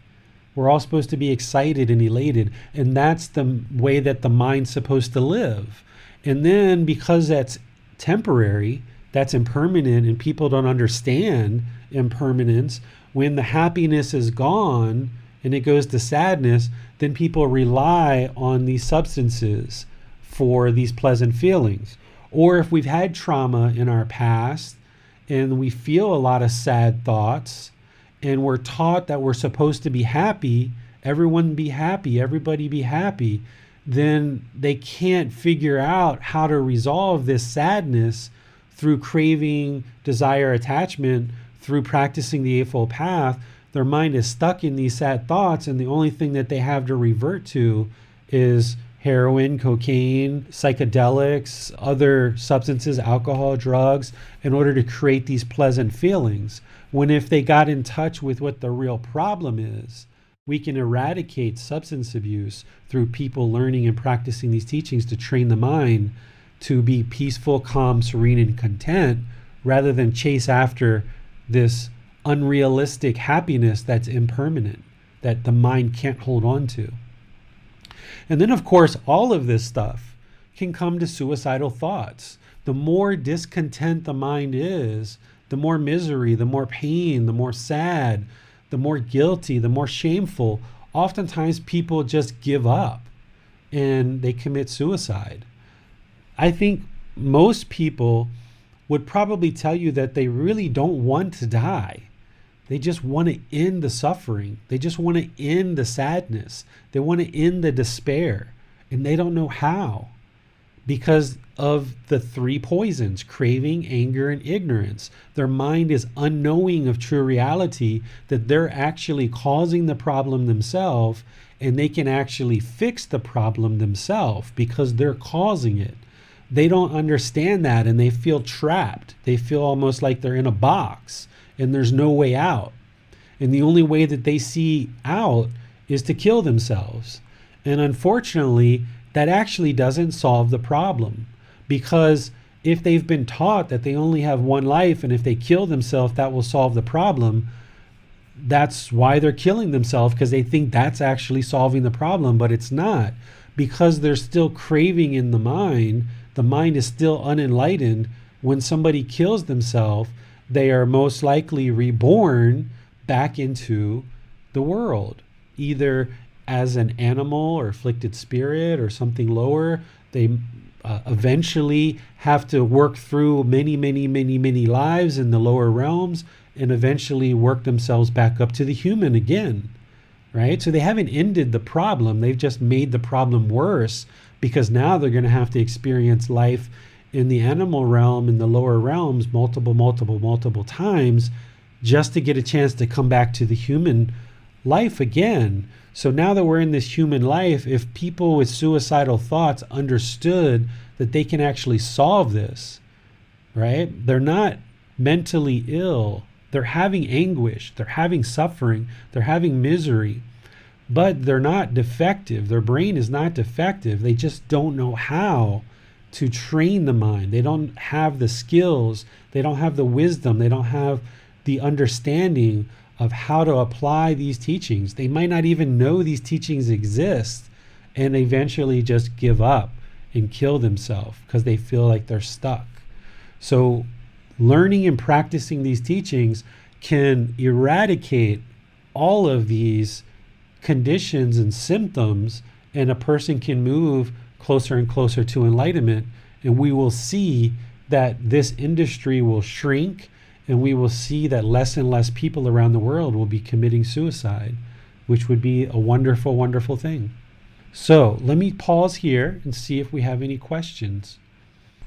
We're all supposed to be excited and elated, and that's the way that the mind's supposed to live. And then because that's temporary, that's impermanent, and people don't understand impermanence, when the happiness is gone and it goes to sadness, then people rely on these substances for these pleasant feelings. Or if we've had trauma in our past and we feel a lot of sad thoughts and we're taught that we're supposed to be happy, everyone be happy, everybody be happy, then they can't figure out how to resolve this sadness through craving, desire, attachment, through practicing the Eightfold Path. Their mind is stuck in these sad thoughts, and the only thing that they have to revert to is heroin, cocaine, psychedelics, other substances, alcohol, drugs, in order to create these pleasant feelings. When if they got in touch with what the real problem is, we can eradicate substance abuse through people learning and practicing these teachings to train the mind to be peaceful, calm, serene, and content, rather than chase after this unrealistic happiness that's impermanent, that the mind can't hold on to. And then, of course, all of this stuff can come to suicidal thoughts. The more discontent the mind is, the more misery, the more pain, the more sad, the more guilty, the more shameful. Oftentimes people just give up and they commit suicide. I think most people would probably tell you that they really don't want to die. They just want to end the suffering. They just want to end the sadness. They want to end the despair. And they don't know how, because of the three poisons: craving, anger, and ignorance. Their mind is unknowing of true reality, that they're actually causing the problem themselves, and they can actually fix the problem themselves because they're causing it. They don't understand that, and they feel trapped. They feel almost like they're in a box and there's no way out. And the only way that they see out is to kill themselves. And unfortunately, that actually doesn't solve the problem, because if they've been taught that they only have one life and if they kill themselves, that will solve the problem, that's why they're killing themselves, because they think that's actually solving the problem, but it's not. Because there's still craving in the mind is still unenlightened. When somebody kills themselves, they are most likely reborn back into the world, either as an animal or afflicted spirit or something lower. They eventually have to work through many lives in the lower realms and eventually work themselves back up to the human again, right? So they haven't ended the problem. They've just made the problem worse, because now they're going to have to experience life in the animal realm, in the lower realms, multiple times, just to get a chance to come back to the human life again. So now that we're in this human life, if people with suicidal thoughts understood that they can actually solve this, right? They're not mentally ill. They're having anguish. They're having suffering. They're having misery. But they're not defective. Their brain is not defective. They just don't know how to train the mind. They don't have the skills. They don't have the wisdom. They don't have the understanding of how to apply these teachings. They might not even know these teachings exist, and eventually just give up and kill themselves because they feel like they're stuck. So learning and practicing these teachings can eradicate all of these conditions and symptoms, and a person can move closer and closer to enlightenment. And we will see that this industry will shrink, and we will see that less and less people around the world will be committing suicide, which would be a wonderful, wonderful thing. So let me pause here and see if we have any questions.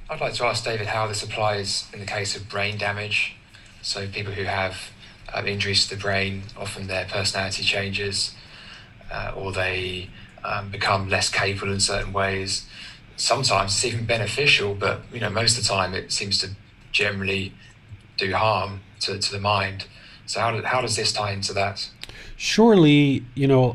I'd like to ask David how this applies in the case of brain damage. So people who have injuries to the brain, often their personality changes, or they become less capable in certain ways. Sometimes it's even beneficial, but most of the time it seems to generally do harm to the mind. So how does this tie into that? Surely,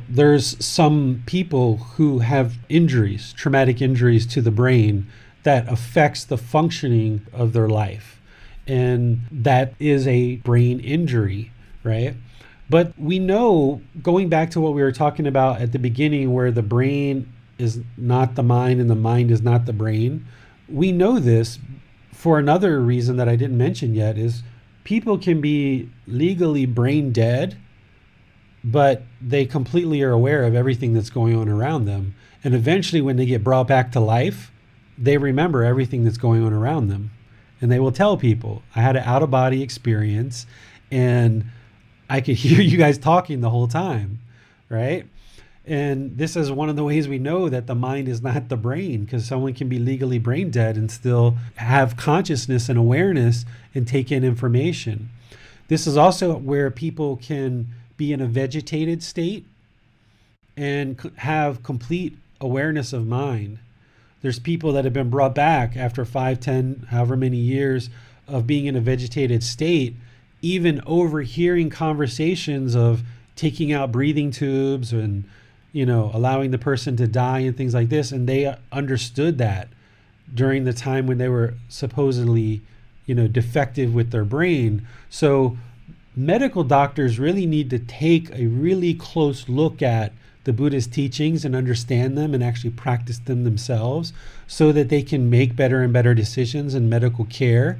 there's some people who have injuries, traumatic injuries to the brain that affects the functioning of their life. And that is a brain injury, right? But we know, going back to what we were talking about at the beginning, where the brain is not the mind and the mind is not the brain, we know this for another reason that I didn't mention yet, is people can be legally brain dead, but they completely are aware of everything that's going on around them. And eventually when they get brought back to life, they remember everything that's going on around them. And they will tell people, I had an out-of-body experience and I could hear you guys talking the whole time, right? And this is one of the ways we know that the mind is not the brain, because someone can be legally brain dead and still have consciousness and awareness and take in information. This is also where people can be in a vegetated state and have complete awareness of mind. There's people that have been brought back after 5, 10, however many years of being in a vegetated state, even overhearing conversations of taking out breathing tubes and allowing the person to die and things like this. And they understood that during the time when they were supposedly, defective with their brain. So medical doctors really need to take a really close look at the Buddha's teachings and understand them and actually practice them themselves so that they can make better and better decisions in medical care.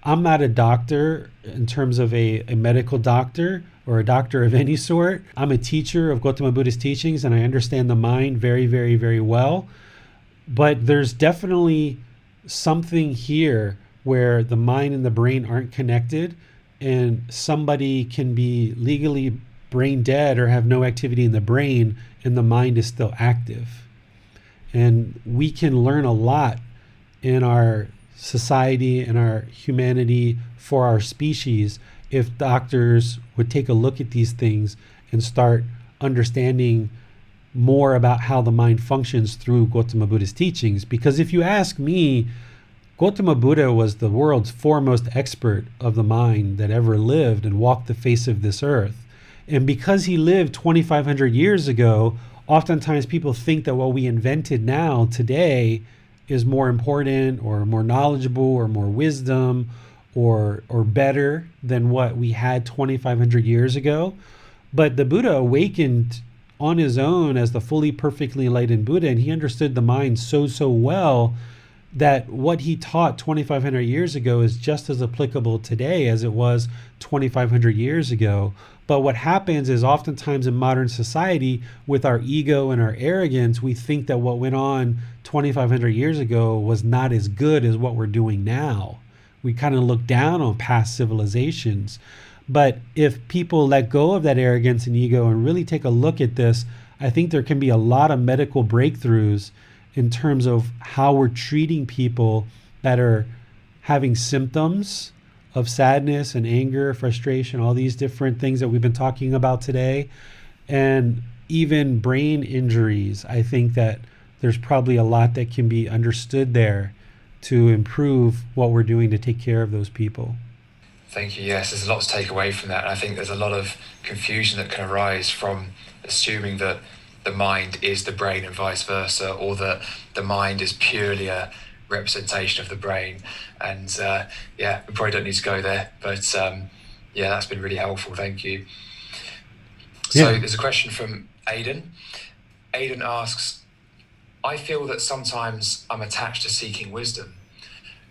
I'm not a doctor in terms of a medical doctor or a doctor of any sort. I'm a teacher of Gotama Buddha's teachings, and I understand the mind very, very, very well. But there's definitely something here where the mind and the brain aren't connected, and somebody can be legally brain dead or have no activity in the brain, and the mind is still active. And we can learn a lot in our society and our humanity for our species if doctors would take a look at these things and start understanding more about how the mind functions through Gotama Buddha's teachings. Because if you ask me, Gotama Buddha was the world's foremost expert of the mind that ever lived and walked the face of this earth. And because he lived 2,500 years ago, oftentimes people think that what we invented now, today, is more important or more knowledgeable or more wisdom or better than what we had 2,500 years ago. But the Buddha awakened on his own as the fully perfectly enlightened Buddha, and he understood the mind so well that what he taught 2,500 years ago is just as applicable today as it was 2,500 years ago. But what happens is oftentimes in modern society, with our ego and our arrogance, we think that what went on 2,500 years ago was not as good as what we're doing now. We kind of look down on past civilizations. But if people let go of that arrogance and ego and really take a look at this, I think there can be a lot of medical breakthroughs in terms of how we're treating people that are having symptoms of sadness and anger, frustration, all these different things that we've been talking about today, and even brain injuries. I think that there's probably a lot that can be understood there to improve what we're doing to take care of those people. Thank you. Yes, there's a lot to take away from that. And I think there's a lot of confusion that can arise from assuming that the mind is the brain and vice versa, or that the mind is purely a representation of the brain. And we probably don't need to go there, but that's been really helpful. Thank you. So there's a question from Aidan. Aidan asks, I feel that sometimes I'm attached to seeking wisdom,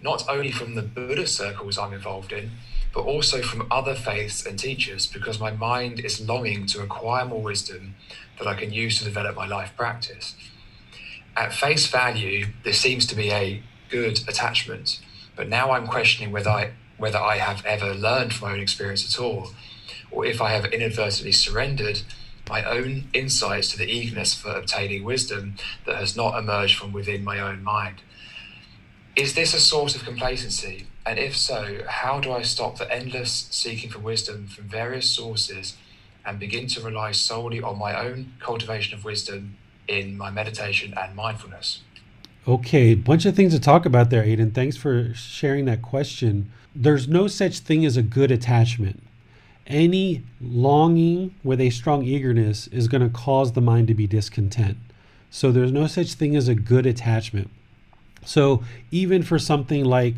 not only from the Buddha circles I'm involved in, but also from other faiths and teachers, because my mind is longing to acquire more wisdom that I can use to develop my life practice. At face value, this seems to be a good attachment, but now I'm questioning whether I have ever learned from my own experience at all, or if I have inadvertently surrendered my own insights to the eagerness for obtaining wisdom that has not emerged from within my own mind. Is this a source of complacency? And if so, how do I stop the endless seeking for wisdom from various sources and begin to rely solely on my own cultivation of wisdom in my meditation and mindfulness? Okay, a bunch of things to talk about there, Aidan. Thanks for sharing that question. There's no such thing as a good attachment. Any longing with a strong eagerness is going to cause the mind to be discontent. So there's no such thing as a good attachment. So even for something like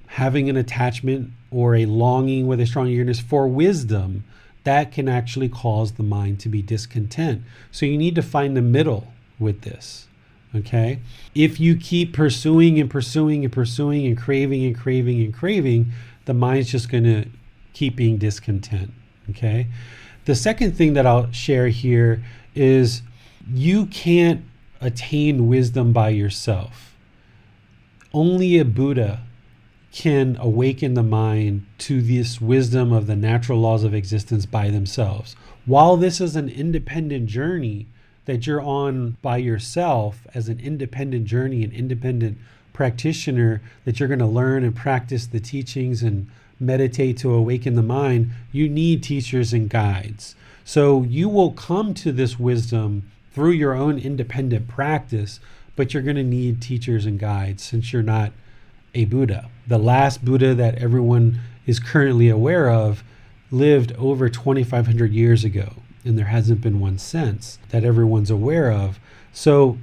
having an attachment or a longing with a strong eagerness for wisdom, that can actually cause the mind to be discontent. So you need to find the middle with this, okay? If you keep pursuing and pursuing and pursuing and craving and craving and craving, the mind's just going to keep being discontent, okay? The second thing that I'll share here is you can't attain wisdom by yourself. Only a Buddha can awaken the mind to this wisdom of the natural laws of existence by themselves. While this is an independent journey that you're on by yourself, as an independent journey, an independent practitioner, that you're going to learn and practice the teachings and meditate to awaken the mind, you need teachers and guides. So you will come to this wisdom through your own independent practice, but you're going to need teachers and guides since you're not a Buddha. The last Buddha that everyone is currently aware of lived over 2,500 years ago, and there hasn't been one since that everyone's aware of. So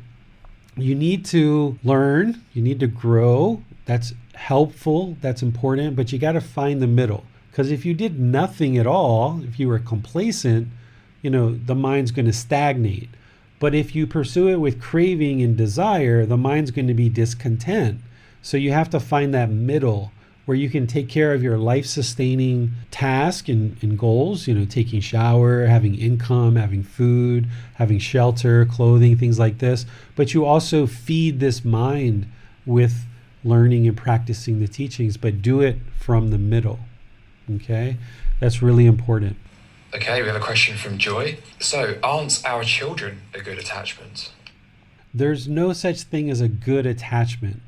you need to learn, you need to grow. That's helpful, that's important, but you got to find the middle. Because if you did nothing at all, if you were complacent, the mind's going to stagnate. But if you pursue it with craving and desire, the mind's going to be discontent. So you have to find that middle where you can take care of your life-sustaining task and goals, taking shower, having income, having food, having shelter, clothing, things like this. But you also feed this mind with learning and practicing the teachings, but do it from the middle, okay? That's really important. Okay, we have a question from Joy. So, aren't our children a good attachment? There's no such thing as a good attachment.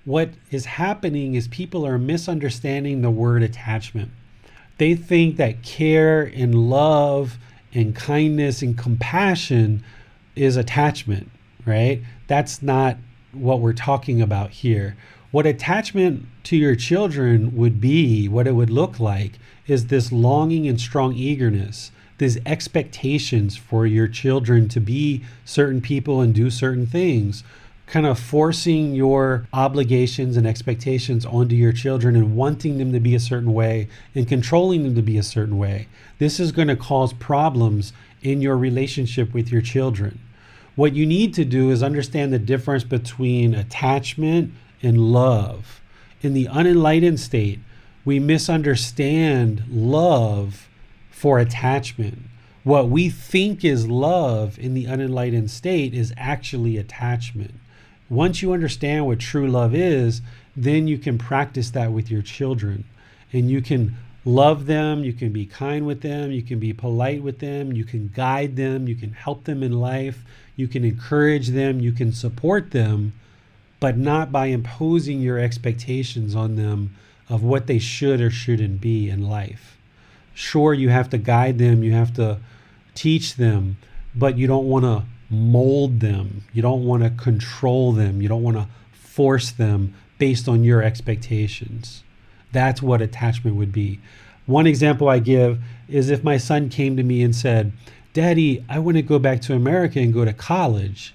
What is happening is people are misunderstanding the word attachment. They think that care and love and kindness and compassion is attachment, right? That's not what we're talking about here. What attachment to your children would be, what it would look like, is this longing and strong eagerness, these expectations for your children to be certain people and do certain things. kind of forcing your obligations and expectations onto your children and wanting them to be a certain way and controlling them to be a certain way. This is going to cause problems in your relationship with your children. What you need to do is understand the difference between attachment and love. In the unenlightened state, we misunderstand love for attachment. What we think is love in the unenlightened state is actually attachment. Once you understand what true love is, then you can practice that with your children. And you can love them, you can be kind with them, you can be polite with them, you can guide them, you can help them in life, you can encourage them, you can support them, but not by imposing your expectations on them of what they should or shouldn't be in life. Sure, you have to guide them, you have to teach them, but you don't want to mold them. You don't want to control them. You don't want to force them based on your expectations. That's what attachment would be. One example I give is if my son came to me and said, "Daddy, I want to go back to America and go to college."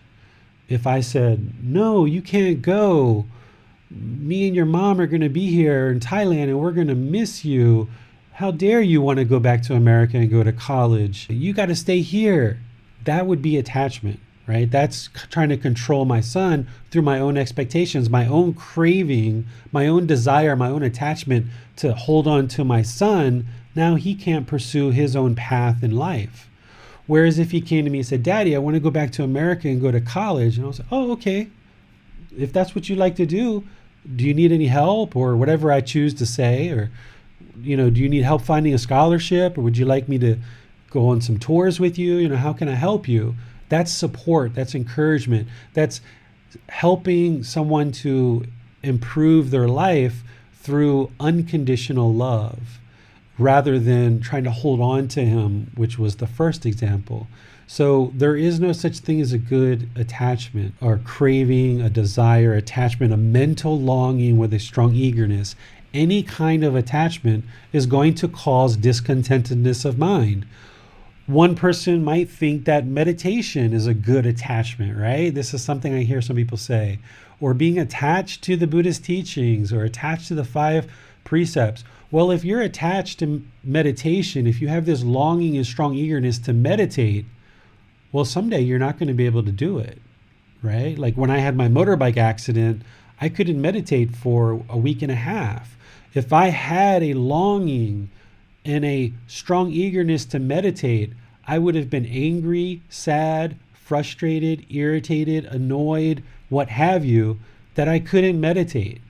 If I said, "No, you can't go. Me and your mom are going to be here in Thailand and we're going to miss you. How dare you want to go back to America and go to college? You got to stay here." That would be attachment, right? That's trying to control my son through my own expectations, my own craving, my own desire, my own attachment to hold on to my son. Now he can't pursue his own path in life. Whereas if he came to me and said, "Daddy, I want to go back to America and go to college," and I was like, "Oh, okay. If that's what you like to do you need any help?" Or whatever I choose to say, or, do you need help finding a scholarship, or would you like me to go on some tours with you? How can I help you? That's support. That's encouragement. That's helping someone to improve their life through unconditional love rather than trying to hold on to him, which was the first example. So there is no such thing as a good attachment or craving, a desire, attachment, a mental longing with a strong eagerness. Any kind of attachment is going to cause discontentedness of mind. One person might think that meditation is a good attachment, right? This is something I hear some people say. Or being attached to the Buddhist teachings or attached to the 5 precepts. Well, if you're attached to meditation, if you have this longing and strong eagerness to meditate, well, someday you're not going to be able to do it, right? Like when I had my motorbike accident, I couldn't meditate for a week and a half. If I had a longing and a strong eagerness to meditate, I would have been angry, sad, frustrated, irritated, annoyed, what have you, that I couldn't meditate.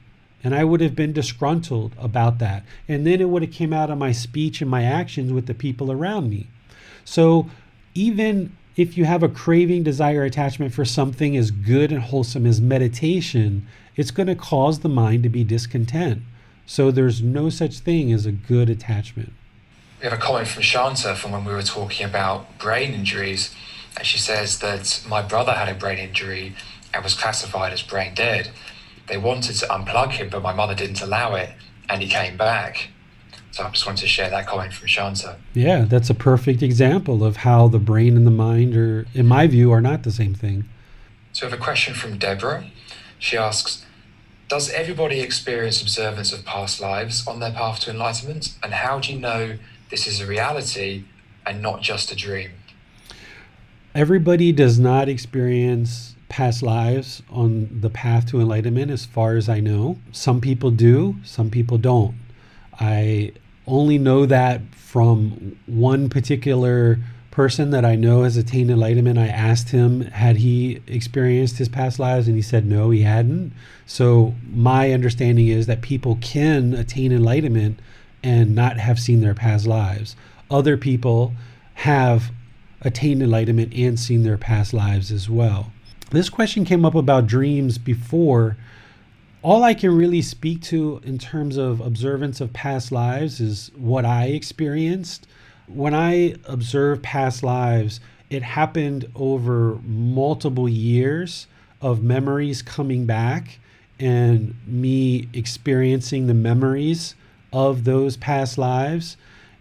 And I would have been disgruntled about that. And then it would have came out of my speech and my actions with the people around me. So even if you have a craving, desire, attachment for something as good and wholesome as meditation, it's going to cause the mind to be discontent. So there's no such thing as a good attachment. We have a comment from Shanta from when we were talking about brain injuries. And she says that my brother had a brain injury and was classified as brain dead. They wanted to unplug him, but my mother didn't allow it, and he came back. So I just wanted to share that comment from Shanta. Yeah, that's a perfect example of how the brain and the mind are, in my view, are not the same thing. So we have a question from Deborah. She asks, does everybody experience observance of past lives on their path to enlightenment? And how do you know this is a reality and not just a dream? Everybody does not experience past lives on the path to enlightenment, as far as I know. Some people do, some people don't. I only know that from one particular person that I know has attained enlightenment. I asked him, had he experienced his past lives? And he said, no, he hadn't. So my understanding is that people can attain enlightenment and not have seen their past lives. Other people have attained enlightenment and seen their past lives as well. This question came up about dreams before. All I can really speak to in terms of observance of past lives is what I experienced. When I observed past lives, it happened over multiple years of memories coming back and me experiencing the memories of those past lives,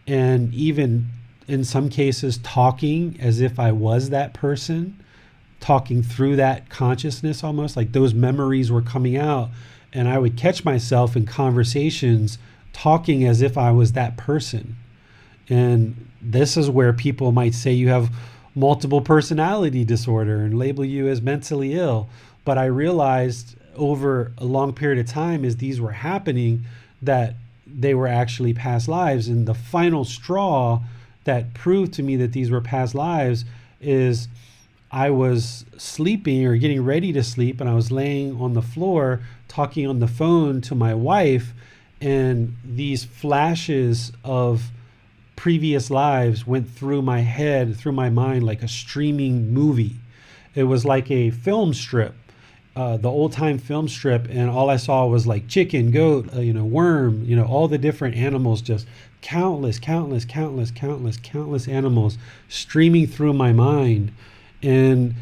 and even in some cases talking as if I was that person, talking through that consciousness, almost like those memories were coming out. And I would catch myself in conversations talking as if I was that person. And this is where people might say you have multiple personality disorder and label you as mentally ill. But I realized over a long period of time, as these were happening, that they were actually past lives. And the final straw that proved to me that these were past lives is I was sleeping or getting ready to sleep, and I was laying on the floor talking on the phone to my wife, and these flashes of previous lives went through my head, through my mind, like a streaming movie. It was like a film strip, the old time film strip, and all I saw was like chicken, goat, worm, all the different animals, just countless animals streaming through my mind. And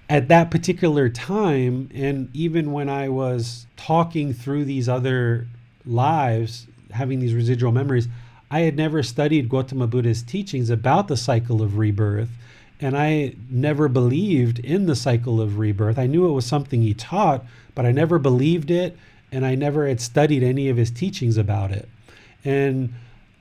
at that particular time, and even when I was talking through these other lives, having these residual memories, I had never studied Gotama Buddha's teachings about the cycle of rebirth, and I never believed in the cycle of rebirth. I knew it was something he taught, but I never believed it, and I never had studied any of his teachings about it. And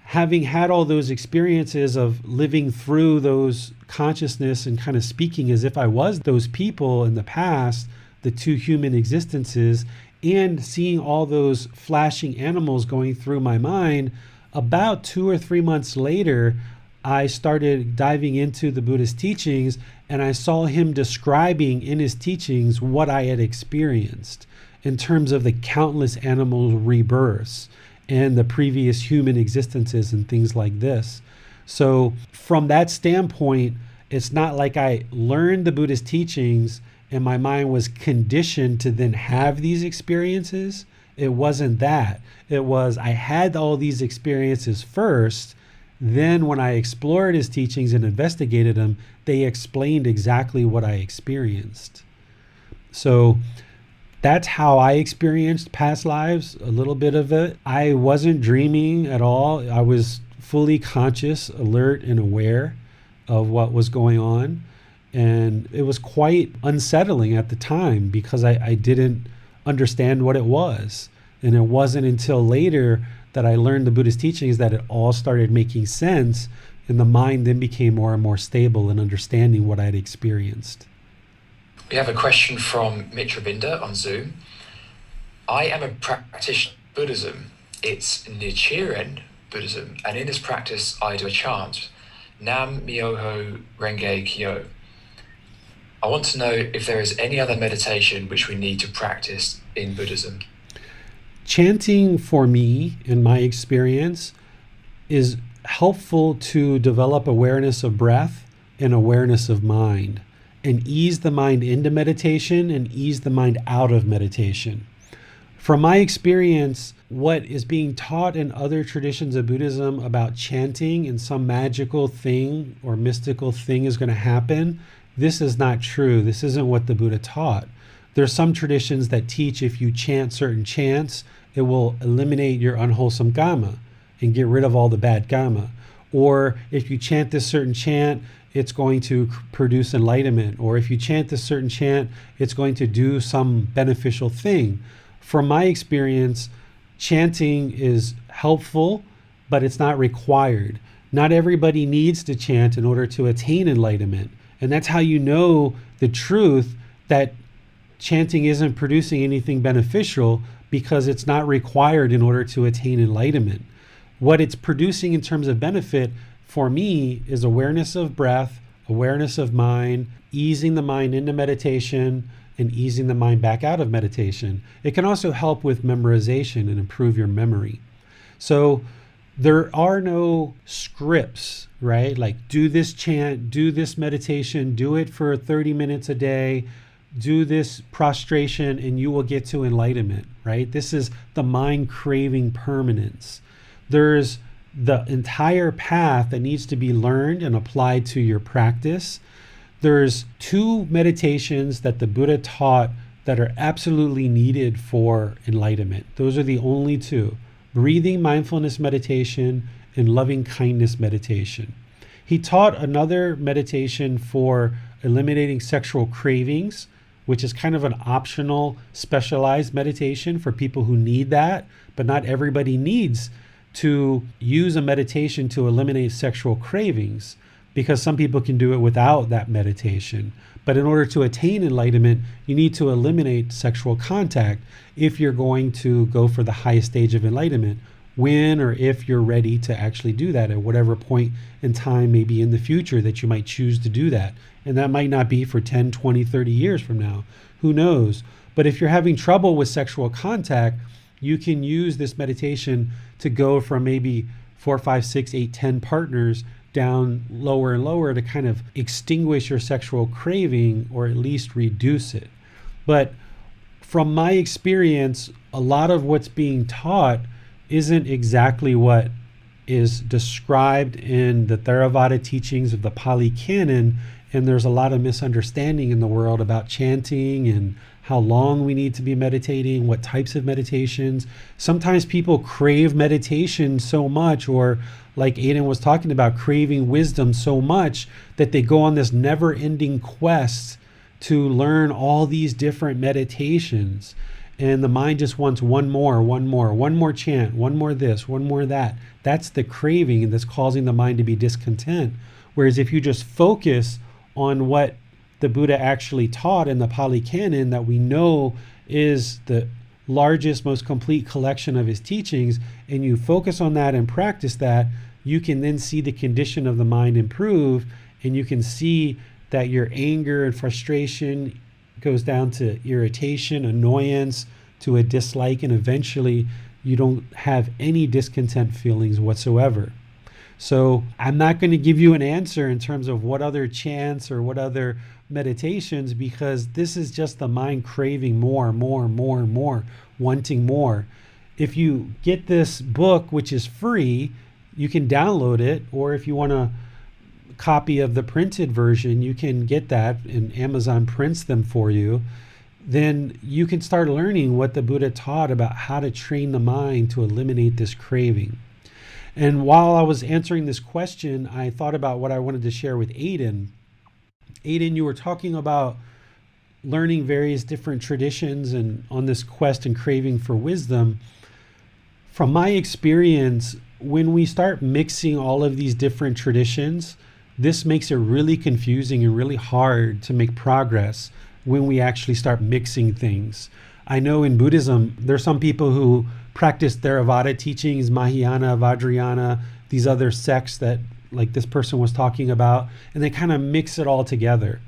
having had all those experiences of living through those consciousness and kind of speaking as if I was those people in the past, the two human existences, and seeing all those flashing animals going through my mind, about 2 or 3 months later, I started diving into the Buddhist teachings, and I saw him describing in his teachings what I had experienced in terms of the countless animal rebirths and the previous human existences and things like this. So from that standpoint, it's not like I learned the Buddhist teachings and my mind was conditioned to then have these experiences. It wasn't that. It was I had all these experiences first. Then when I explored his teachings and investigated them, they explained exactly what I experienced. So that's how I experienced past lives, a little bit of it. I wasn't dreaming at all. I was fully conscious, alert, and aware of what was going on. And it was quite unsettling at the time because I didn't understand what it was. And it wasn't until later that I learned the Buddhist teachings that it all started making sense, and the mind then became more and more stable in understanding what I'd experienced. We have a question from Mitravinda on Zoom. I am a practitioner of Buddhism. It's Nichiren Buddhism, and in this practice I do a chant, Nam Myoho Renge Kyo. I want to know if there is any other meditation which we need to practice in Buddhism. Chanting for me, in my experience, is helpful to develop awareness of breath and awareness of mind, and ease the mind into meditation and ease the mind out of meditation. From my experience, what is being taught in other traditions of Buddhism about chanting and some magical thing or mystical thing is going to happen, this is not true. This isn't what the Buddha taught. There's some traditions that teach if you chant certain chants, it will eliminate your unwholesome karma and get rid of all the bad karma. Or if you chant this certain chant, it's going to produce enlightenment. Or if you chant this certain chant, it's going to do some beneficial thing. From my experience, chanting is helpful, but it's not required. Not everybody needs to chant in order to attain enlightenment. And that's how you know the truth that chanting isn't producing anything beneficial, because it's not required in order to attain enlightenment. What it's producing in terms of benefit for me is awareness of breath, awareness of mind, easing the mind into meditation, and easing the mind back out of meditation. It can also help with memorization and improve your memory. So there are no scripts, right? Like do this chant, do this meditation, do it for 30 minutes a day, do this prostration and you will get to enlightenment, right? This is the mind craving permanence. There's the entire path that needs to be learned and applied to your practice. There's 2 meditations that the Buddha taught that are absolutely needed for enlightenment. Those are the only 2: breathing mindfulness meditation and loving kindness meditation. He taught another meditation for eliminating sexual cravings, which is kind of an optional, specialized meditation for people who need that, but not everybody needs to use a meditation to eliminate sexual cravings, because some people can do it without that meditation. But in order to attain enlightenment, you need to eliminate sexual contact if you're going to go for the highest stage of enlightenment, when or if you're ready to actually do that at whatever point in time, maybe in the future, that you might choose to do that. And that might not be for 10, 20, 30 years from now. Who knows? But if you're having trouble with sexual contact, you can use this meditation to go from maybe 4, 5, 6, 8, 10 partners down lower and lower to kind of extinguish your sexual craving, or at least reduce it. But from my experience, a lot of what's being taught isn't exactly what is described in the Theravada teachings of the Pali Canon, and there's a lot of misunderstanding in the world about chanting and how long we need to be meditating, what types of meditations. Sometimes people crave meditation so much, or like Aiden was talking about, craving wisdom so much, that they go on this never-ending quest to learn all these different meditations. And the mind just wants one more chant, one more this, one more that. That's the craving that's causing the mind to be discontent. Whereas if you just focus on what the Buddha actually taught in the Pali Canon, that we know is the largest, most complete collection of his teachings, and you focus on that and practice that, you can then see the condition of the mind improve, and you can see that your anger and frustration goes down to irritation, annoyance, to a dislike, and eventually you don't have any discontent feelings whatsoever. So I'm not going to give you an answer in terms of what other chants or what other meditations, because this is just the mind craving more, wanting more. If you get this book, which is free, you can download it, or if you want a copy of the printed version, you can get that, and Amazon prints them for you. Then you can start learning what the Buddha taught about how to train the mind to eliminate this craving. And while I was answering this question, I thought about what I wanted to share with Aiden. Aiden, you were talking about learning various different traditions and on this quest and craving for wisdom. From my experience, when we start mixing all of these different traditions, this makes it really confusing and really hard to make progress when we actually start mixing things. I know in Buddhism, there's some people who practice Theravada teachings, Mahayana, Vajrayana, these other sects that like this person was talking about, and they kind of mix it all together.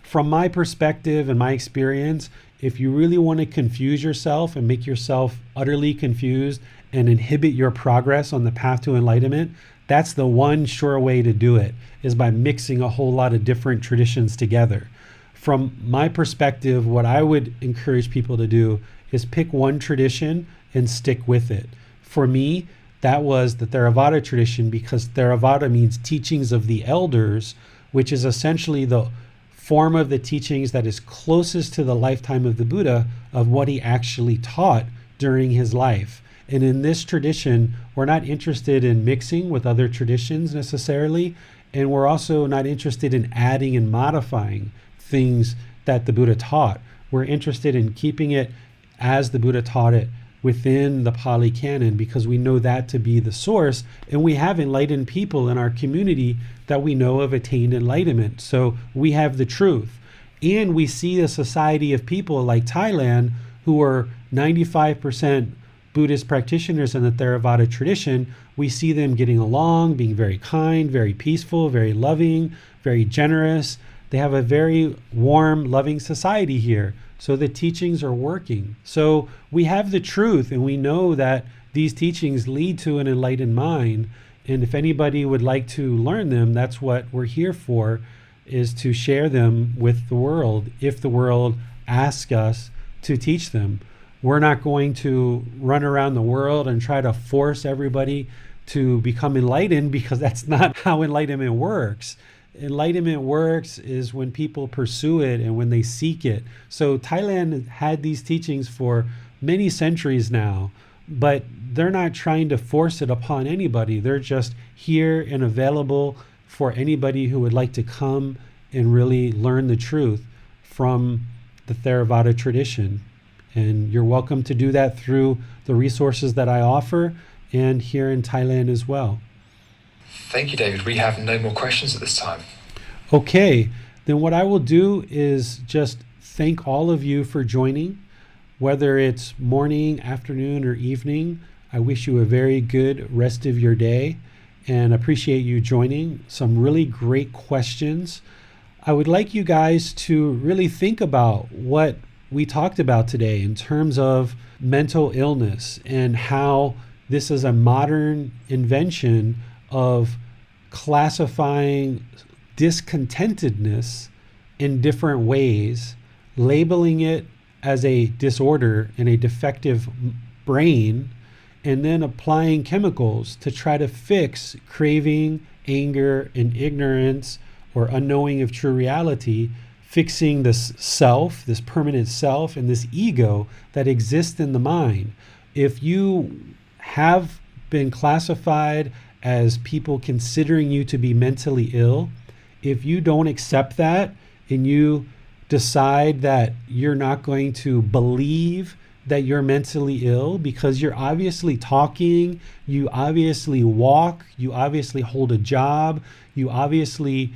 From my perspective and my experience, if you really want to confuse yourself and make yourself utterly confused and inhibit your progress on the path to enlightenment, that's the one sure way to do it, is by mixing a whole lot of different traditions together. From my perspective, what I would encourage people to do is pick one tradition and stick with it. For me, that was the Theravada tradition, because Theravada means teachings of the elders, which is essentially the form of the teachings that is closest to the lifetime of the Buddha, of what he actually taught during his life. And in this tradition, we're not interested in mixing with other traditions necessarily, and we're also not interested in adding and modifying things that the Buddha taught. We're interested in keeping it as the Buddha taught it within the Pali Canon, because we know that to be the source, and we have enlightened people in our community that we know have attained enlightenment. So we have the truth. And we see a society of people like Thailand who are 95% Buddhist practitioners in the Theravada tradition. We see them getting along, being very kind, very peaceful, very loving, very generous. They have a very warm, loving society here. So the teachings are working. So we have the truth, and we know that these teachings lead to an enlightened mind. And if anybody would like to learn them, that's what we're here for, is to share them with the world, if the world asks us to teach them. We're not going to run around the world and try to force everybody to become enlightened, because that's not how enlightenment works. Enlightenment works is when people pursue it and when they seek it. So Thailand had these teachings for many centuries now, but they're not trying to force it upon anybody. They're just here and available for anybody who would like to come and really learn the truth from the Theravada tradition. And you're welcome to do that through the resources that I offer and here in Thailand as well. Thank you, David. We have no more questions at this time. Okay, then what I will do is just thank all of you for joining, whether it's morning, afternoon, or evening. I wish you a very good rest of your day and appreciate you joining. Some really great questions. I would like you guys to really think about what we talked about today in terms of mental illness and how this is a modern invention of classifying discontentedness in different ways, labeling it as a disorder and a defective brain, and then applying chemicals to try to fix craving, anger, and ignorance or unknowing of true reality, fixing this self, this permanent self, and this ego that exists in the mind. If you have been classified as people considering you to be mentally ill, if you don't accept that and you decide that you're not going to believe that you're mentally ill because you're obviously talking, you obviously walk, you obviously hold a job, you obviously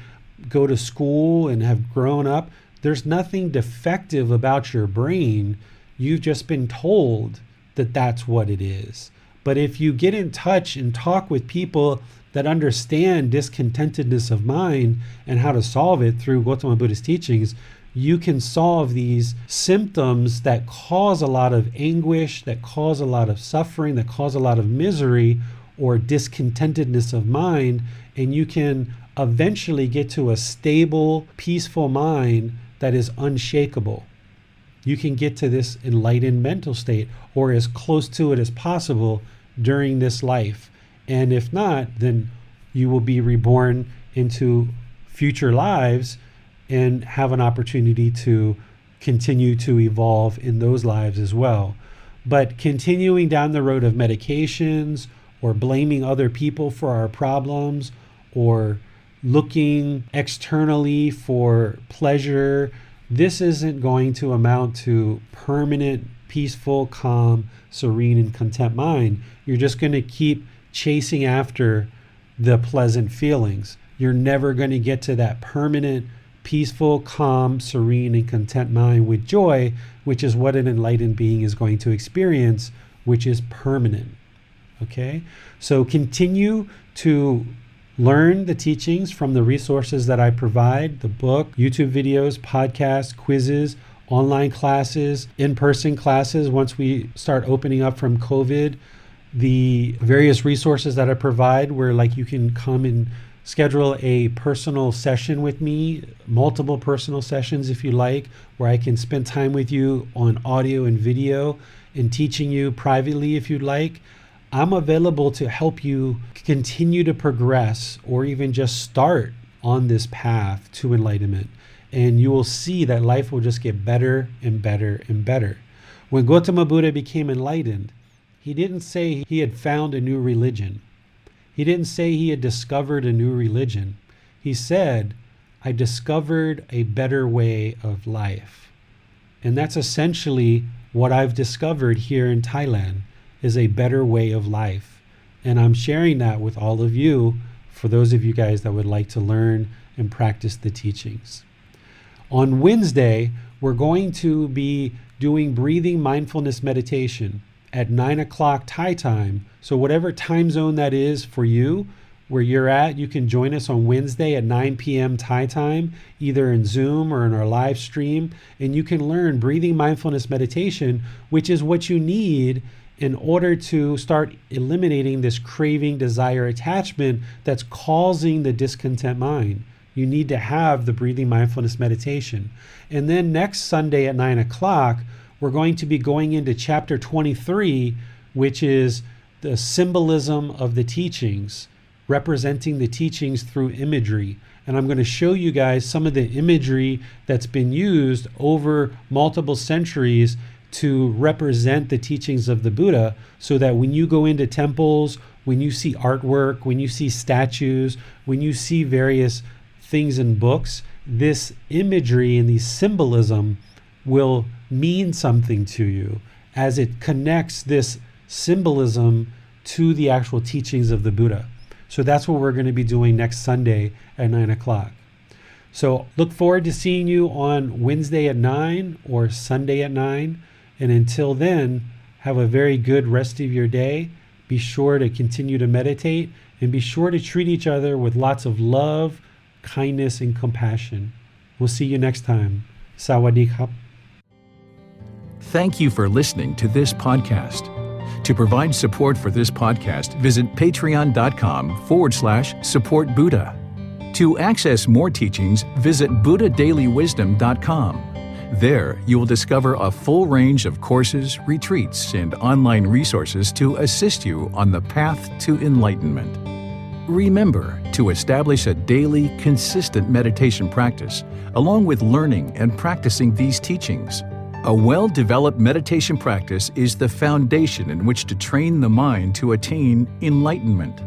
go to school and have grown up, there's nothing defective about your brain. You've just been told that that's what it is. But if you get in touch and talk with people that understand discontentedness of mind and how to solve it through Gotama Buddha's teachings, you can solve these symptoms that cause a lot of anguish, that cause a lot of suffering, that cause a lot of misery or discontentedness of mind, and you can eventually get to a stable, peaceful mind that is unshakable. You can get to this enlightened mental state or as close to it as possible during this life. And if not, then you will be reborn into future lives and have an opportunity to continue to evolve in those lives as well. But continuing down the road of medications or blaming other people for our problems or looking externally for pleasure, this isn't going to amount to permanent, peaceful, calm, serene, and content mind. You're just going to keep chasing after the pleasant feelings. You're never going to get to that permanent, peaceful, calm, serene, and content mind with joy, which is what an enlightened being is going to experience, which is permanent. Okay? So continue to learn the teachings from the resources that I provide, the book, YouTube videos, podcasts, quizzes, online classes, in-person classes once we start opening up from COVID, the various resources that I provide where like you can come and schedule a personal session with me, multiple personal sessions if you like, where I can spend time with you on audio and video and teaching you privately if you'd like. I'm available to help you continue to progress or even just start on this path to enlightenment. And you will see that life will just get better and better and better. When Gotama Buddha became enlightened, he didn't say he had found a new religion. He didn't say he had discovered a new religion. He said, I discovered a better way of life. And that's essentially what I've discovered here in Thailand, is a better way of life. And I'm sharing that with all of you, for those of you guys that would like to learn and practice the teachings. On Wednesday, we're going to be doing breathing mindfulness meditation at 9 o'clock Thai time. So whatever time zone that is for you, where you're at, you can join us on Wednesday at 9 p.m. Thai time, either in Zoom or in our live stream. And you can learn breathing mindfulness meditation, which is what you need in order to start eliminating this craving, desire, attachment that's causing the discontent mind. You need to have the breathing mindfulness meditation. And then next Sunday at 9 o'clock, we're going to be going into chapter 23, which is the symbolism of the teachings, representing the teachings through imagery. And I'm going to show you guys some of the imagery that's been used over multiple centuries to represent the teachings of the Buddha, so that when you go into temples, when you see artwork, when you see statues, when you see various things in books, this imagery and the symbolism will mean something to you as it connects this symbolism to the actual teachings of the Buddha. So that's what we're going to be doing next Sunday at 9 o'clock. So look forward to seeing you on Wednesday at 9 or Sunday at 9. And until then, have a very good rest of your day. Be sure to continue to meditate and be sure to treat each other with lots of love, kindness, and compassion. We'll see you next time. Sawadee krap. Thank you for listening to this podcast. To provide support for this podcast, visit patreon.com/support Buddha. To access more teachings, visit buddhadailywisdom.com. There, you will discover a full range of courses, retreats, and online resources to assist you on the path to enlightenment. Remember to establish a daily, consistent meditation practice, along with learning and practicing these teachings. A well-developed meditation practice is the foundation in which to train the mind to attain enlightenment.